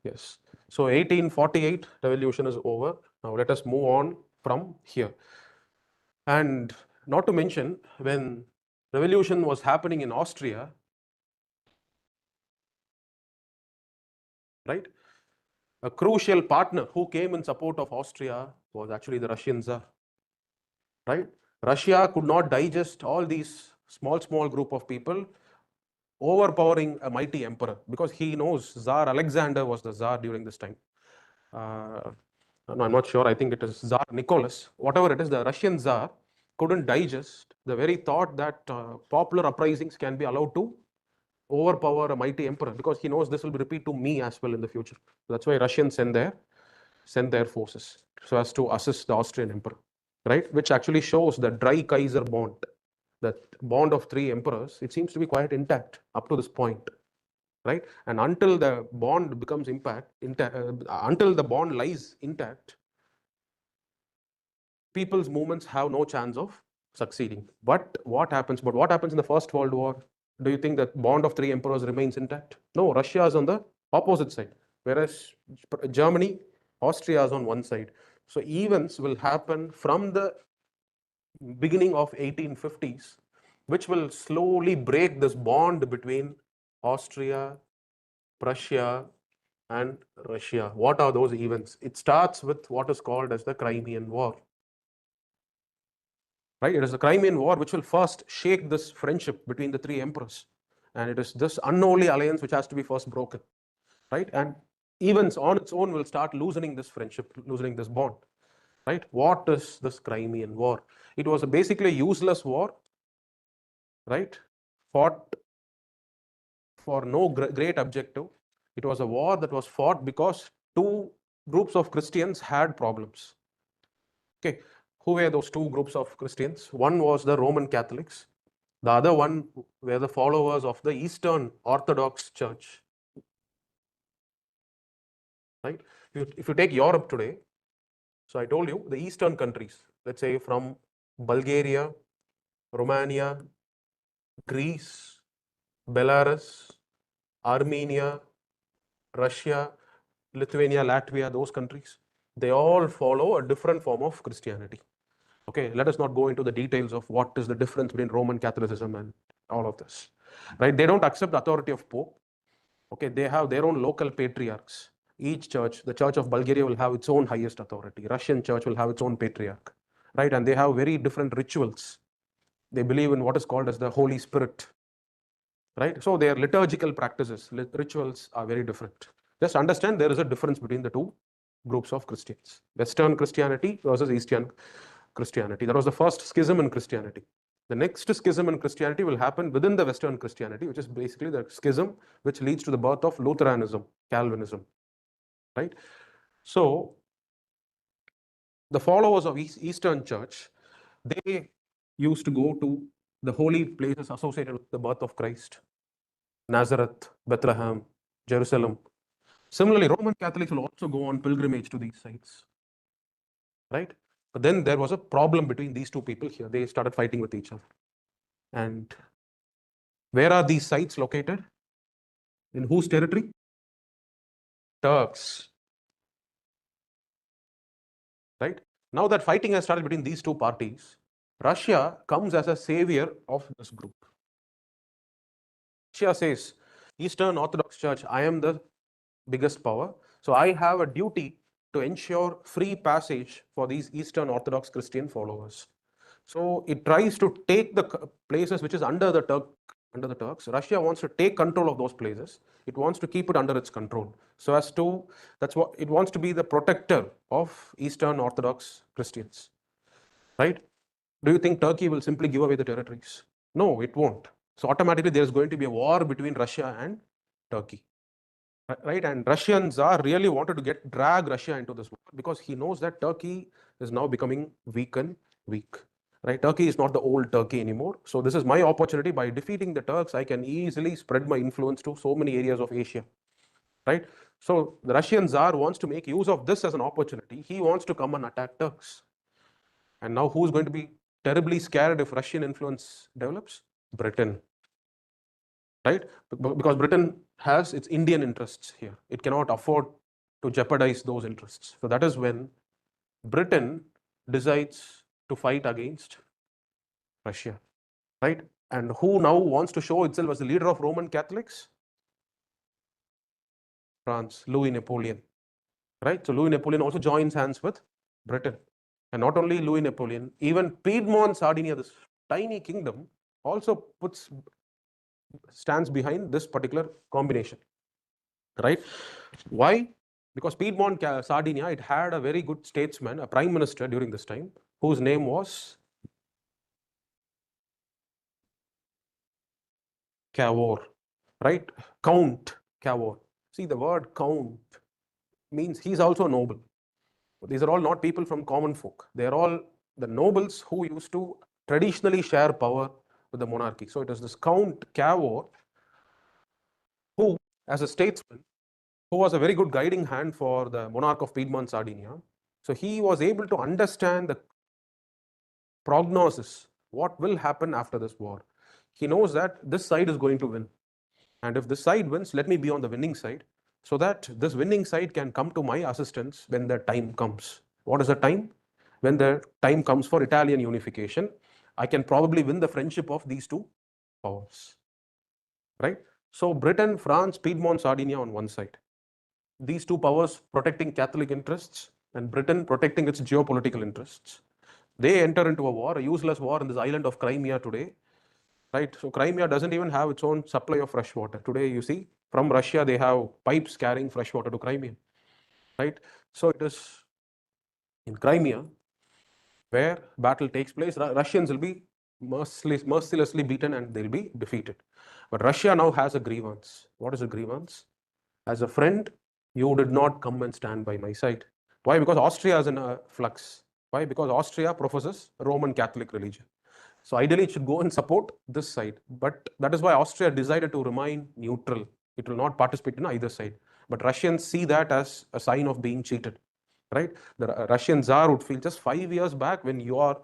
Yes. So 1848 revolution is over. Now let us move on from here. And not to mention, when revolution was happening in Austria, right, a crucial partner who came in support of Austria was actually the Russian Tsar. Right? Russia could not digest all these small group of people overpowering a mighty emperor, because he knows Tsar Alexander was the Tsar during this time. No, I'm not sure. I think it is Tsar Nicholas. Whatever it is, the Russian Tsar couldn't digest the very thought that popular uprisings can be allowed to overpower a mighty emperor, because he knows this will be repeated to me as well in the future. That's why Russians send their forces so as to assist the Austrian emperor, right? Which actually shows the dry Kaiser bond, that bond of three emperors. It seems to be quite intact up to this point, right? And until the bond becomes until the bond lies intact, people's movements have no chance of succeeding. But what happens in the First World War? Do you think that bond of three emperors remains intact? No, Russia is on the opposite side, whereas Germany, Austria is on one side. So events will happen from the beginning of 1850s, which will slowly break this bond between Austria, Prussia, and Russia. What are those events? It starts with what is called as the Crimean War. Right? It is the Crimean War which will first shake this friendship between the three emperors. And it is this unholy alliance which has to be first broken. Right? And events on its own will start loosening this friendship, loosening this bond. Right? What is this Crimean War? It was basically a useless war, right? Fought for no great objective. It was a war that was fought because two groups of Christians had problems. Okay, who were those two groups of Christians? One was the Roman Catholics. The other one were the followers of the Eastern Orthodox Church. Right? If you take Europe today, So I told you the eastern countries, let's say from Bulgaria, Romania, Greece, Belarus, Armenia, Russia, Lithuania, Latvia, those countries, they all follow a different form of Christianity. Okay, let us not go into the details of what is the difference between Roman Catholicism and all of this, right? They don't accept the authority of Pope. Okay, they have their own local patriarchs. Each church, the Church of Bulgaria will have its own highest authority. Russian church will have its own patriarch, right? And they have very different rituals. They believe in what is called as the Holy Spirit, right? So their liturgical practices, rituals are very different. Just understand there is a difference between the two groups of Christians: Western Christianity versus Eastern Christianity. That was the first schism in Christianity. The next schism in Christianity will happen within the Western Christianity, which is basically the schism which leads to the birth of Lutheranism, Calvinism, right? So the followers of Eastern Church, they used to go to the holy places associated with the birth of Christ: Nazareth, Bethlehem, Jerusalem. Similarly, Roman Catholics will also go on pilgrimage to these sites, right? But then there was a problem between these two people here. They started fighting with each other. And where are these sites located? In whose territory? Turks, right? Now that fighting has started between these two parties, Russia comes as a savior of this group. Russia says, Eastern Orthodox Church, I am the biggest power, so I have a duty to ensure free passage for these Eastern Orthodox Christian followers. So it tries to take the places which is under the Turks. Russia wants to take control of those places. It wants to keep it under its control. So as to, that's what it wants to be, the protector of Eastern Orthodox Christians, right? Do you think Turkey will simply give away the territories? No, it won't. So automatically there's going to be a war between Russia and Turkey, right? And Russian Tsar really wanted to drag Russia into this war because he knows that Turkey is now becoming weak and weak, right? Turkey is not the old Turkey anymore. So this is my opportunity. By defeating the Turks, I can easily spread my influence to so many areas of Asia, right? So the Russian Tsar wants to make use of this as an opportunity. He wants to come and attack Turks. And now who's going to be terribly scared if Russian influence develops? Britain, right? Because Britain has its Indian interests here. It cannot afford to jeopardize those interests. So that is when Britain decides to fight against Russia, right? And who now wants to show itself as the leader of Roman Catholics? France, Louis Napoleon, right? So Louis Napoleon also joins hands with Britain. And not only Louis Napoleon, even Piedmont, Sardinia, this tiny kingdom, also stands behind this particular combination, right? Why? Because Piedmont, Sardinia, it had a very good statesman, a prime minister during this time, whose name was Cavour, right? Count Cavour. See, the word count means he's also noble. These are all not people from common folk. They are all the nobles who used to traditionally share power with the monarchy. So it is this Count Cavour who, as a statesman, who was a very good guiding hand for the monarch of Piedmont, Sardinia. So he was able to understand the prognosis, what will happen after this war. He knows that this side is going to win. And if this side wins, let me be on the winning side so that this winning side can come to my assistance when the time comes. What is the time? When the time comes for Italian unification, I can probably win the friendship of these two powers, right? So Britain, France, Piedmont, Sardinia on one side. These two powers protecting Catholic interests and Britain protecting its geopolitical interests. They enter into a war, a useless war in this island of Crimea today, right? So Crimea doesn't even have its own supply of fresh water. Today, you see, from Russia, they have pipes carrying fresh water to Crimea, right? So it is in Crimea where battle takes place. Russians will be mercilessly beaten and they'll be defeated. But Russia now has a grievance. What is a grievance? As a friend, you did not come and stand by my side. Why? Because Austria is in a flux. Why? Because Austria professes Roman Catholic religion. So ideally, it should go and support this side. But that is why Austria decided to remain neutral. It will not participate in either side. But Russians see that as a sign of being cheated. right? The Russian Tsar would feel just 5 years back when your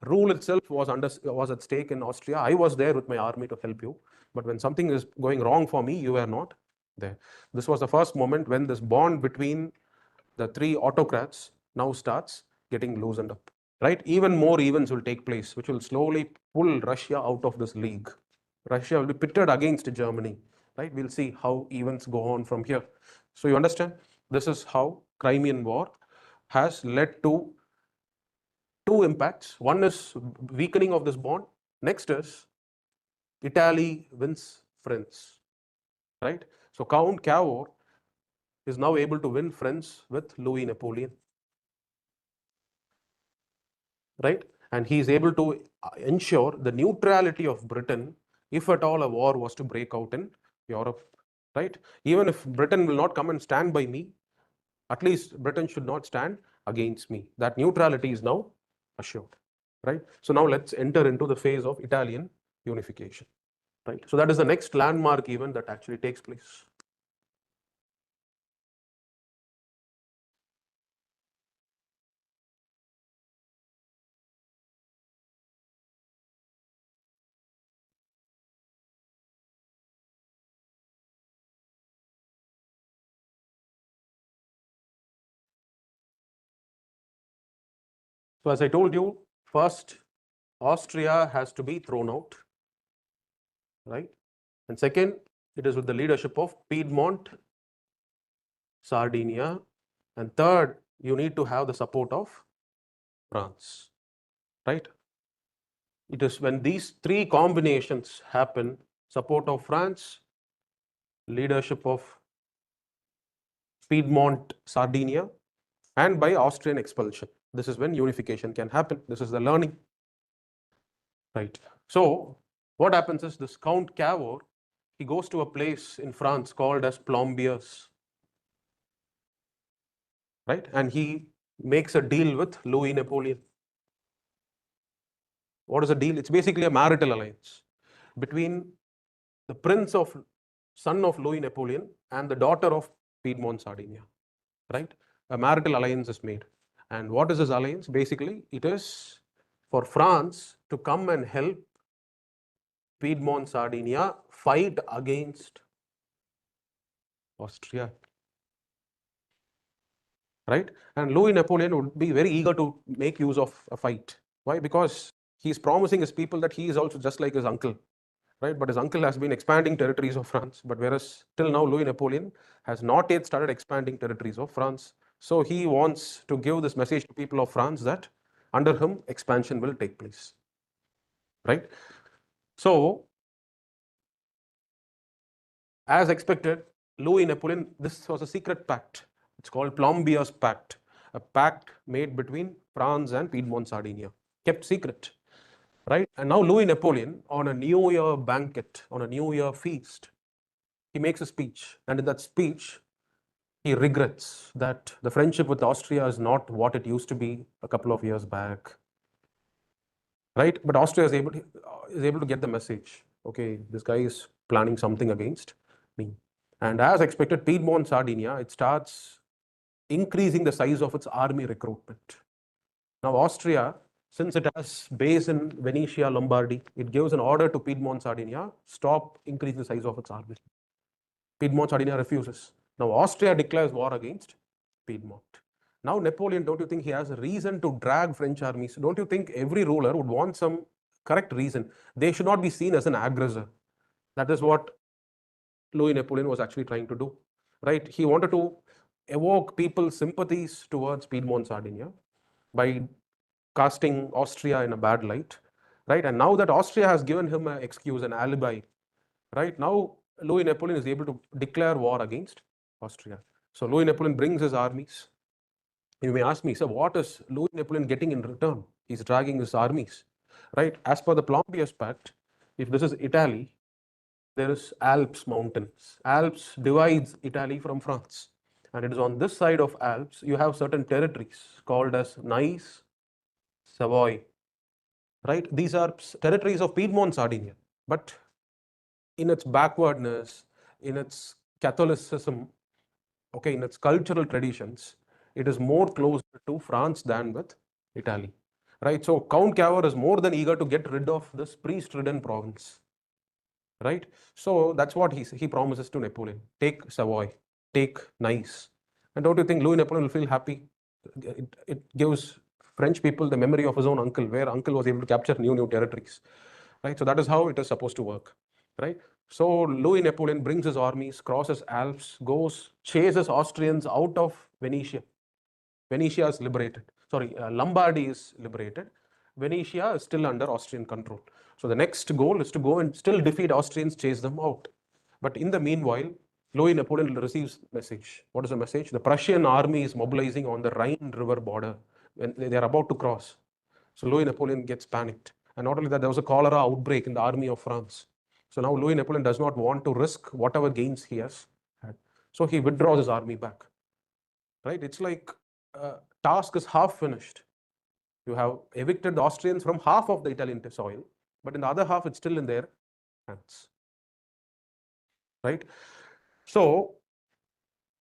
rule itself was at stake in Austria, I was there with my army to help you. But when something is going wrong for me, you were not there. This was the first moment when this bond between the three autocrats now starts getting loosened up, right? Even more events will take place, which will slowly pull Russia out of this league. Russia will be pitted against Germany, right? We'll see how events go on from here. So you understand, this is how Crimean War has led to two impacts. One is weakening of this bond. Next is Italy wins France, right? So Count Cavour is now able to win France with Louis Napoleon, right? And he is able to ensure the neutrality of Britain if at all a war was to break out in Europe, right? Even if Britain will not come and stand by me, at least Britain should not stand against me. That neutrality is now assured, right? So now let's enter into the phase of Italian unification, right? So that is the next landmark event that actually takes place. So as I told you, first Austria has to be thrown out, right? And second, it is with the leadership of Piedmont, Sardinia, and third, you need to have the support of France, right? It is when these three combinations happen, support of France, leadership of Piedmont, Sardinia, and by Austrian expulsion. This is when unification can happen. This is the learning, right? So what happens is this Count Cavour, he goes to a place in France called as Plombiers, right? And he makes a deal with Louis Napoleon. What is the deal? It's basically a marital alliance between the son of Louis Napoleon and the daughter of Piedmont, Sardinia, right? A marital alliance is made. And what is this alliance? Basically, it is for France to come and help Piedmont, Sardinia fight against Austria, right? And Louis Napoleon would be very eager to make use of a fight. Why? Because he's promising his people that he is also just like his uncle, right? But his uncle has been expanding territories of France, but whereas till now Louis Napoleon has not yet started expanding territories of France. So he wants to give this message to people of France that under him expansion will take place, right? So as expected, Louis Napoleon, this was a secret pact. It's called Plombiers Pact, a pact made between France and Piedmont, Sardinia, kept secret, right? And now Louis Napoleon, on a New Year banquet, on a New Year feast, he makes a speech. And in that speech, he regrets that the friendship with Austria is not what it used to be a couple of years back, right? But Austria is able to get the message. Okay, this guy is planning something against me. And as expected, Piedmont, Sardinia, it starts increasing the size of its army recruitment. Now, Austria, since it has base in Venetia, Lombardy, it gives an order to Piedmont, Sardinia, stop increasing the size of its army. Piedmont, Sardinia refuses. Now, Austria declares war against Piedmont. Now, Napoleon, don't you think he has a reason to drag French armies? Don't you think every ruler would want some correct reason? They should not be seen as an aggressor. That is what Louis Napoleon was actually trying to do, right? He wanted to evoke people's sympathies towards Piedmont, Sardinia by casting Austria in a bad light, right? And now that Austria has given him an excuse, an alibi, right? Now Louis Napoleon is able to declare war against Austria. So Louis Napoleon brings his armies. You may ask me, so what is Louis Napoleon getting in return? He's dragging his armies, right? As per the Plombiers Pact, if this is Italy, there is Alps mountains. Alps divides Italy from France. And it is on this side of Alps, you have certain territories called as Nice, Savoy, right? These are territories of Piedmont, Sardinia. But in its backwardness, in its Catholicism, okay, in its cultural traditions, it is more closer to France than with Italy, right? So Count Cavour is more than eager to get rid of this priest-ridden province, right? So that's what he promises to Napoleon. Take Savoy, take Nice. And don't you think Louis Napoleon will feel happy? It gives French people the memory of his own uncle, where uncle was able to capture new territories, right? So that is how it is supposed to work, right? So Louis Napoleon brings his armies, crosses Alps, goes, chases Austrians out of Venetia. Venetia is liberated. Sorry, Lombardy is liberated. Venetia is still under Austrian control. So the next goal is to go and still defeat Austrians, chase them out. But in the meanwhile, Louis Napoleon receives message. What is the message? The Prussian army is mobilizing on the Rhine River border when they are about to cross. So Louis Napoleon gets panicked. And not only that, there was a cholera outbreak in the army of France. So now Louis Napoleon does not want to risk whatever gains he has had. So he withdraws his army back. Right? It's like task is half finished. You have evicted the Austrians from half of the Italian soil, but in the other half, it's still in their hands. Right? So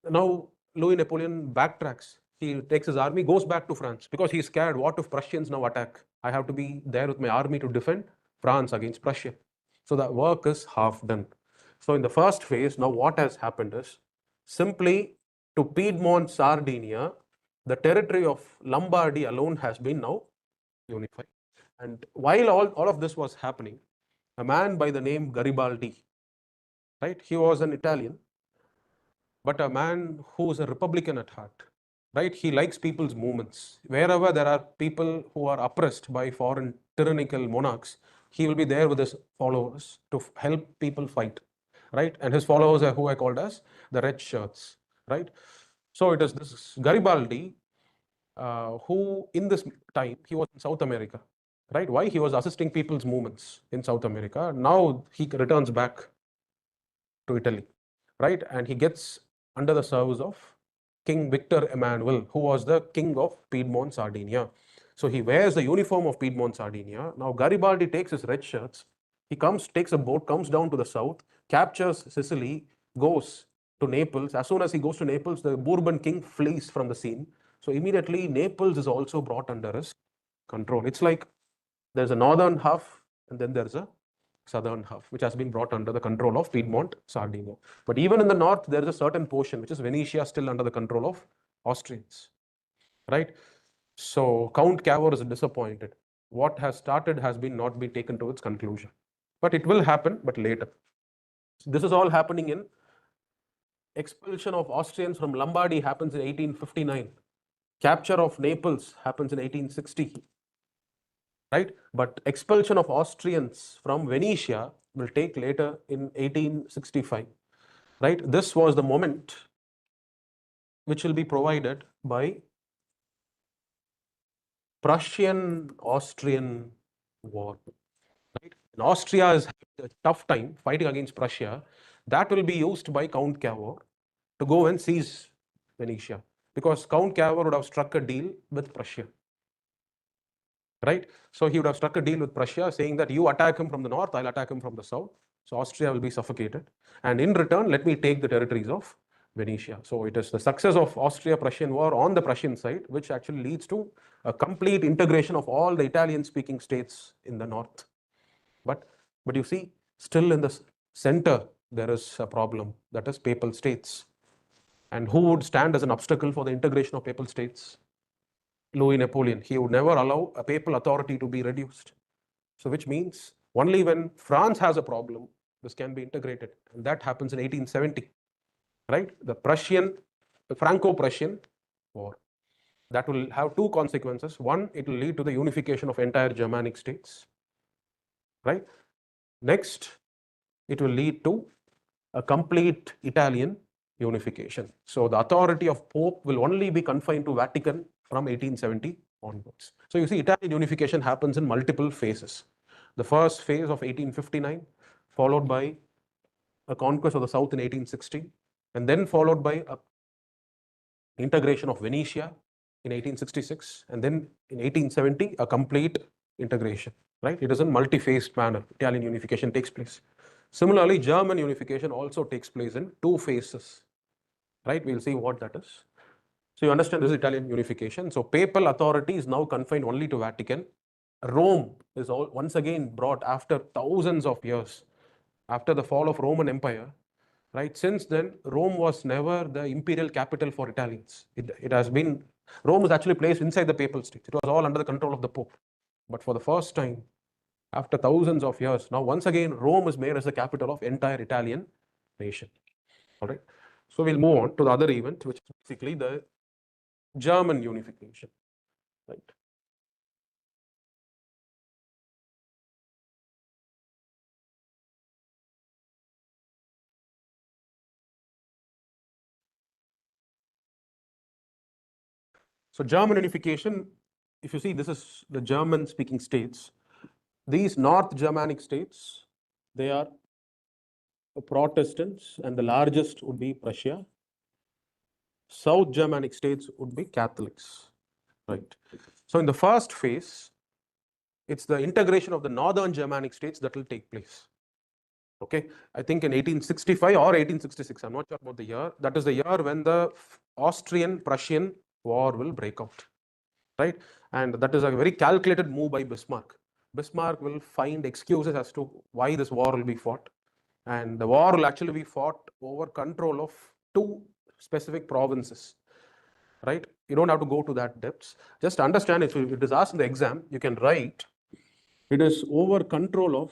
now Louis Napoleon backtracks. He takes his army, goes back to France because he's scared. What if Prussians now attack? I have to be there with my army to defend France against Prussia. So the work is half done. So in the first phase, now what has happened is simply to Piedmont, Sardinia, the territory of Lombardy alone has been now unified. And while all of this was happening, a man by the name Garibaldi, right? He was an Italian, but a man who is a Republican at heart, right? He likes people's movements. Wherever there are people who are oppressed by foreign tyrannical monarchs, he will be there with his followers to help people fight, right? And his followers are who I called as the red shirts, right? So it is this Garibaldi who in this time, he was in South America, right? Why? He was assisting people's movements in South America. Now he returns back to Italy, right? And he gets under the service of King Victor Emmanuel, who was the king of Piedmont, Sardinia. So he wears the uniform of Piedmont, Sardinia. Now Garibaldi takes his red shirts. He comes, takes a boat, comes down to the south, captures Sicily, goes to Naples. As soon as he goes to Naples, the Bourbon king flees from the scene. So immediately Naples is also brought under his control. It's like there's a northern half and then there's a southern half, which has been brought under the control of Piedmont, Sardinia. But even in the north, there is a certain portion, which is Venetia, still under the control of Austrians, right? So Count Cavour is disappointed. What has started has been not been taken to its conclusion. But it will happen, but later. So this is all happening in expulsion of Austrians from Lombardy happens in 1859. Capture of Naples happens in 1860. Right? But expulsion of Austrians from Venetia will take later in 1865. Right? This was the moment which will be provided by Prussian-Austrian war. Right? And Austria is having a tough time fighting against Prussia. That will be used by Count Cavour to go and seize Venetia, because Count Cavour would have struck a deal with Prussia. Right? So he would have struck a deal with Prussia saying that you attack him from the north, I'll attack him from the south. So Austria will be suffocated. And in return, let me take the territories of Venetia. So it is the success of Austria-Prussian war on the Prussian side, which actually leads to a complete integration of all the Italian-speaking states in the north. But you see, still in the center, there is a problem, that is papal states. And who would stand as an obstacle for the integration of papal states? Louis Napoleon. He would never allow a papal authority to be reduced. So which means only when France has a problem, this can be integrated. And that happens in 1870, right? The Franco-Prussian war. That will have two consequences. One, it will lead to the unification of entire Germanic states, right? Next, it will lead to a complete Italian unification. So the authority of Pope will only be confined to Vatican from 1870 onwards. So you see, Italian unification happens in multiple phases. The first phase of 1859, followed by a conquest of the south in 1860, and then followed by a integration of Venetia in 1866, and then in 1870 a complete integration. Right? It is in multi-phased manner. Italian unification takes place. Similarly, German unification also takes place in two phases. Right? We'll see what that is. So you understand this is Italian unification. So papal authority is now confined only to Vatican. Rome is once again brought after thousands of years, after the fall of Roman Empire. Right? Since then, Rome was never the imperial capital for Italians. It has been, Rome was actually placed inside the papal states. It was all under the control of the Pope. But for the first time, after thousands of years, now once again, Rome is made as the capital of entire Italian nation. All right. So we'll move on to the other event, which is basically the German unification. Right. So German unification, if you see, this is the German-speaking states. These North Germanic states, they are Protestants, and the largest would be Prussia. South Germanic states would be Catholics, right? So in the first phase, it's the integration of the Northern Germanic states that will take place. Okay, I think in 1865 or 1866, I'm not sure about the year. That is the year when the Austrian-Prussian war will break out, right? And that is a very calculated move by Bismarck. Bismarck will find excuses as to why this war will be fought. And the war will actually be fought over control of two specific provinces, right? You don't have to go to that depths. Just understand, if it is asked in the exam, you can write, it is over control of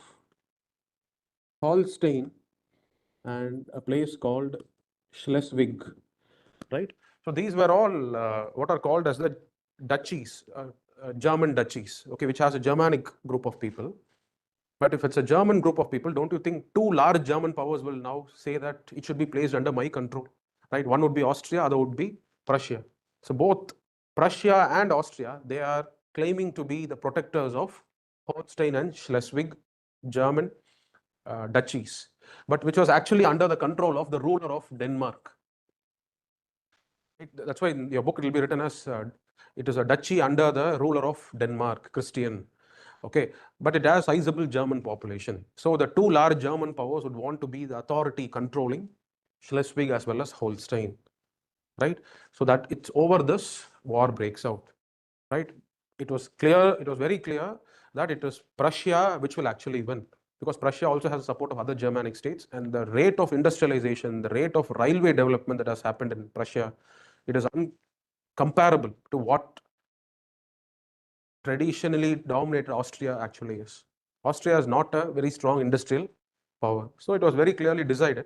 Holstein and a place called Schleswig, right? So these were all what are called as the duchies, German duchies, okay, which has a Germanic group of people. But if it's a German group of people, don't you think two large German powers will now say that it should be placed under my control, right? One would be Austria, other would be Prussia. So both Prussia and Austria, they are claiming to be the protectors of Holstein and Schleswig German duchies, but which was actually under the control of the ruler of Denmark. That's why in your book it will be written as it is a duchy under the ruler of Denmark, Christian. Okay, but it has sizable German population. So the two large German powers would want to be the authority controlling Schleswig as well as Holstein, right? So that it's over this war breaks out, right? It was clear, it was very clear that it is Prussia which will actually win, because Prussia also has support of other Germanic states, and the rate of industrialization, the rate of railway development that has happened in Prussia, it is uncomparable to what traditionally dominated Austria actually is. Austria is not a very strong industrial power. So it was very clearly decided.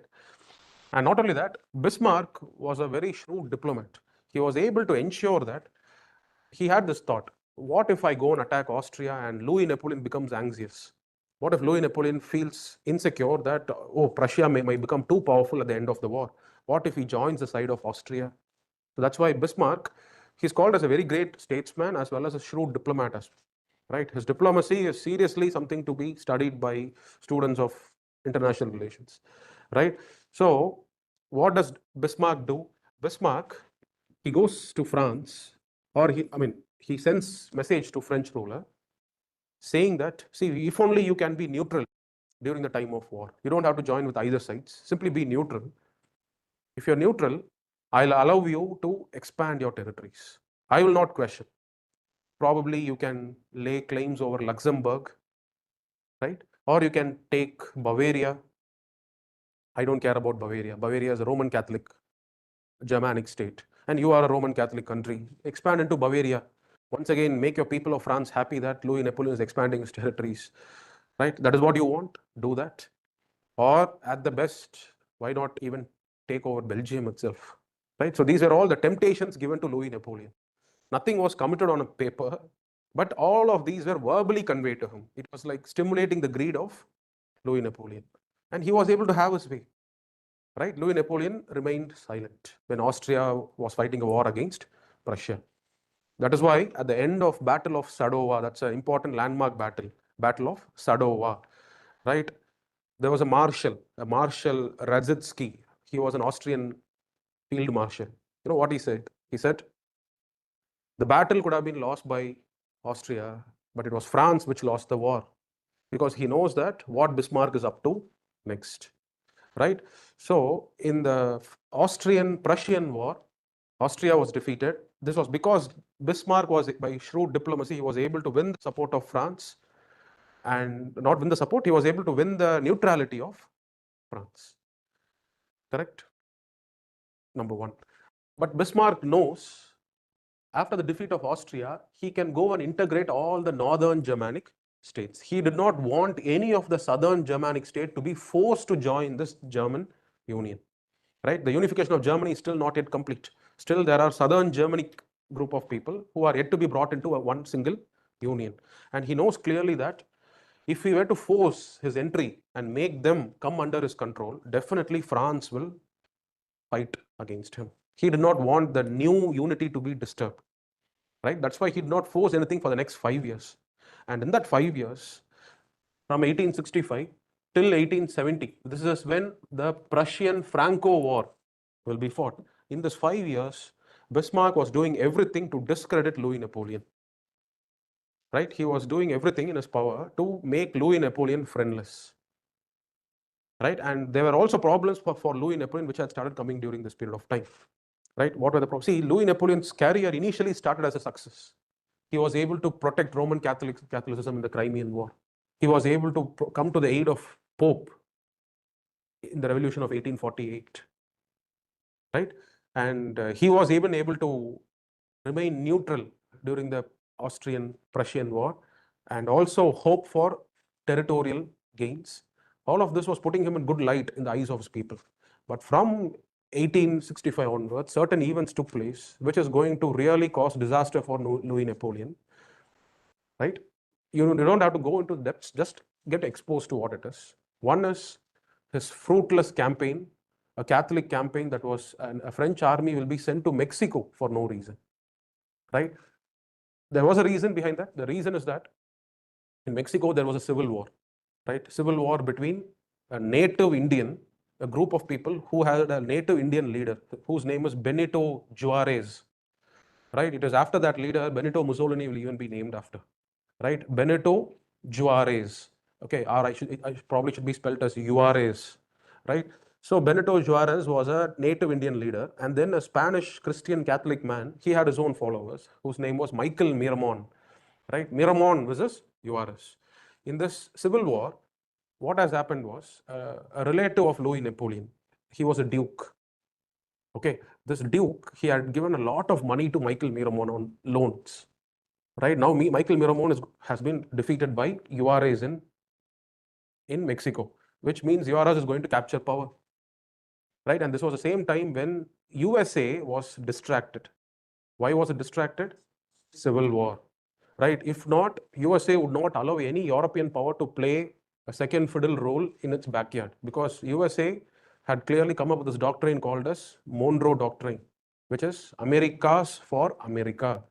And not only that, Bismarck was a very shrewd diplomat. He was able to ensure that he had this thought, what if I go and attack Austria and Louis Napoleon becomes anxious? What if Louis Napoleon feels insecure that, oh, Prussia might become too powerful at the end of the war? What if he joins the side of Austria? So that's why Bismarck, he's called as a very great statesman as well as a shrewd diplomat, right? His diplomacy is seriously something to be studied by students of international relations, right? So what does Bismarck do? Bismarck, he goes to France, or he sends message to French ruler saying that, see, if only you can be neutral during the time of war. You don't have to join with either sides. Simply be neutral. If you're neutral, I'll allow you to expand your territories. I will not question. Probably you can lay claims over Luxembourg, right? Or you can take Bavaria. I don't care about Bavaria. Bavaria is a Roman Catholic Germanic state, and you are a Roman Catholic country. Expand into Bavaria. Once again, make your people of France happy that Louis Napoleon is expanding his territories, right? That is what you want. Do that. Or at the best, why not even take over Belgium itself, right? So these are all the temptations given to Louis Napoleon. Nothing was committed on a paper, but all of these were verbally conveyed to him. It was like stimulating the greed of Louis Napoleon. And he was able to have his way, right? Louis Napoleon remained silent when Austria was fighting a war against Prussia. That is why at the end of Battle of Sadowa, that's an important landmark battle, Battle of Sadowa, right? There was a Marshal Radzitsky. He was an Austrian field marshal. You know what he said? He said, the battle could have been lost by Austria, but it was France which lost the war, because he knows that what Bismarck is up to next, right? So in the Austrian-Prussian war, Austria was defeated. This was because Bismarck was, by shrewd diplomacy, he was able to win the support of France, and not win the support, he was able to win the neutrality of France. Correct? Number one. But Bismarck knows after the defeat of Austria, he can go and integrate all the northern Germanic states. He did not want any of the southern Germanic state to be forced to join this German union. Right? The unification of Germany is still not yet complete. Still, there are southern Germanic group of people who are yet to be brought into one single union. And he knows clearly that if he were to force his entry and make them come under his control, definitely France will fight against him. He did not want the new unity to be disturbed. Right? That's why he did not force anything for the next 5 years. And in that 5 years, from 1865 till 1870, this is when the Prussian-Franco War will be fought. In this 5 years, Bismarck was doing everything to discredit Louis Napoleon. Right? He was doing everything in his power to make Louis Napoleon friendless. Right? And there were also problems for Louis Napoleon which had started coming during this period of time. Right? What were the problems? See, Louis Napoleon's career initially started as a success. He was able to protect Roman Catholicism in the Crimean War. He was able to come to the aid of Pope in the revolution of 1848. Right? And he was even able to remain neutral during the Austrian-Prussian War and also hope for territorial gains. All of this was putting him in good light in the eyes of his people. But from 1865 onwards, certain events took place which is going to really cause disaster for Louis Napoleon. Right? You don't have to go into depths, just get exposed to what it is. One is his fruitless campaign, a Catholic campaign that was a French army will be sent to Mexico for no reason. Right? There was a reason behind that. The reason is that in Mexico there was a civil war. Right? Civil war between a native Indian, a group of people who had a native Indian leader whose name was Benito Juarez. Right? It is after that leader Benito Mussolini will even be named after. Right? Benito Juarez. Okay, or I probably should be spelled as Juarez. Right? So Benito Juarez was a native Indian leader, and then a Spanish Christian Catholic man. He had his own followers, whose name was Michael Miramon. Right? Miramon versus Juarez. In this civil war, what has happened was a relative of Louis Napoleon. He was a duke. Okay, this duke, he had given a lot of money to Michael Miramon on loans. Right now, Michael Miramon has been defeated by Juarez in Mexico, which means Juarez is going to capture power. Right, and this was the same time when USA was distracted. Why was it distracted? Civil war. Right, if not, USA would not allow any European power to play a second fiddle role in its backyard, because USA had clearly come up with this doctrine called as Monroe Doctrine, which is Americas for America.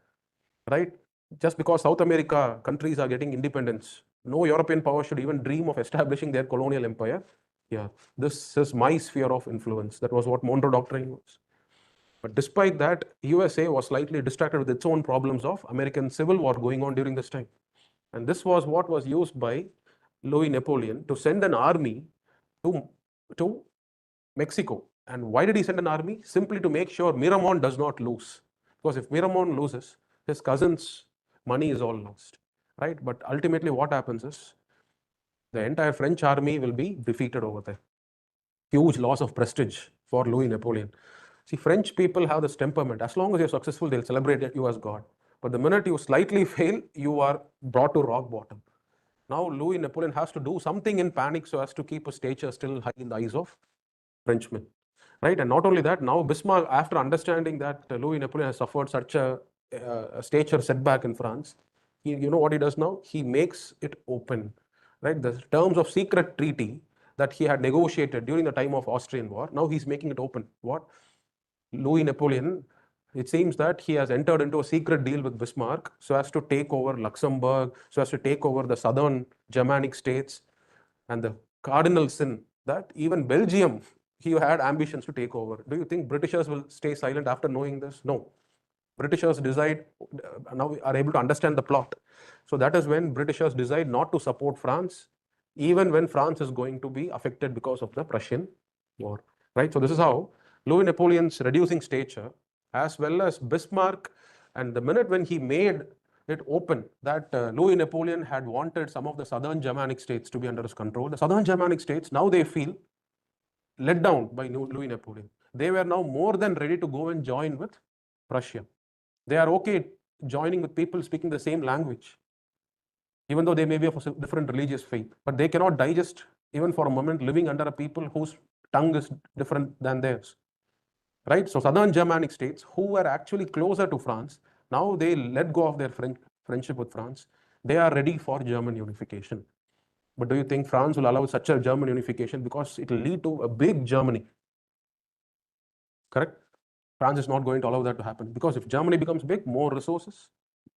Right? Just because South America countries are getting independence, no European power should even dream of establishing their colonial empire. Yeah, this is my sphere of influence. That was what Monroe Doctrine was. But despite that, USA was slightly distracted with its own problems of American Civil War going on during this time. And this was what was used by Louis Napoleon to send an army to Mexico. And why did he send an army? Simply to make sure Miramon does not lose. Because if Miramon loses, his cousin's money is all lost. Right? But ultimately what happens is the entire French army will be defeated over there. Huge loss of prestige for Louis Napoleon. See, French people have this temperament. As long as you're successful, they'll celebrate you as God. But the minute you slightly fail, you are brought to rock bottom. Now, Louis Napoleon has to do something in panic so as to keep his stature still high in the eyes of Frenchmen. Right? And not only that, now Bismarck, after understanding that Louis Napoleon has suffered such a stature setback in France, you know what he does now? He makes it open. Right? The terms of secret treaty that he had negotiated during the time of Austrian War, now he's making it open. What? Louis Napoleon, it seems that he has entered into a secret deal with Bismarck so as to take over Luxembourg, so as to take over the southern Germanic states, and the cardinal sin that even Belgium, he had ambitions to take over. Do you think Britishers will stay silent after knowing this? No. Britishers decide, now are able to understand the plot. So that is when Britishers decide not to support France, even when France is going to be affected because of the Prussian War. Right? So this is how Louis Napoleon's reducing stature as well as Bismarck. And the minute when he made it open that Louis Napoleon had wanted some of the southern Germanic states to be under his control, the southern Germanic states, now they feel let down by Louis Napoleon. They were now more than ready to go and join with Prussia. They are okay joining with people speaking the same language, even though they may be of a different religious faith, but they cannot digest even for a moment living under a people whose tongue is different than theirs. Right? So southern Germanic states who were actually closer to France, now they let go of their friendship with France. They are ready for German unification. But do you think France will allow such a German unification? Because it will lead to a big Germany. Correct? France is not going to allow that to happen, because if Germany becomes big, more resources,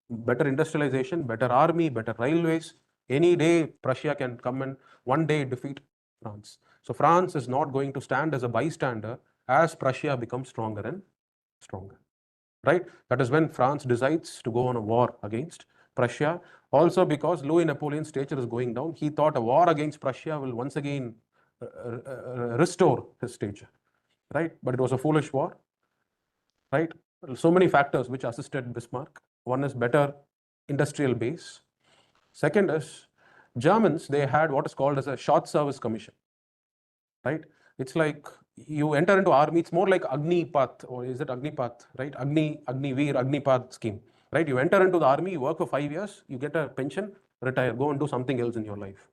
better industrialization, better army, better railways, any day Prussia can come and one day defeat France. So France is not going to stand as a bystander as Prussia becomes stronger and stronger. Right? That is when France decides to go on a war against Prussia. Also because Louis Napoleon's stature is going down, he thought a war against Prussia will once again restore his stature. Right? But it was a foolish war. Right? So many factors which assisted Bismarck. One is better industrial base. Second is Germans, they had what is called as a short service commission. Right? It's like you enter into army, it's more like Agnipath, or is it Agnipath, right? Agniveer, Agnipath scheme, right? You enter into the army, you work for 5 years, you get a pension, retire, go and do something else in your life.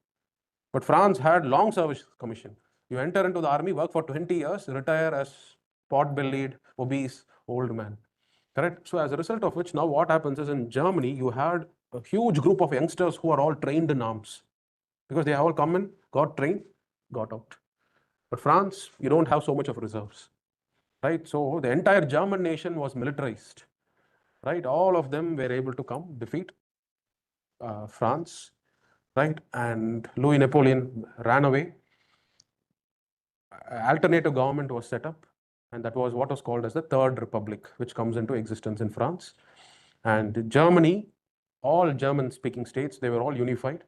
But France had long service commission. You enter into the army, work for 20 years, retire as pot-bellied, obese, old man. Correct? So as a result of which, now what happens is in Germany, you had a huge group of youngsters who are all trained in arms, because they have all come in, got trained, got out. But France, you don't have so much of reserves, right? So the entire German nation was militarized, right? All of them were able to come defeat France, right? And Louis Napoleon ran away. Alternative government was set up, and that was what was called as the Third Republic, which comes into existence in France. And Germany, all German-speaking states, they were all unified.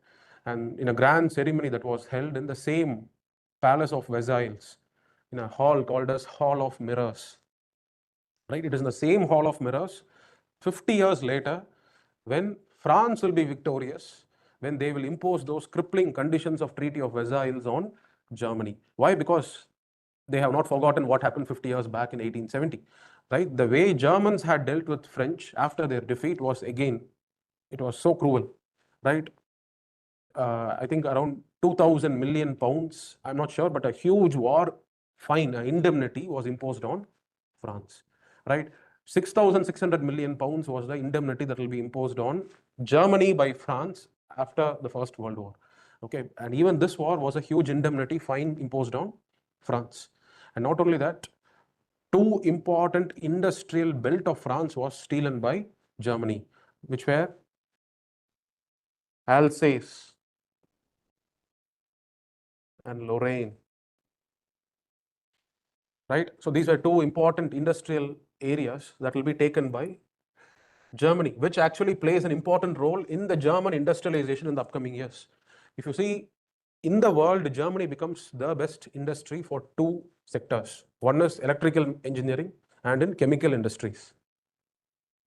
And in a grand ceremony that was held in the same Palace of Versailles, in a hall called as Hall of Mirrors. Right? It is in the same Hall of Mirrors, 50 years later, when France will be victorious, when they will impose those crippling conditions of Treaty of Versailles on Germany. Why? Because they have not forgotten what happened 50 years back in 1870. Right? The way Germans had dealt with French after their defeat was, again, it was so cruel. Right? I think around 2,000 million pounds, I'm not sure, but a huge war fine, indemnity was imposed on France. Right? 6,600 million pounds was the indemnity that will be imposed on Germany by France after the First World War. Okay, and even this war was a huge indemnity fine imposed on France. And not only that, two important industrial belt of France was stolen by Germany, which were Alsace and Lorraine. Right? So these are two important industrial areas that will be taken by Germany, which actually plays an important role in the German industrialization in the upcoming years. If you see, in the world, Germany becomes the best industry for two sectors. One is electrical engineering and in chemical industries.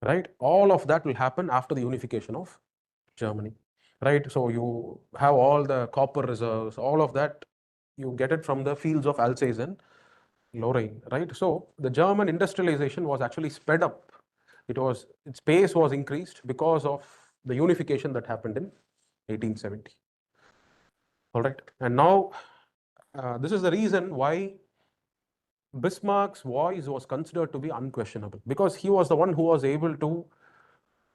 Right? All of that will happen after the unification of Germany. Right? So you have all the copper reserves, all of that, you get it from the fields of Alsace and Lorraine, right? So the German industrialization was actually sped up. Its pace was increased because of the unification that happened in 1870. All right, and now this is the reason why Bismarck's voice was considered to be unquestionable, because he was the one who was able to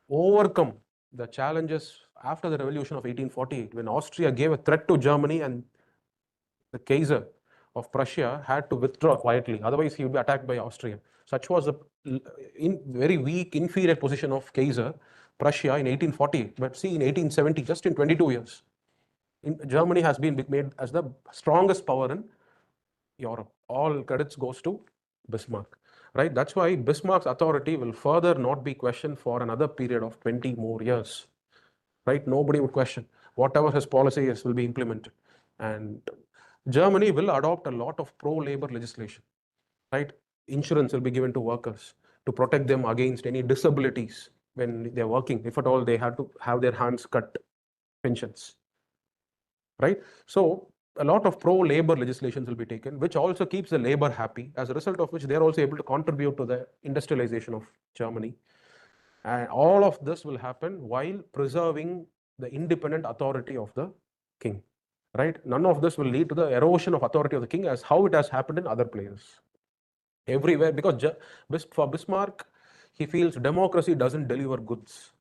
overcome the challenges after the revolution of 1848, when Austria gave a threat to Germany and the Kaiser of Prussia had to withdraw quietly, otherwise he would be attacked by Austria. Such was the very weak, inferior position of Kaiser Prussia in 1848. But see, in 1870, just in 22 years, Germany has been made as the strongest power in Europe. All credits goes to Bismarck. Right? That's why Bismarck's authority will further not be questioned for another period of 20 more years. Right? Nobody would question. Whatever his policy is will be implemented. And Germany will adopt a lot of pro-labor legislation. Right? Insurance will be given to workers. to protect them against any disabilities when they're working, if at all they had to have their hands cut, pensions, right? So a lot of pro-labor legislations will be taken, which also keeps the labor happy, as a result of which they're also able to contribute to the industrialization of Germany. And all of this will happen while preserving the independent authority of the king, right? None of this will lead to the erosion of authority of the king, as how it has happened in other places. Everywhere, because for Bismarck, he feels democracy doesn't deliver goods,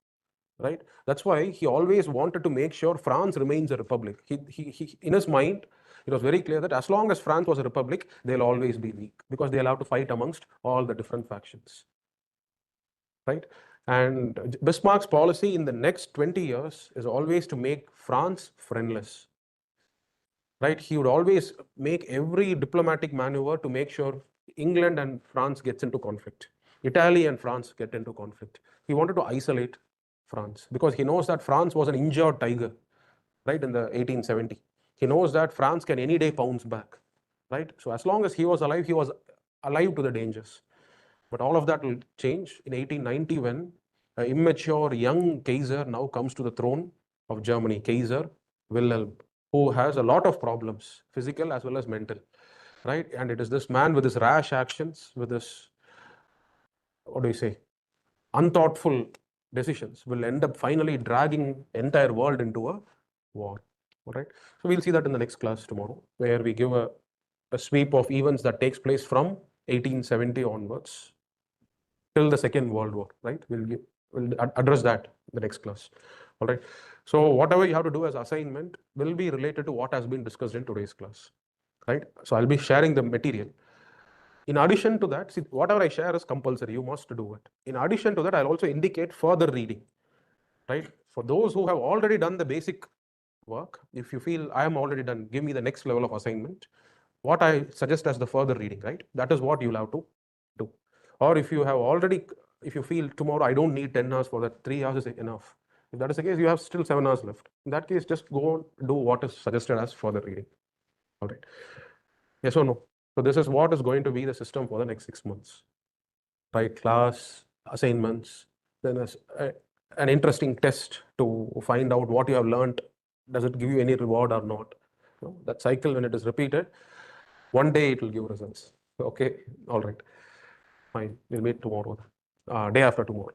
right? That's why he always wanted to make sure France remains a republic. He in his mind, it was very clear that as long as France was a republic, they'll always be weak, because they'll have to fight amongst all the different factions, right? And Bismarck's policy in the next 20 years is always to make France friendless, right? He would always make every diplomatic maneuver to make sure England and France gets into conflict, Italy and France get into conflict. He wanted to isolate France, because he knows that France was an injured tiger, right, in the 1870. He knows that France can any day pounce back, right? So as long as he was alive to the dangers. But all of that will change in 1890, when an immature young Kaiser now comes to the throne of Germany, Kaiser Wilhelm, who has a lot of problems, physical as well as mental, right? And it is this man with his rash actions, with his, what do you say, unthoughtful decisions, will end up finally dragging entire world into a war. All right. So we'll see that in the next class tomorrow, where we give a sweep of events that takes place from 1870 onwards till the Second World War, right? We'll address that in the next class. All right. So whatever you have to do as assignment will be related to what has been discussed in today's class, right? So I'll be sharing the material. In addition to that, see, whatever I share is compulsory. You must do it. In addition to that, I'll also indicate further reading, right? For those who have already done the basic work, if you feel I am already done, give me the next level of assignment. What I suggest as the further reading, right? That is what you'll have to do. Or if you have already, if you feel tomorrow I don't need 10 hours for that, 3 hours is enough. If that is the case, you have still 7 hours left. In that case, just go on, do what is suggested as further reading. All right. Yes or no? So this is what is going to be the system for the next 6 months. Right? Class, assignments, then an interesting test to find out what you have learned. Does it give you any reward or not? That cycle, when it is repeated, one day it will give results. Okay, all right, fine. We'll meet tomorrow, day after tomorrow.